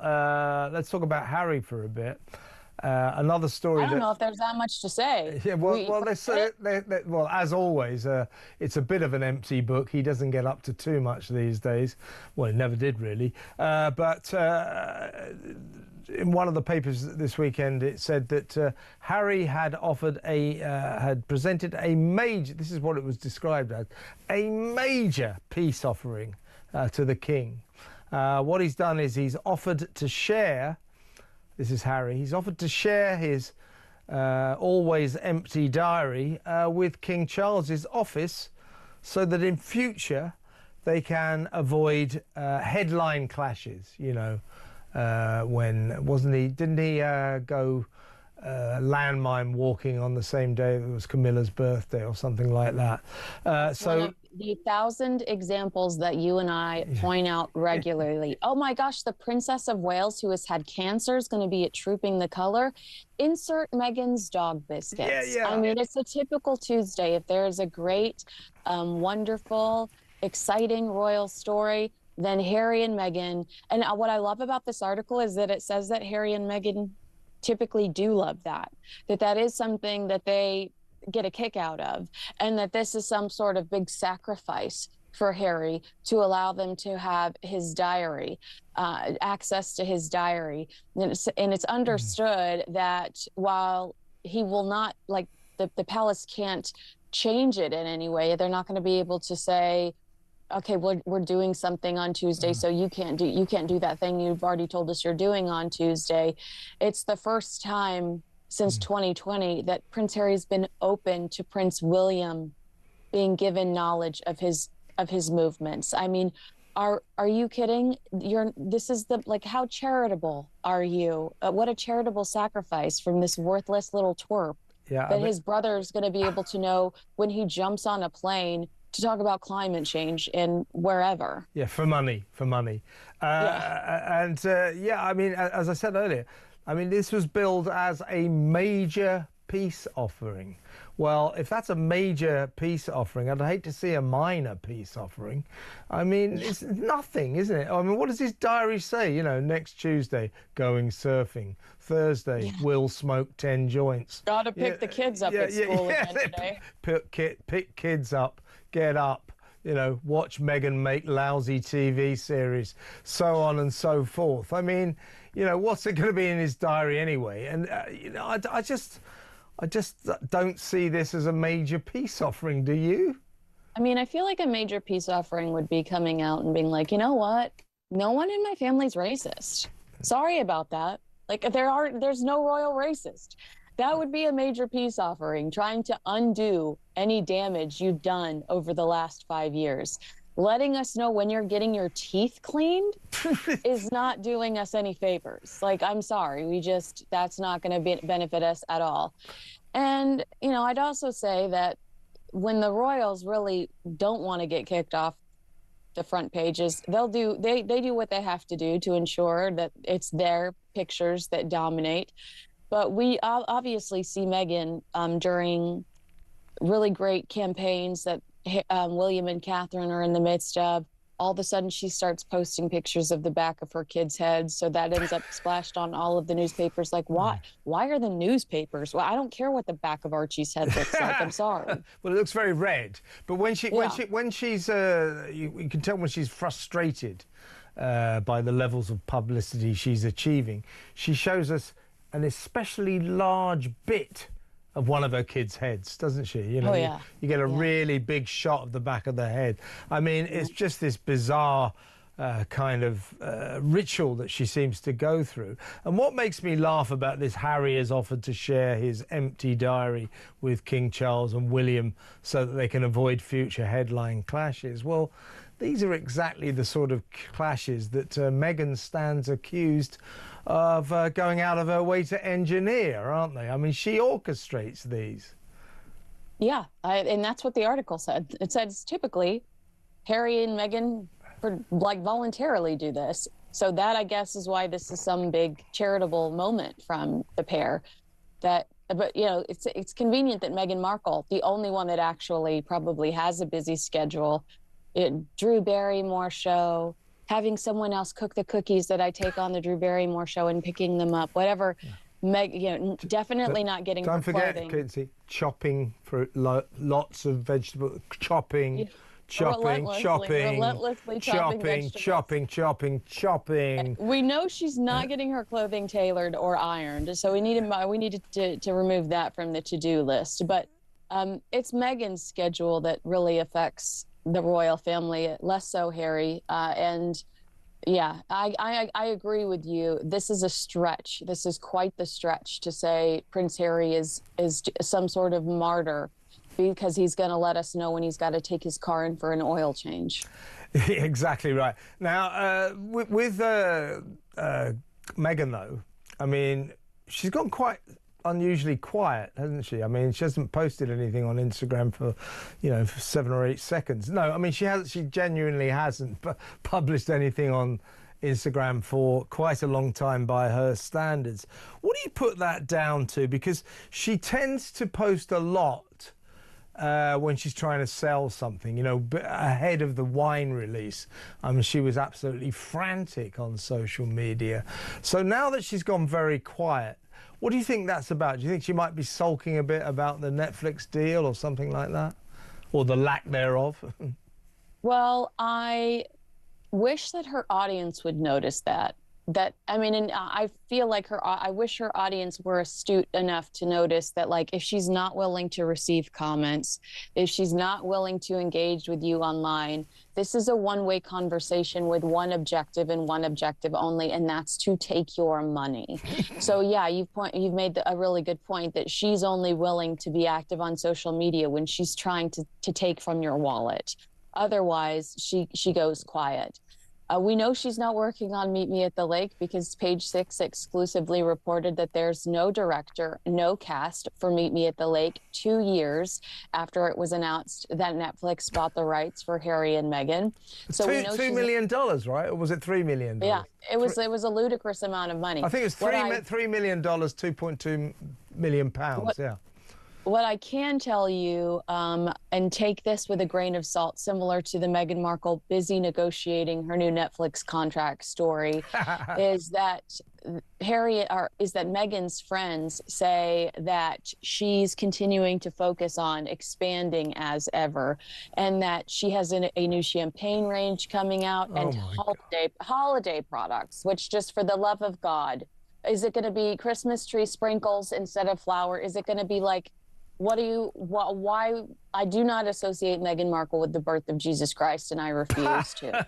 let's talk about Harry for a bit. Another story. I don't know if there's that much to say. Yeah, well, as always, it's a bit of an empty book. He doesn't get up to too much these days. Well, he never did really. But in one of the papers this weekend, it said that Harry had had presented a major. This is what it was described as, a major peace offering to the king. What he's done is he's offered to share. This is Harry. He's offered to share his always empty diary with King Charles's office, so that in future they can avoid headline clashes. when wasn't he? Didn't he go landmine walking on the same day it was Camilla's birthday or something like that? So one of the 1,000 examples that you and I point out regularly. Oh my gosh, the Princess of Wales, who has had cancer, is going to be at Trooping the Colour. Insert Meghan's dog biscuits. I mean, it's a typical Tuesday. If there is a great, wonderful, exciting royal story, then Harry and Meghan. And what I love about this article is that it says that Harry and Meghan typically do love that is something that they get a kick out of, and that this is some sort of big sacrifice for Harry to allow them to have his diary, access to his diary. And it's understood that while he will not, like, the palace can't change it in any way, they're not going to be able to say, okay, we're doing something on Tuesday, so you can't do that thing you've already told us you're doing on Tuesday. It's the first time since 2020 that Prince Harry's been open to Prince William being given knowledge of his movements. I mean, are you kidding? This is how charitable are you? What a charitable sacrifice from this worthless little twerp that his brother's going to be able to know when he jumps on a plane to talk about climate change in wherever. Yeah, for money. And I mean, as I said earlier, I mean, this was billed as a major peace offering. Well, if that's a major peace offering, I'd hate to see a minor peace offering. I mean, it's nothing, isn't it? I mean, what does his diary say? You know, next Tuesday, going surfing. Thursday, we'll smoke 10 joints. Gotta pick the kids up at school again today. Pick kids up, get up, you know, watch Meghan make lousy TV series, so on and so forth. I mean, you know, what's it going to be in his diary anyway? And, you know, I just don't see this as a major peace offering, do you? I mean, I feel like a major peace offering would be coming out and being like, you know what? No one in my family's racist. Sorry about that. Like, there's no royal racist. That would be a major peace offering, trying to undo any damage you've done over the last 5 years. Letting us know when you're getting your teeth cleaned is not doing us any favors. Like, I'm sorry, that's not going to benefit us at all. And, you know, I'd also say that when the royals really don't want to get kicked off the front pages, they do what they have to do to ensure that it's their pictures that dominate. But we obviously see Meghan during really great campaigns that William and Catherine are in the midst of. All of a sudden, she starts posting pictures of the back of her kids' heads. So that ends up splashed on all of the newspapers. Like, why? Why are the newspapers? Well, I don't care what the back of Archie's head looks like. I'm sorry. Well, it looks very red. But when she's, you can tell when she's frustrated by the levels of publicity she's achieving. She shows us an especially large bit of one of her kids' heads, doesn't she? You know, you get a really big shot of the back of the head. I mean, it's just this bizarre kind of ritual that she seems to go through. And what makes me laugh about this, Harry has offered to share his empty diary with King Charles and William so that they can avoid future headline clashes. Well, these are exactly the sort of clashes that Meghan stands accused of going out of her way to engineer, aren't they? I mean, she orchestrates these. Yeah, and that's what the article said. It says typically Harry and Meghan voluntarily do this. So that, I guess, is why this is some big charitable moment from the pair. But you know, it's convenient that Meghan Markle, the only one that actually probably has a busy schedule, Drew Barrymore show, having someone else cook the cookies that I take on the Drew Barrymore show and picking them up, whatever. Definitely not getting her clothing. Don't forget, Quincy, chopping fruit, lots of vegetables, chopping. We know she's not getting her clothing tailored or ironed, so we needed to remove that from the to-do list. But it's Meghan's schedule that really affects the royal family, less so Harry. And yeah, I agree with you. This is a stretch. This is quite the stretch to say Prince Harry is some sort of martyr because he's going to let us know when he's got to take his car in for an oil change. Exactly right. Now, with Meghan, though, I mean, she's gone quite unusually quiet, hasn't she? I mean, she hasn't posted anything on Instagram for, for 7 or 8 seconds. No, I mean, she genuinely hasn't published anything on Instagram for quite a long time by her standards. What do you put that down to? Because she tends to post a lot when she's trying to sell something, ahead of the wine release. I mean, she was absolutely frantic on social media. So now that she's gone very quiet, what do you think that's about? Do you think she might be sulking a bit about the Netflix deal or something like that? Or the lack thereof? Well, I wish that her audience would notice that. And I feel like I wish her audience were astute enough to notice that, like, if she's not willing to receive comments, if she's not willing to engage with you online, this is a one-way conversation with one objective and one objective only, and that's to take your money. So yeah, you've made a really good point that she's only willing to be active on social media when she's trying to take from your wallet. Otherwise, she goes quiet. We know she's not working on Meet Me at the Lake because Page Six exclusively reported that there's no director, no cast for Meet Me at the Lake 2 years after it was announced that Netflix bought the rights for Harry and Meghan. So we know $2 million, right? Or was it $3 million? Yeah, it was a ludicrous amount of money. I think it was $3 million, 2.2 million pounds. Yeah. What I can tell you, and take this with a grain of salt, similar to the Meghan Markle busy negotiating her new Netflix contract story, is that Meghan's friends say that she's continuing to focus on expanding as ever, and that she has a new champagne range coming out and holiday products, which, just for the love of God, is it going to be Christmas tree sprinkles instead of flour? Is it going to be like, why? I do not associate Meghan Markle with the birth of Jesus Christ, and I refuse to.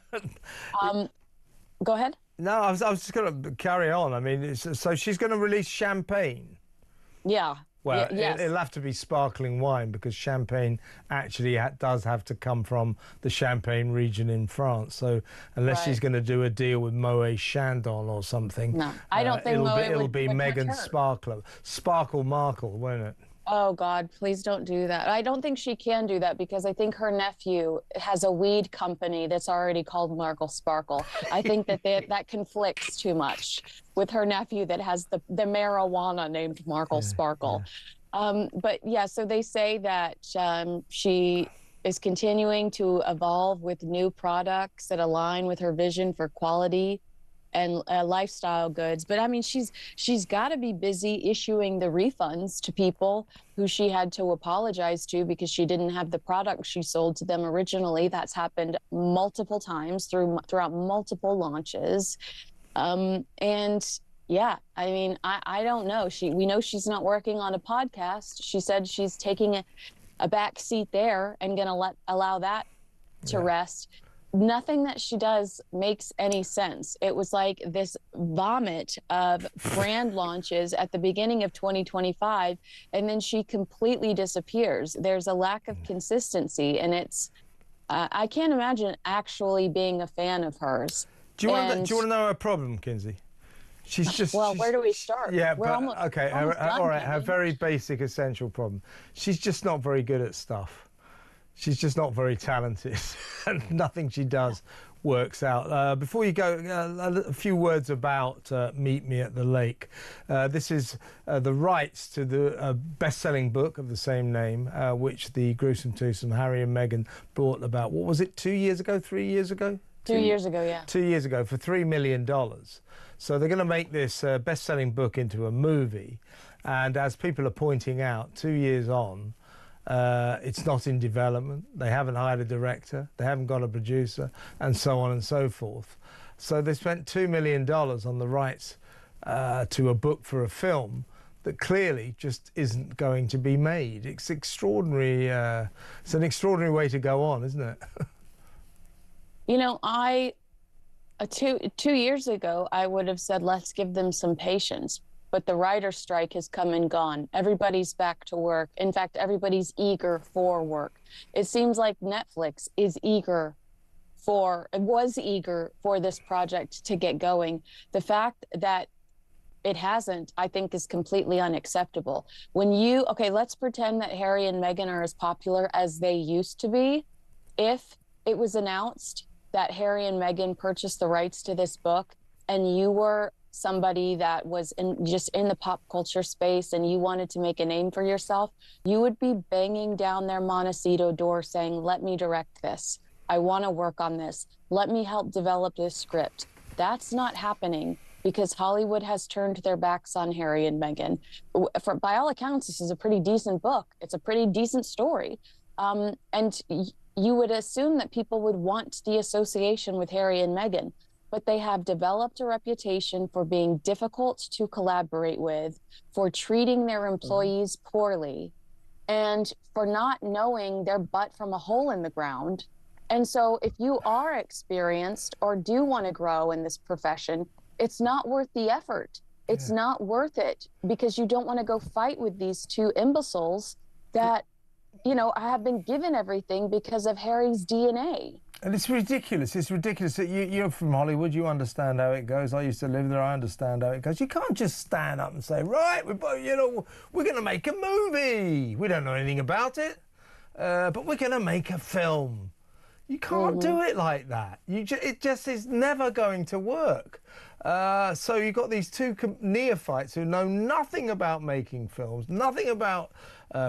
Go ahead. No, I was just going to carry on. I mean, so she's going to release champagne. Yeah. Well, yes. It'll have to be sparkling wine, because champagne actually does have to come from the Champagne region in France. So unless she's going to do a deal with Moet Chandon or something, no, I don't think it'll be Meghan Sparkle Markle, won't it? Oh, God, please don't do that. I don't think she can do that, because I think her nephew has a weed company that's already called Markle Sparkle. I think that conflicts too much with her nephew that has the marijuana named Markle Sparkle. Yeah. But yeah, so they say that she is continuing to evolve with new products that align with her vision for quality and lifestyle goods. But I mean, she's got to be busy issuing the refunds to people who she had to apologize to because she didn't have the product she sold to them originally. That's happened multiple times throughout multiple launches. And yeah, I mean, I don't know. We know she's not working on a podcast. She said she's taking a back seat there and going to allow that to rest. Nothing that she does makes any sense. It was like this vomit of brand launches at the beginning of 2025, and then she completely disappears. There's a lack of consistency, and it's I can't imagine actually being a fan of hers. Do you want to know her problem, Kinsey? Where do we start? Yeah, all right. Her very basic, essential problem. She's just not very good at stuff. She's just not very talented, and nothing she does works out. Before you go, a few words about Meet Me at the Lake. This is the rights to the best-selling book of the same name, which the gruesome twosome Harry and Meghan brought about, what was it, 2 years ago, 3 years ago? 2 years ago, yeah. 2 years ago, for $3 million. So they're going to make this best-selling book into a movie, and as people are pointing out, 2 years on, it's not in development. They haven't hired a director. They haven't got a producer, and so on and so forth. So they spent $2 million on the rights to a book for a film that clearly just isn't going to be made. It's extraordinary. It's an extraordinary way to go on, isn't it? You know, two years ago, I would have said, let's give them some patience. But the writer's strike has come and gone. Everybody's back to work. In fact, everybody's eager for work. It seems like Netflix is eager was eager for this project to get going. The fact that it hasn't, I think, is completely unacceptable. Okay, let's pretend that Harry and Meghan are as popular as they used to be. If it was announced that Harry and Meghan purchased the rights to this book, and you were somebody that was just in the pop culture space and you wanted to make a name for yourself, you would be banging down their Montecito door saying, let me direct this. I want to work on this. Let me help develop this script. That's not happening because Hollywood has turned their backs on Harry and Meghan. By all accounts, this is a pretty decent book. It's a pretty decent story. And you would assume that people would want the association with Harry and Meghan, but they have developed a reputation for being difficult to collaborate with, for treating their employees poorly, and for not knowing their butt from a hole in the ground. And so if you are experienced or do want to grow in this profession, it's not worth the effort. It's not worth it because you don't want to go fight with these two imbeciles that, have been given everything because of Harry's DNA. And it's ridiculous. It's ridiculous that you're from Hollywood. You understand how it goes. I used to live there. I understand how it goes. You can't just stand up and say, right, we're going to make a movie. We don't know anything about it, but we're going to make a film. You can't do it like that. It just is never going to work. So you've got these two neophytes who know nothing about making films, nothing about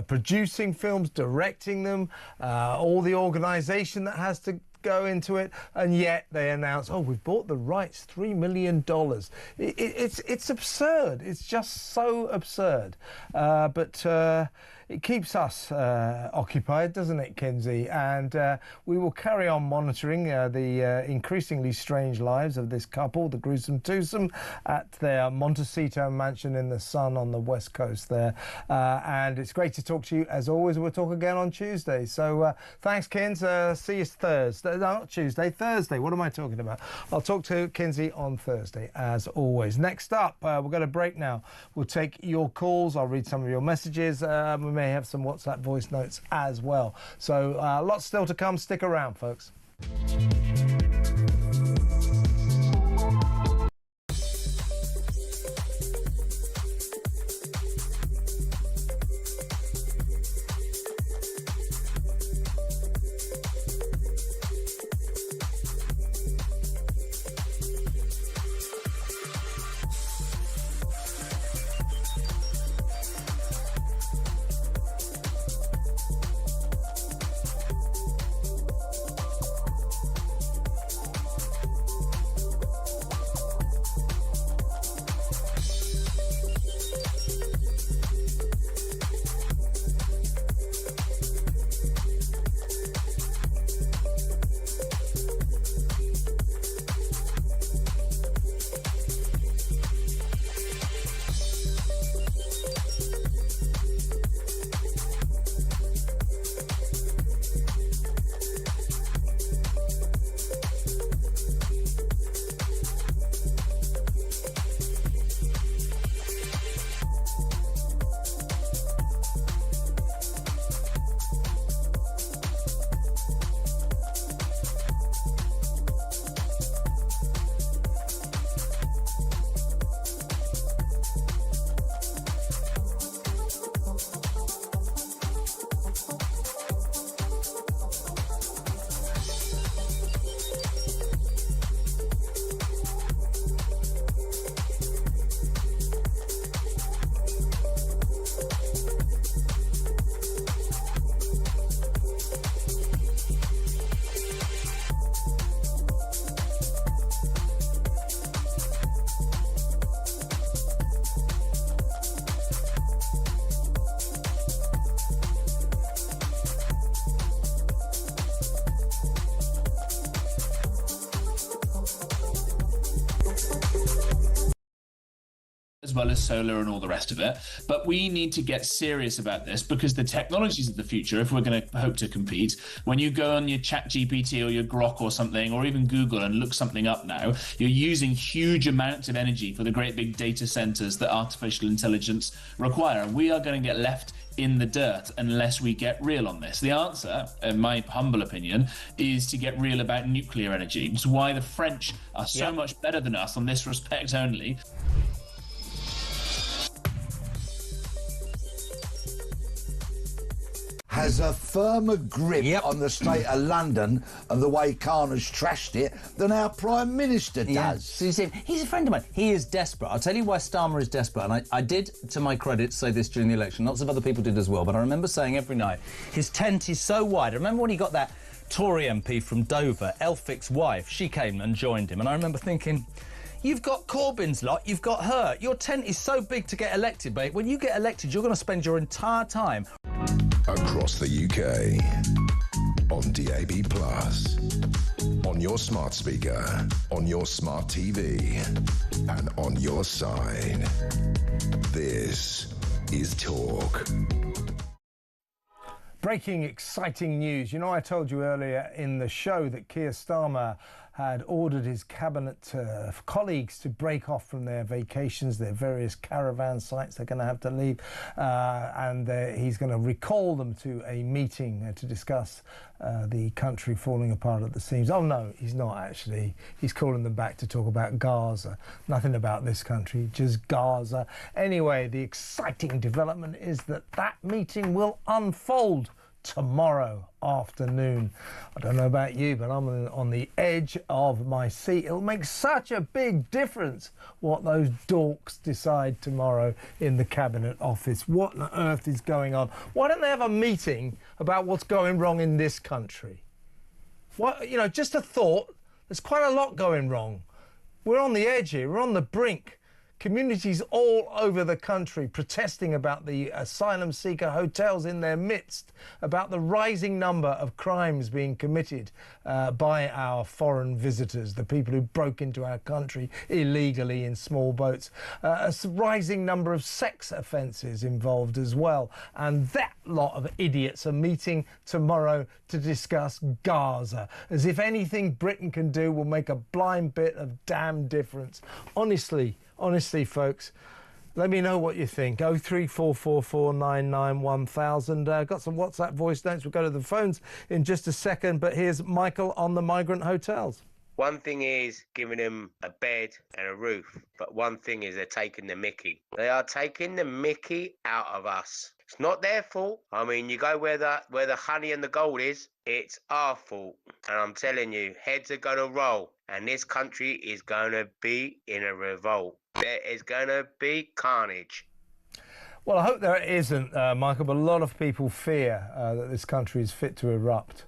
producing films, directing them, all the organisation that has to go into it, and yet they announce, we've bought the rights, $3 million. It's absurd. It's just so absurd. But it keeps us occupied, doesn't it, Kinsey? And we will carry on monitoring the increasingly strange lives of this couple, the gruesome twosome, at their Montecito mansion in the sun on the west coast there. And it's great to talk to you, as always. We'll talk again on Tuesday. So thanks, Kins. See you Thursday. No, not Tuesday, Thursday. What am I talking about? I'll talk to Kinsey on Thursday, as always. Next up, we're going to break now. We'll take your calls. I'll read some of your messages. We may have some WhatsApp voice notes as well. So lots still to come. Stick around, folks. as well as solar and all the rest of it. But we need to get serious about this because the technologies of the future, if we're going to hope to compete, when you go on your ChatGPT or your Grok or something, or even Google and look something up now, you're using huge amounts of energy for the great big data centers that artificial intelligence require. And we are going to get left in the dirt unless we get real on this. The answer, in my humble opinion, is to get real about nuclear energy. It's why the French are so much better than us on this respect only. Has a firmer grip on the state of London and the way Khan has trashed it than our Prime Minister does. So you see, he's a friend of mine. He is desperate. I'll tell you why Starmer is desperate. And I did, to my credit, say this during the election. Lots of other people did as well. But I remember saying every night, his tent is so wide. I remember when he got that Tory MP from Dover, Elphic's wife. She came and joined him. And I remember thinking, you've got Corbyn's lot, you've got her. Your tent is so big to get elected, mate. When you get elected, you're going to spend your entire time across the UK, on DAB+, on your smart speaker, on your smart TV, and on your side. This is Talk. Breaking exciting news. You know, I told you earlier in the show that Keir Starmer had ordered his cabinet colleagues to break off from their vacations, their various caravan sites they're going to have to leave, and he's going to recall them to a meeting to discuss the country falling apart at the seams. Oh no, he's not actually. He's calling them back to talk about Gaza. Nothing about this country, just Gaza. Anyway, the exciting development is that that meeting will unfold tomorrow afternoon. I don't know about you, but I'm on the edge of my seat. It'll make such a big difference what those dorks decide tomorrow in the Cabinet Office. What on earth is going on? Why don't they have a meeting about what's going wrong in this country? What, you know, just a thought. There's quite a lot going wrong. We're on the edge here. We're on the brink. Communities all over the country protesting about the asylum seeker hotels in their midst, about the rising number of crimes being committed by our foreign visitors, the people who broke into our country illegally in small boats, a rising number of sex offences involved as well. And that lot of idiots are meeting tomorrow to discuss Gaza, as if anything Britain can do will make a blind bit of damn difference. Honestly, folks, let me know what you think. 03444991000. Got some WhatsApp voice notes. We'll go to the phones in just a second. But here's Michael on the migrant hotels. One thing is giving them a bed and a roof, but one thing is they're taking the mickey. They are taking the mickey out of us. It's not their fault. I mean, you go where the honey and the gold is, it's our fault. And I'm telling you, heads are going to roll, and this country is going to be in a revolt. There is going to be carnage. Well, I hope there isn't, Michael, but a lot of people fear that this country is fit to erupt,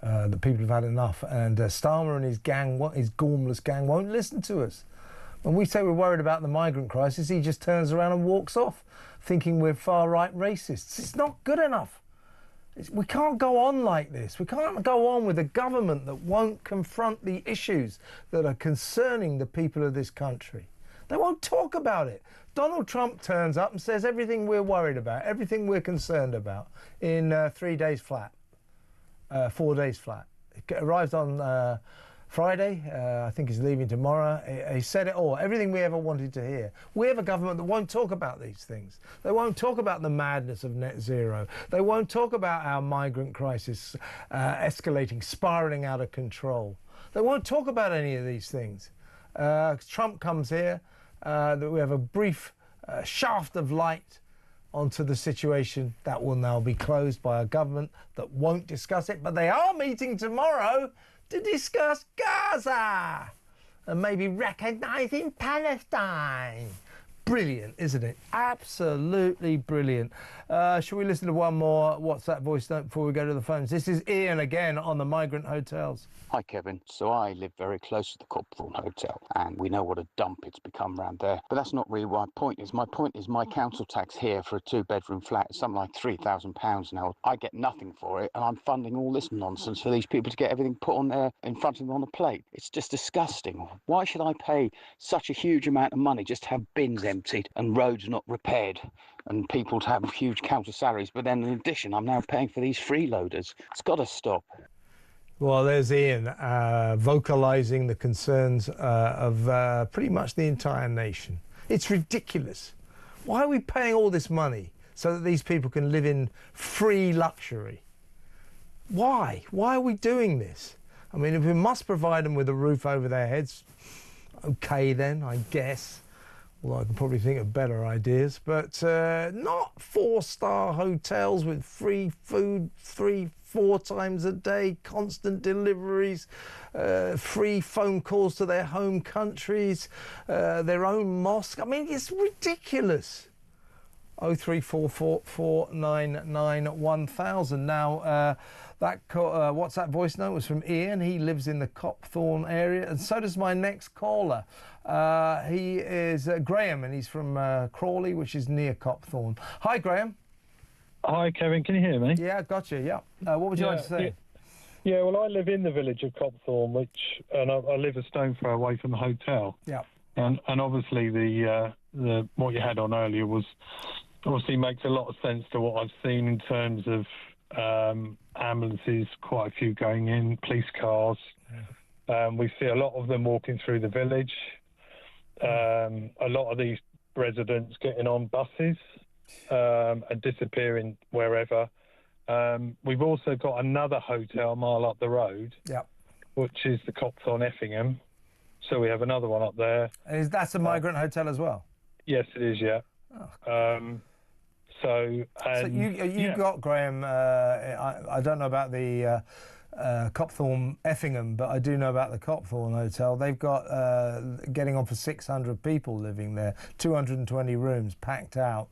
that people have had enough. And Starmer and his gang, his gormless gang, won't listen to us. When we say we're worried about the migrant crisis, he just turns around and walks off, thinking we're far-right racists. It's not good enough. We can't go on like this. We can't go on with a government that won't confront the issues that are concerning the people of this country. They won't talk about it. Donald Trump turns up and says everything we're worried about, everything we're concerned about in 3 days flat, 4 days flat. It arrives on Friday. I think he's leaving tomorrow. He said it all, everything we ever wanted to hear. We have a government that won't talk about these things. They won't talk about the madness of net zero. They won't talk about our migrant crisis escalating, spiralling out of control. They won't talk about any of these things. Trump comes here, that we have a brief shaft of light onto the situation that will now be closed by a government that won't discuss it, but they are meeting tomorrow to discuss Gaza and maybe recognising Palestine. Brilliant, isn't it? Absolutely brilliant. Shall we listen to one more WhatsApp voice note before we go to the phones? This is Ian again on the migrant hotels. Hi, Kevin. So I live very close to the Copthorne Hotel, and we know what a dump it's become round there. But that's not really my point. My point is my council tax here for a two-bedroom flat is something like £3,000 now. I get nothing for it, and I'm funding all this nonsense for these people to get everything put on there in front of them on a plate. It's just disgusting. Why should I pay such a huge amount of money just to have bins emptied and roads not repaired and people to have huge council salaries? But then in addition, I'm now paying for these freeloaders. It's got to stop. Well, there's Ian vocalising the concerns of pretty much the entire nation. It's ridiculous. Why are we paying all this money so that these people can live in free luxury. Why? Why are we doing this? I mean, if we must provide them with a roof over their heads, okay then, I guess. Although I can probably think of better ideas, but not 4-star hotels with free food 3-4 times a day, constant deliveries, free phone calls to their home countries, their own mosque. I mean, it's ridiculous. 03444991000. Now, that WhatsApp voice note was from Ian. He lives in the Copthorne area, and so does my next caller. He is Graham, and he's from Crawley, which is near Copthorne. Hi, Graham. Hi, Kevin. Can you hear me? Yeah, gotcha. Yeah. What would you like to say? Yeah, well, I live in the village of Copthorne, and I live a stone throw away from the hotel. Yeah. And obviously the what you had on earlier was obviously makes a lot of sense to what I've seen in terms of ambulances, quite a few going in, police cars. We see a lot of them walking through the village. A lot of these residents getting on buses and disappearing wherever. We've also got another hotel a mile up the road, which is the Copthorne Effingham. So we have another one up there. And that's a migrant hotel as well? Yes, it is, yeah. So you've got, Graham, I don't know about the Copthorne Effingham, but I do know about the Copthorne Hotel. They've got getting on for 600 people living there, 220 rooms packed out.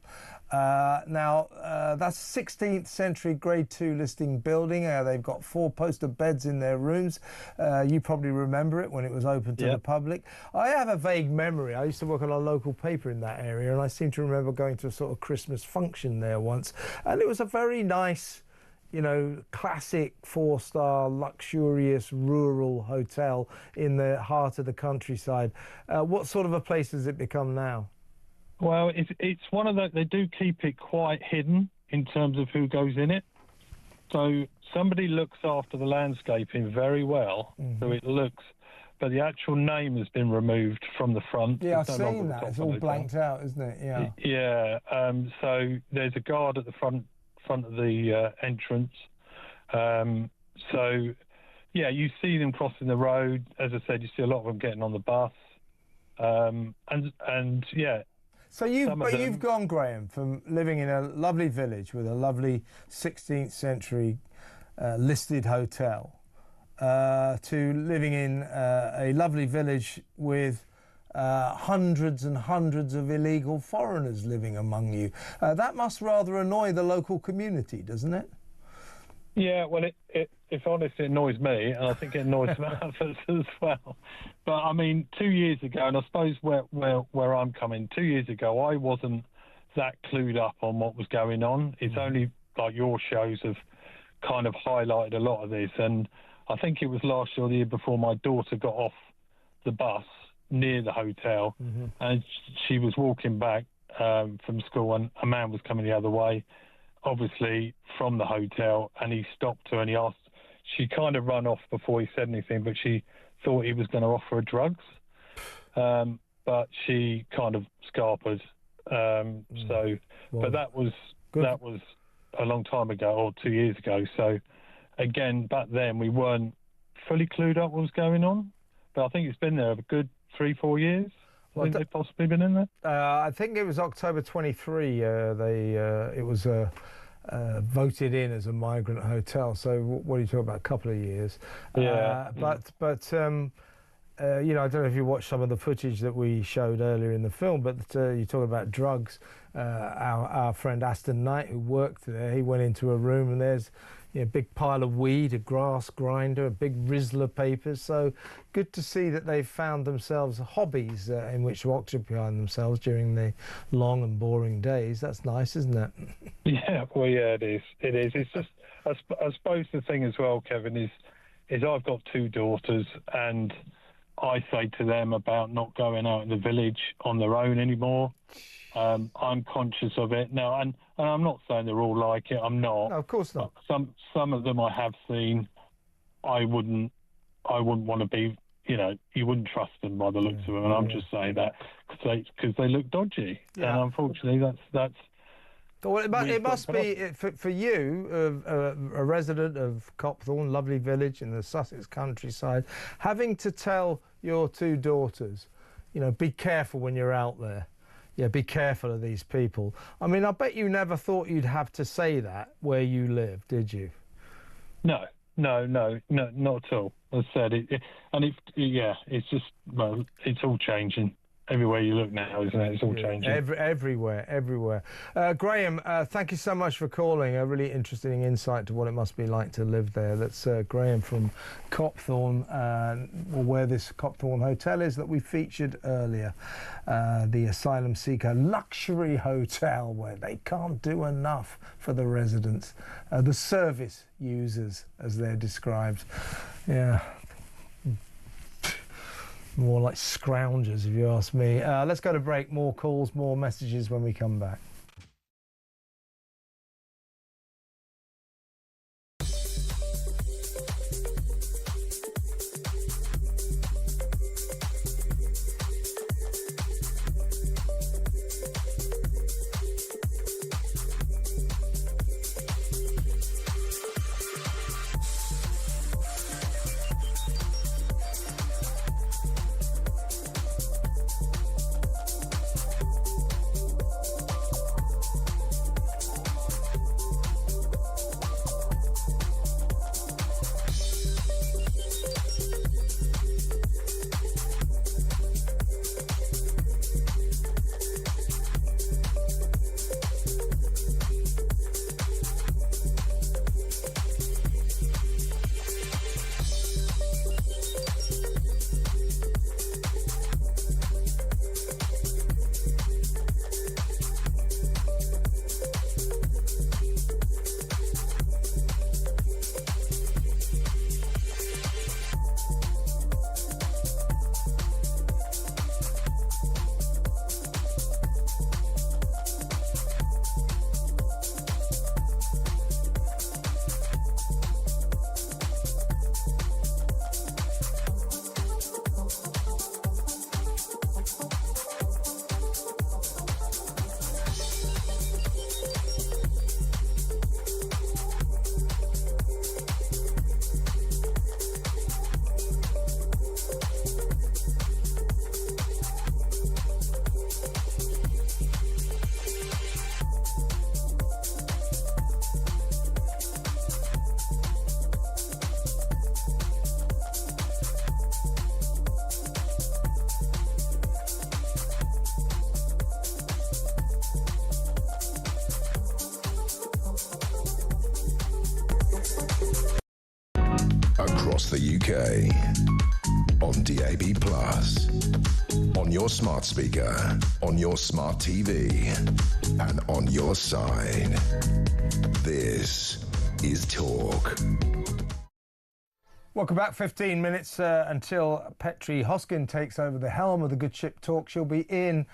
Now, that's 16th century grade 2 listing building. They've got 4 poster beds in their rooms. You probably remember it when it was open to the public. I have a vague memory. I used to work on a local paper in that area, and I seem to remember going to a sort of Christmas function there once. And it was a very nice, you know, classic 4-star, luxurious, rural hotel in the heart of the countryside. What sort of a place has it become now? Well, it's one of those, they do keep it quite hidden in terms of who goes in it. So somebody looks after the landscaping very well, so it looks, but the actual name has been removed from the front. Yeah, I've seen that. It's all blanked out, isn't it? Yeah. Yeah. So there's a guard at the front of the entrance. So, yeah, you see them crossing the road. As I said, you see a lot of them getting on the bus. And yeah. So you've gone, Graham, from living in a lovely village with a lovely 16th century listed hotel to living in a lovely village with hundreds and hundreds of illegal foreigners living among you. That must rather annoy the local community, doesn't it? Yeah, well, if honest, it annoys me, and I think it annoys others as well. But I mean, 2 years ago, and I suppose where I'm coming, 2 years ago, I wasn't that clued up on what was going on. It's only like your shows have kind of highlighted a lot of this, and I think it was last year or the year before my daughter got off the bus near the hotel, and she was walking back from school, and a man was coming the other way, obviously from the hotel, and he stopped her and he asked, she kind of ran off before he said anything, but she thought he was going to offer her drugs, but she kind of scarpered. But that was a long time ago, or 2 years ago. So again, back then we weren't fully clued up what was going on, but I think it's been there a good 3-4 years. I think they've possibly been in there. I think it was October 23. It was voted in as a migrant hotel. So what are you talking about? A couple of years. Yeah. But you know, I don't know if you watched some of the footage that we showed earlier in the film, but you're talking about drugs. Our friend Aston Knight, who worked there, he went into a room and there's a big pile of weed, a grass grinder, a big Rizzler papers. So good to see that they've found themselves hobbies in which to occupy themselves during the long and boring days. That's nice, isn't it? Yeah, well, yeah, it is. It is. It's just, I suppose the thing as well, Kevin, is I've got 2 daughters, and I say to them about not going out in the village on their own anymore. I'm conscious of it now, and I'm not saying they're all like it. I'm not. No, of course not. Some of them I have seen. I wouldn't want to be. You know, you wouldn't trust them by the looks of them, and I'm just saying that because they look dodgy. Yeah. And unfortunately, Well, it must be for you, a resident of Copthorne, lovely village in the Sussex countryside, having to tell your two daughters, you know, be careful when you're out there. Yeah, be careful of these people. I mean, I bet you never thought you'd have to say that where you live, did you? No, not at all. As I said, it's just, well, it's all changing. Everywhere you look now, isn't it? It's all changing. Everywhere. Graham, thank you so much for calling. A really interesting insight to what it must be like to live there. That's Graham from Copthorne, where this Copthorne hotel is that we featured earlier. The Asylum Seeker luxury hotel where they can't do enough for the residents. The service users, as they're described. Yeah. More like scroungers, if you ask me. Let's go to break. More calls, more messages when we come back. Across the UK, on DAB+, on your smart speaker, on your smart TV, and on your side. This is Talk. Welcome back. 15 minutes until Petri Hoskin takes over the helm of the Good Ship Talk. She'll be in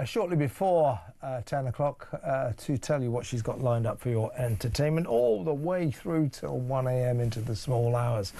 shortly before 10 o'clock to tell you what she's got lined up for your entertainment all the way through till 1 a.m. into the small hours.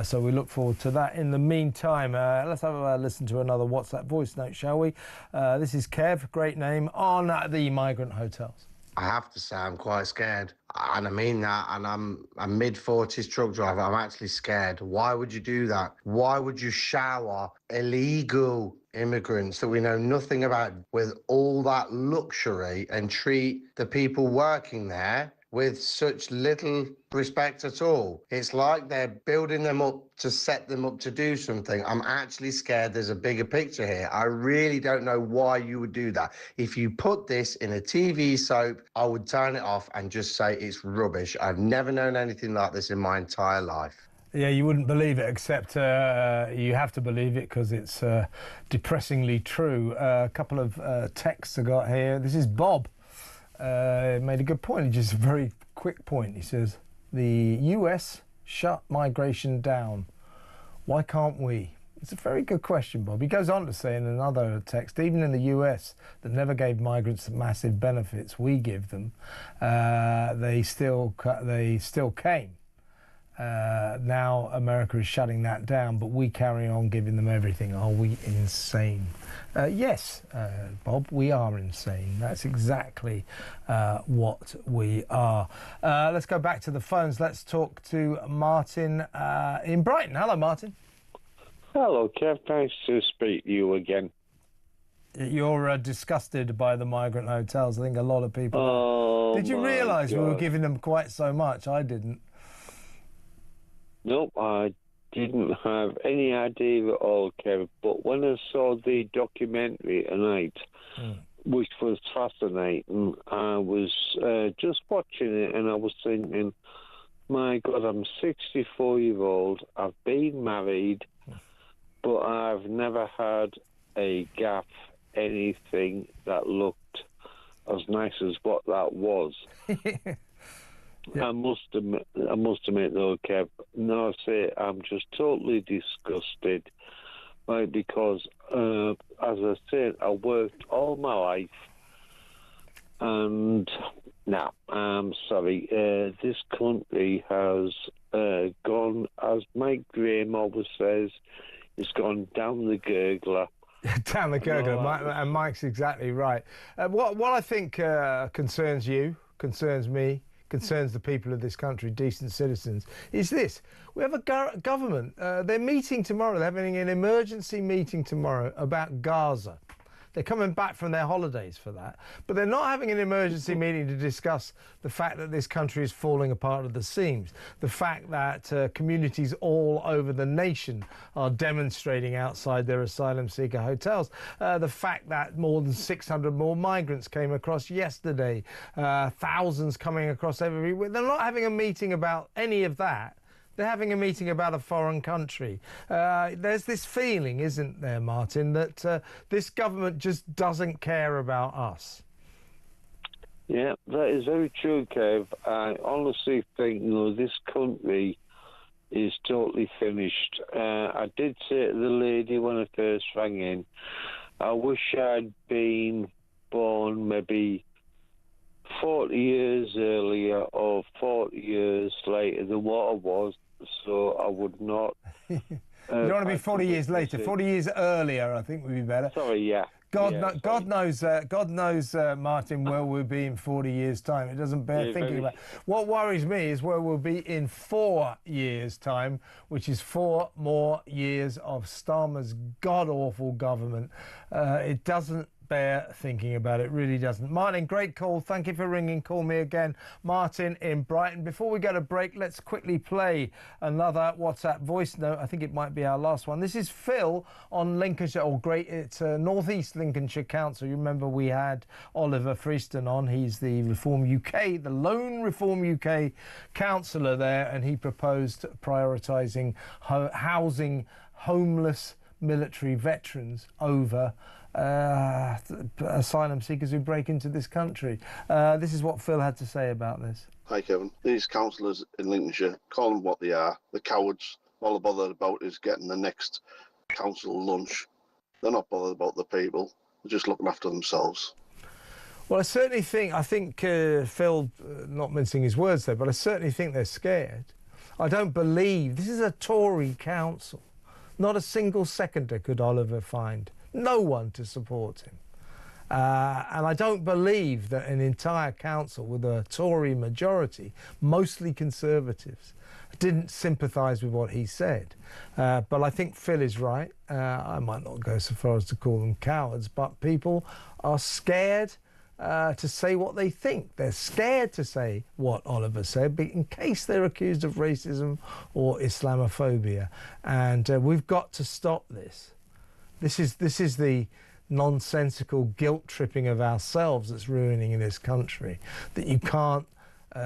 So we look forward to that. In the meantime, let's have a listen to another WhatsApp voice note, shall we? This is Kev, great name, on the Migrant hotels. I have to say I'm quite scared, and I mean that, and I'm a mid-40s truck driver. I'm actually scared. Why would you do that? Why would you shower illegal immigrants that we know nothing about with all that luxury and treat the people working there with such little respect at all? It's like they're building them up to set them up to do something. I'm actually scared there's a bigger picture here. I really don't know why you would do that. If you put this in a TV soap, I would turn it off and just say it's rubbish. I've never known anything like this in my entire life. Yeah, you wouldn't believe it, except you have to believe it because it's depressingly true. A couple of texts I got here. This is Bob. Made a good point, just a very quick point. He says, the US shut migration down. Why can't we? It's a very good question, Bob. He goes on to say in another text, even in the US that never gave migrants massive benefits we give them, they still came. Now America is shutting that down, but we carry on giving them everything. Are we insane? Yes, Bob, we are insane. That's exactly what we are. Let's go back to the phones. Let's talk to Martin in Brighton. Hello, Martin. Hello, Kev. Nice to speak to you again. You're disgusted by the migrant hotels. I think a lot of people are. Did you my realise we were God. giving them quite so much? I didn't. Nope, I didn't have any idea at all, Kev. But when I saw the documentary tonight, which was fascinating, I was just watching it and I was thinking, my God, I'm 64-year-old. I've been married, but I've never had a gaff, anything that looked as nice as what that was. I must admit though, Kev, no, I say I'm just totally disgusted, right? Because as I said, I worked all my life, and now I'm sorry, this country has gone, as Mike Graham always says, it's gone down the gurgler. Down the gurgler, and Mike's exactly right. What I think concerns you, concerns me, concerns the people of this country, decent citizens, is this. We have a government, they're meeting tomorrow, they're having an emergency meeting tomorrow about Gaza. They're coming back from their holidays for that. But they're not having an emergency meeting to discuss the fact that this country is falling apart at the seams, the fact that communities all over the nation are demonstrating outside their asylum seeker hotels, the fact that more than 600 more migrants came across yesterday, thousands coming across every week. They're not having a meeting about any of that. They're having a meeting about a foreign country. There's this feeling, isn't there, Martin, that this government just doesn't care about us. Yeah, that is very true, Kev. I honestly think, this country is totally finished. I did say to the lady when I first rang in, I wish I'd been born maybe 40 years earlier or 40 years later than what I was, so I would not... you don't want to be 40 years later. 40 years earlier, I think, would be better. Sorry, yeah. God knows, Martin, where we'll be in 40 years' time. It doesn't bear thinking about. What worries me is where we'll be in 4 years' time, which is 4 more years of Starmer's god-awful government. It doesn't bear thinking about, it really doesn't. Martin, great call. Thank you for ringing. Call me again. Martin in Brighton. Before we go to break, let's quickly play another WhatsApp voice note. I think it might be our last one. This is Phil on Lincolnshire, it's North East Lincolnshire Council. You remember we had Oliver Freeston on. He's the Reform UK, the lone Reform UK councillor there, and he proposed prioritising housing homeless military veterans over asylum seekers who break into this country. This is what Phil had to say about this. Hi, Kevin. These councillors in Lincolnshire, call them what they are, the cowards. All they're bothered about is getting the next council lunch. They're not bothered about the people. They're just looking after themselves. Well, I think Phil, not mincing his words there, but I certainly think they're scared. I don't believe, this is a Tory council. Not a single seconder could Oliver find. No one to support him. And I don't believe that an entire council with a Tory majority, mostly Conservatives, didn't sympathise with what he said. But I think Phil is right. I might not go so far as to call them cowards, but people are scared to say what they think. They're scared to say what Oliver said in case they're accused of racism or Islamophobia. And we've got to stop this. This is the nonsensical guilt-tripping of ourselves that's ruining this country, that you can't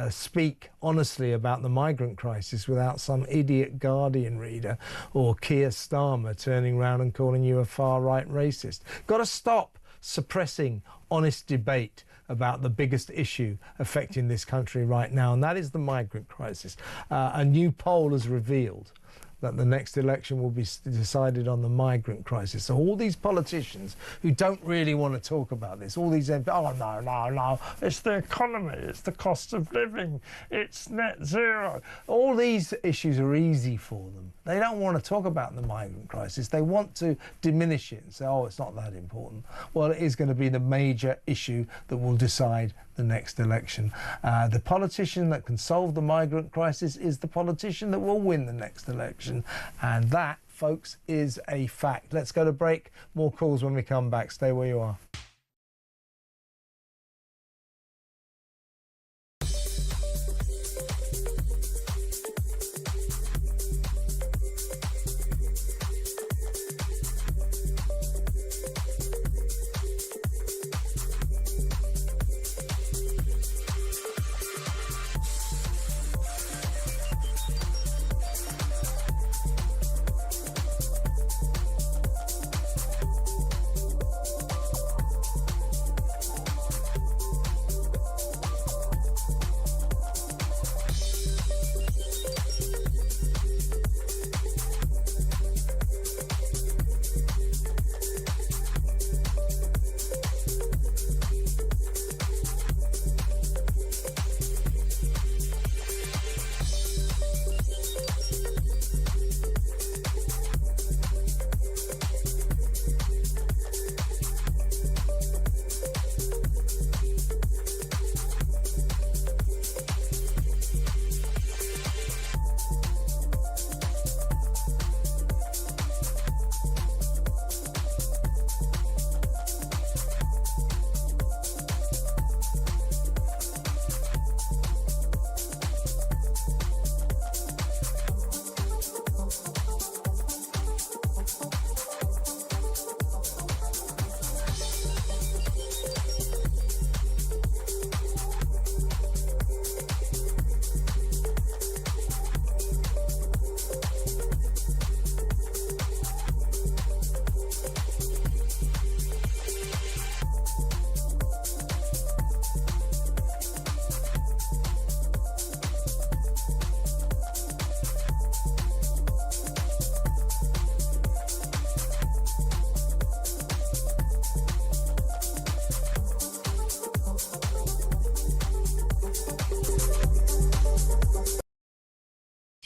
speak honestly about the migrant crisis without some idiot Guardian reader or Keir Starmer turning around and calling you a far-right racist. Got to stop suppressing honest debate about the biggest issue affecting this country right now, and that is the migrant crisis. A new poll has revealed that the next election will be decided on the migrant crisis. So all these politicians who don't really want to talk about this, all these, oh, no, it's the economy, it's the cost of living, it's net zero. All these issues are easy for them. They don't want to talk about the migrant crisis. They want to diminish it and say, oh, it's not that important. Well, it is going to be the major issue that will decide the next election. The politician that can solve the migrant crisis is the politician that will win the next election. And that, folks, is a fact. Let's go to break. More calls when we come back. Stay where you are.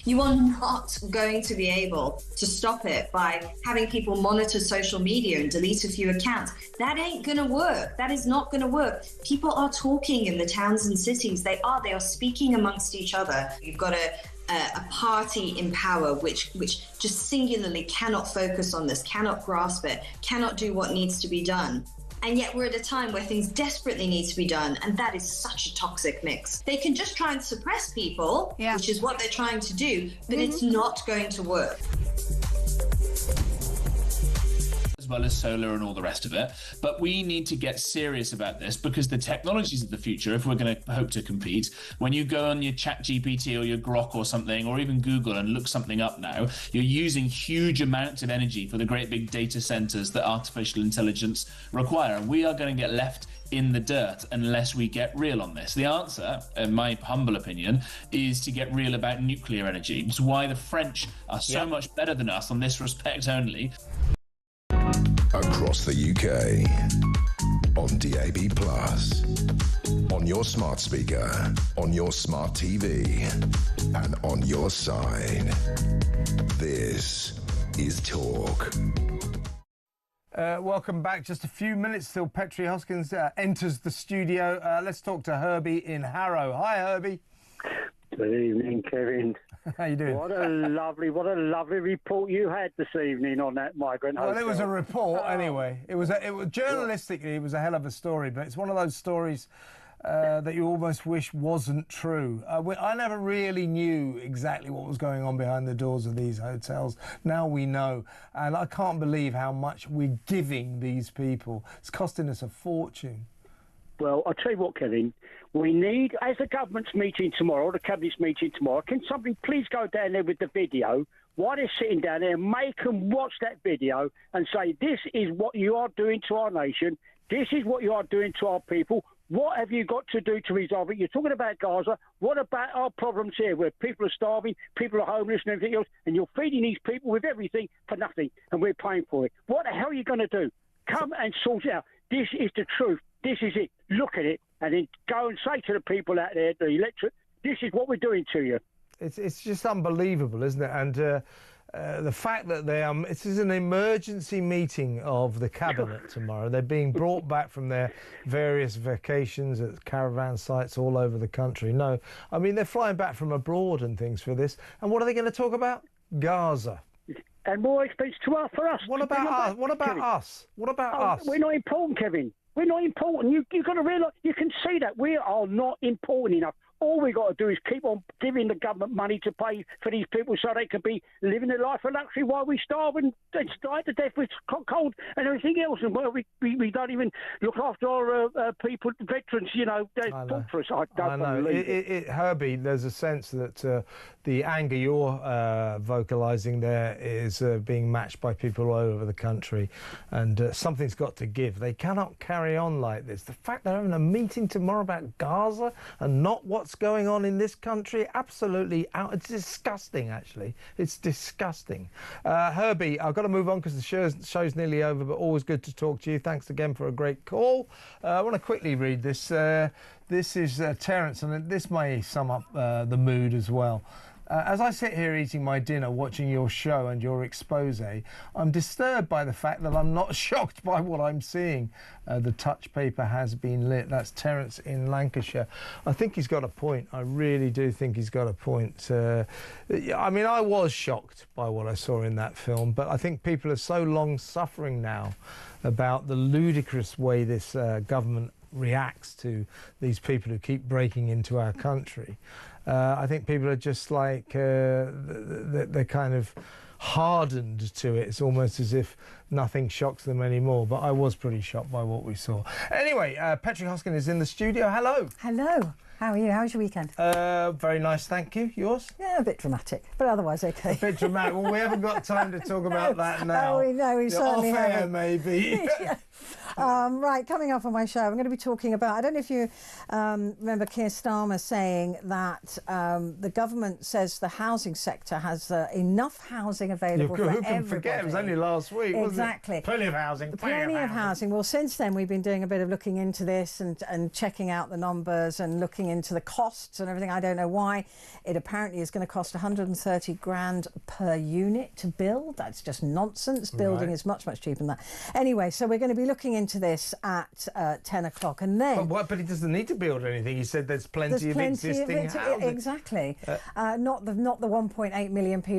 You are not going to be able to stop it by having people monitor social media and delete a few accounts. That ain't going to work. That is not going to work. People are talking in the towns and cities. They are speaking amongst each other. You've got a party in power which just singularly cannot focus on this, cannot grasp it, cannot do what needs to be done. And yet we're at a time where things desperately need to be done, and that is such a toxic mix. They can just try and suppress people, which is what they're trying to do, but it's not going to work. As well as solar and all the rest of it. But we need to get serious about this because the technologies of the future, if we're going to hope to compete, when you go on your ChatGPT or your Grok or something, or even Google and look something up now, you're using huge amounts of energy for the great big data centers that artificial intelligence require. And we are going to get left in the dirt unless we get real on this. The answer, in my humble opinion, is to get real about nuclear energy. It's why the French are so much better than us on this respect only. Across the UK, on DAB+, on your smart speaker, on your smart TV, and on your side. This is Talk. Welcome back. Just a few minutes till Petri Hoskins enters the studio. Let's talk to Herbie in Harrow. Hi, Herbie. Good evening, Kevin. How you doing? What a lovely report you had this evening on that migrant hotel. Well, it was a report anyway. It was journalistically, it was a hell of a story, but it's one of those stories that you almost wish wasn't true. I never really knew exactly what was going on behind the doors of these hotels. Now we know, and I can't believe how much we're giving these people. It's costing us a fortune. Well, I'll tell you what, Kevin, we need, as the government's meeting tomorrow, the cabinet's meeting tomorrow, can somebody please go down there with the video while they're sitting down there and make them watch that video and say, this is what you are doing to our nation, this is what you are doing to our people, What have you got to do to resolve it? You're talking about Gaza. What about our problems here where people are starving, people are homeless and everything else, and you're feeding these people with everything for nothing, and we're paying for it? What the hell are you going to do? Come and sort it out. This is the truth. This is it. Look at it, and then go and say to the people out there, the electorate, this is what we're doing to you. It's just unbelievable, isn't it? And the fact that this is an emergency meeting of the cabinet tomorrow. They're being brought back from their various vacations at caravan sites all over the country. No, I mean, they're flying back from abroad and things for this. And what are they going to talk about? Gaza. And more expense for us. What about us? What about us? What about us? We're not important, Kevin. We're not important. You've got to realise, you can see that we are not important enough. All we got to do is keep on giving the government money to pay for these people so they can be living a life of luxury while we starve and die to death with cold and everything else. And well, we don't even look after our people, veterans, you know, they fought for us. I don't believe it. Herbie, there's a sense that the anger you're vocalising there is being matched by people all over the country, and something's got to give. They cannot carry on like this. The fact they're having a meeting tomorrow about Gaza and not what's going on in this country, absolutely out. It's disgusting, actually. It's disgusting. Herbie, I've got to move on because the show's nearly over, but always good to talk to you. Thanks again for a great call. I want to quickly read this. This is Terence, and this may sum up the mood as well. As I sit here eating my dinner, watching your show and your expose, I'm disturbed by the fact that I'm not shocked by what I'm seeing. The touch paper has been lit. That's Terence in Lancashire. I think he's got a point. I really do think he's got a point. I mean, I was shocked by what I saw in that film, but I think people are so long suffering now about the ludicrous way this government reacts to these people who keep breaking into our country. I think people are just like, they're kind of hardened to it. It's almost as if nothing shocks them anymore. But I was pretty shocked by what we saw. Anyway, Petri Hoskin is in the studio. Hello. Hello. How are you? How was your weekend? Very nice, thank you. Yours? Yeah, a bit dramatic, but otherwise okay. A bit dramatic. Well, we haven't got time to talk about that now. No, we certainly haven't. Off-air, maybe. Yeah. Right, coming up on my show, I'm going to be talking about, I don't know if you remember Keir Starmer saying that the government says the housing sector has enough housing available for everybody. Who can forget? It was only last week, exactly. Wasn't it? Plenty of housing. Plenty of housing. Well, since then, we've been doing a bit of looking into this and checking out the numbers and looking into the costs and everything. I don't know why. It apparently is going to cost 130 grand per unit to build. That's just nonsense. Building is much, much cheaper than that. Anyway, so we're going to be looking into this at 10 o'clock, and then... But he doesn't need to build anything. He said there's plenty of existing housing. Exactly. Not the 1.8 million people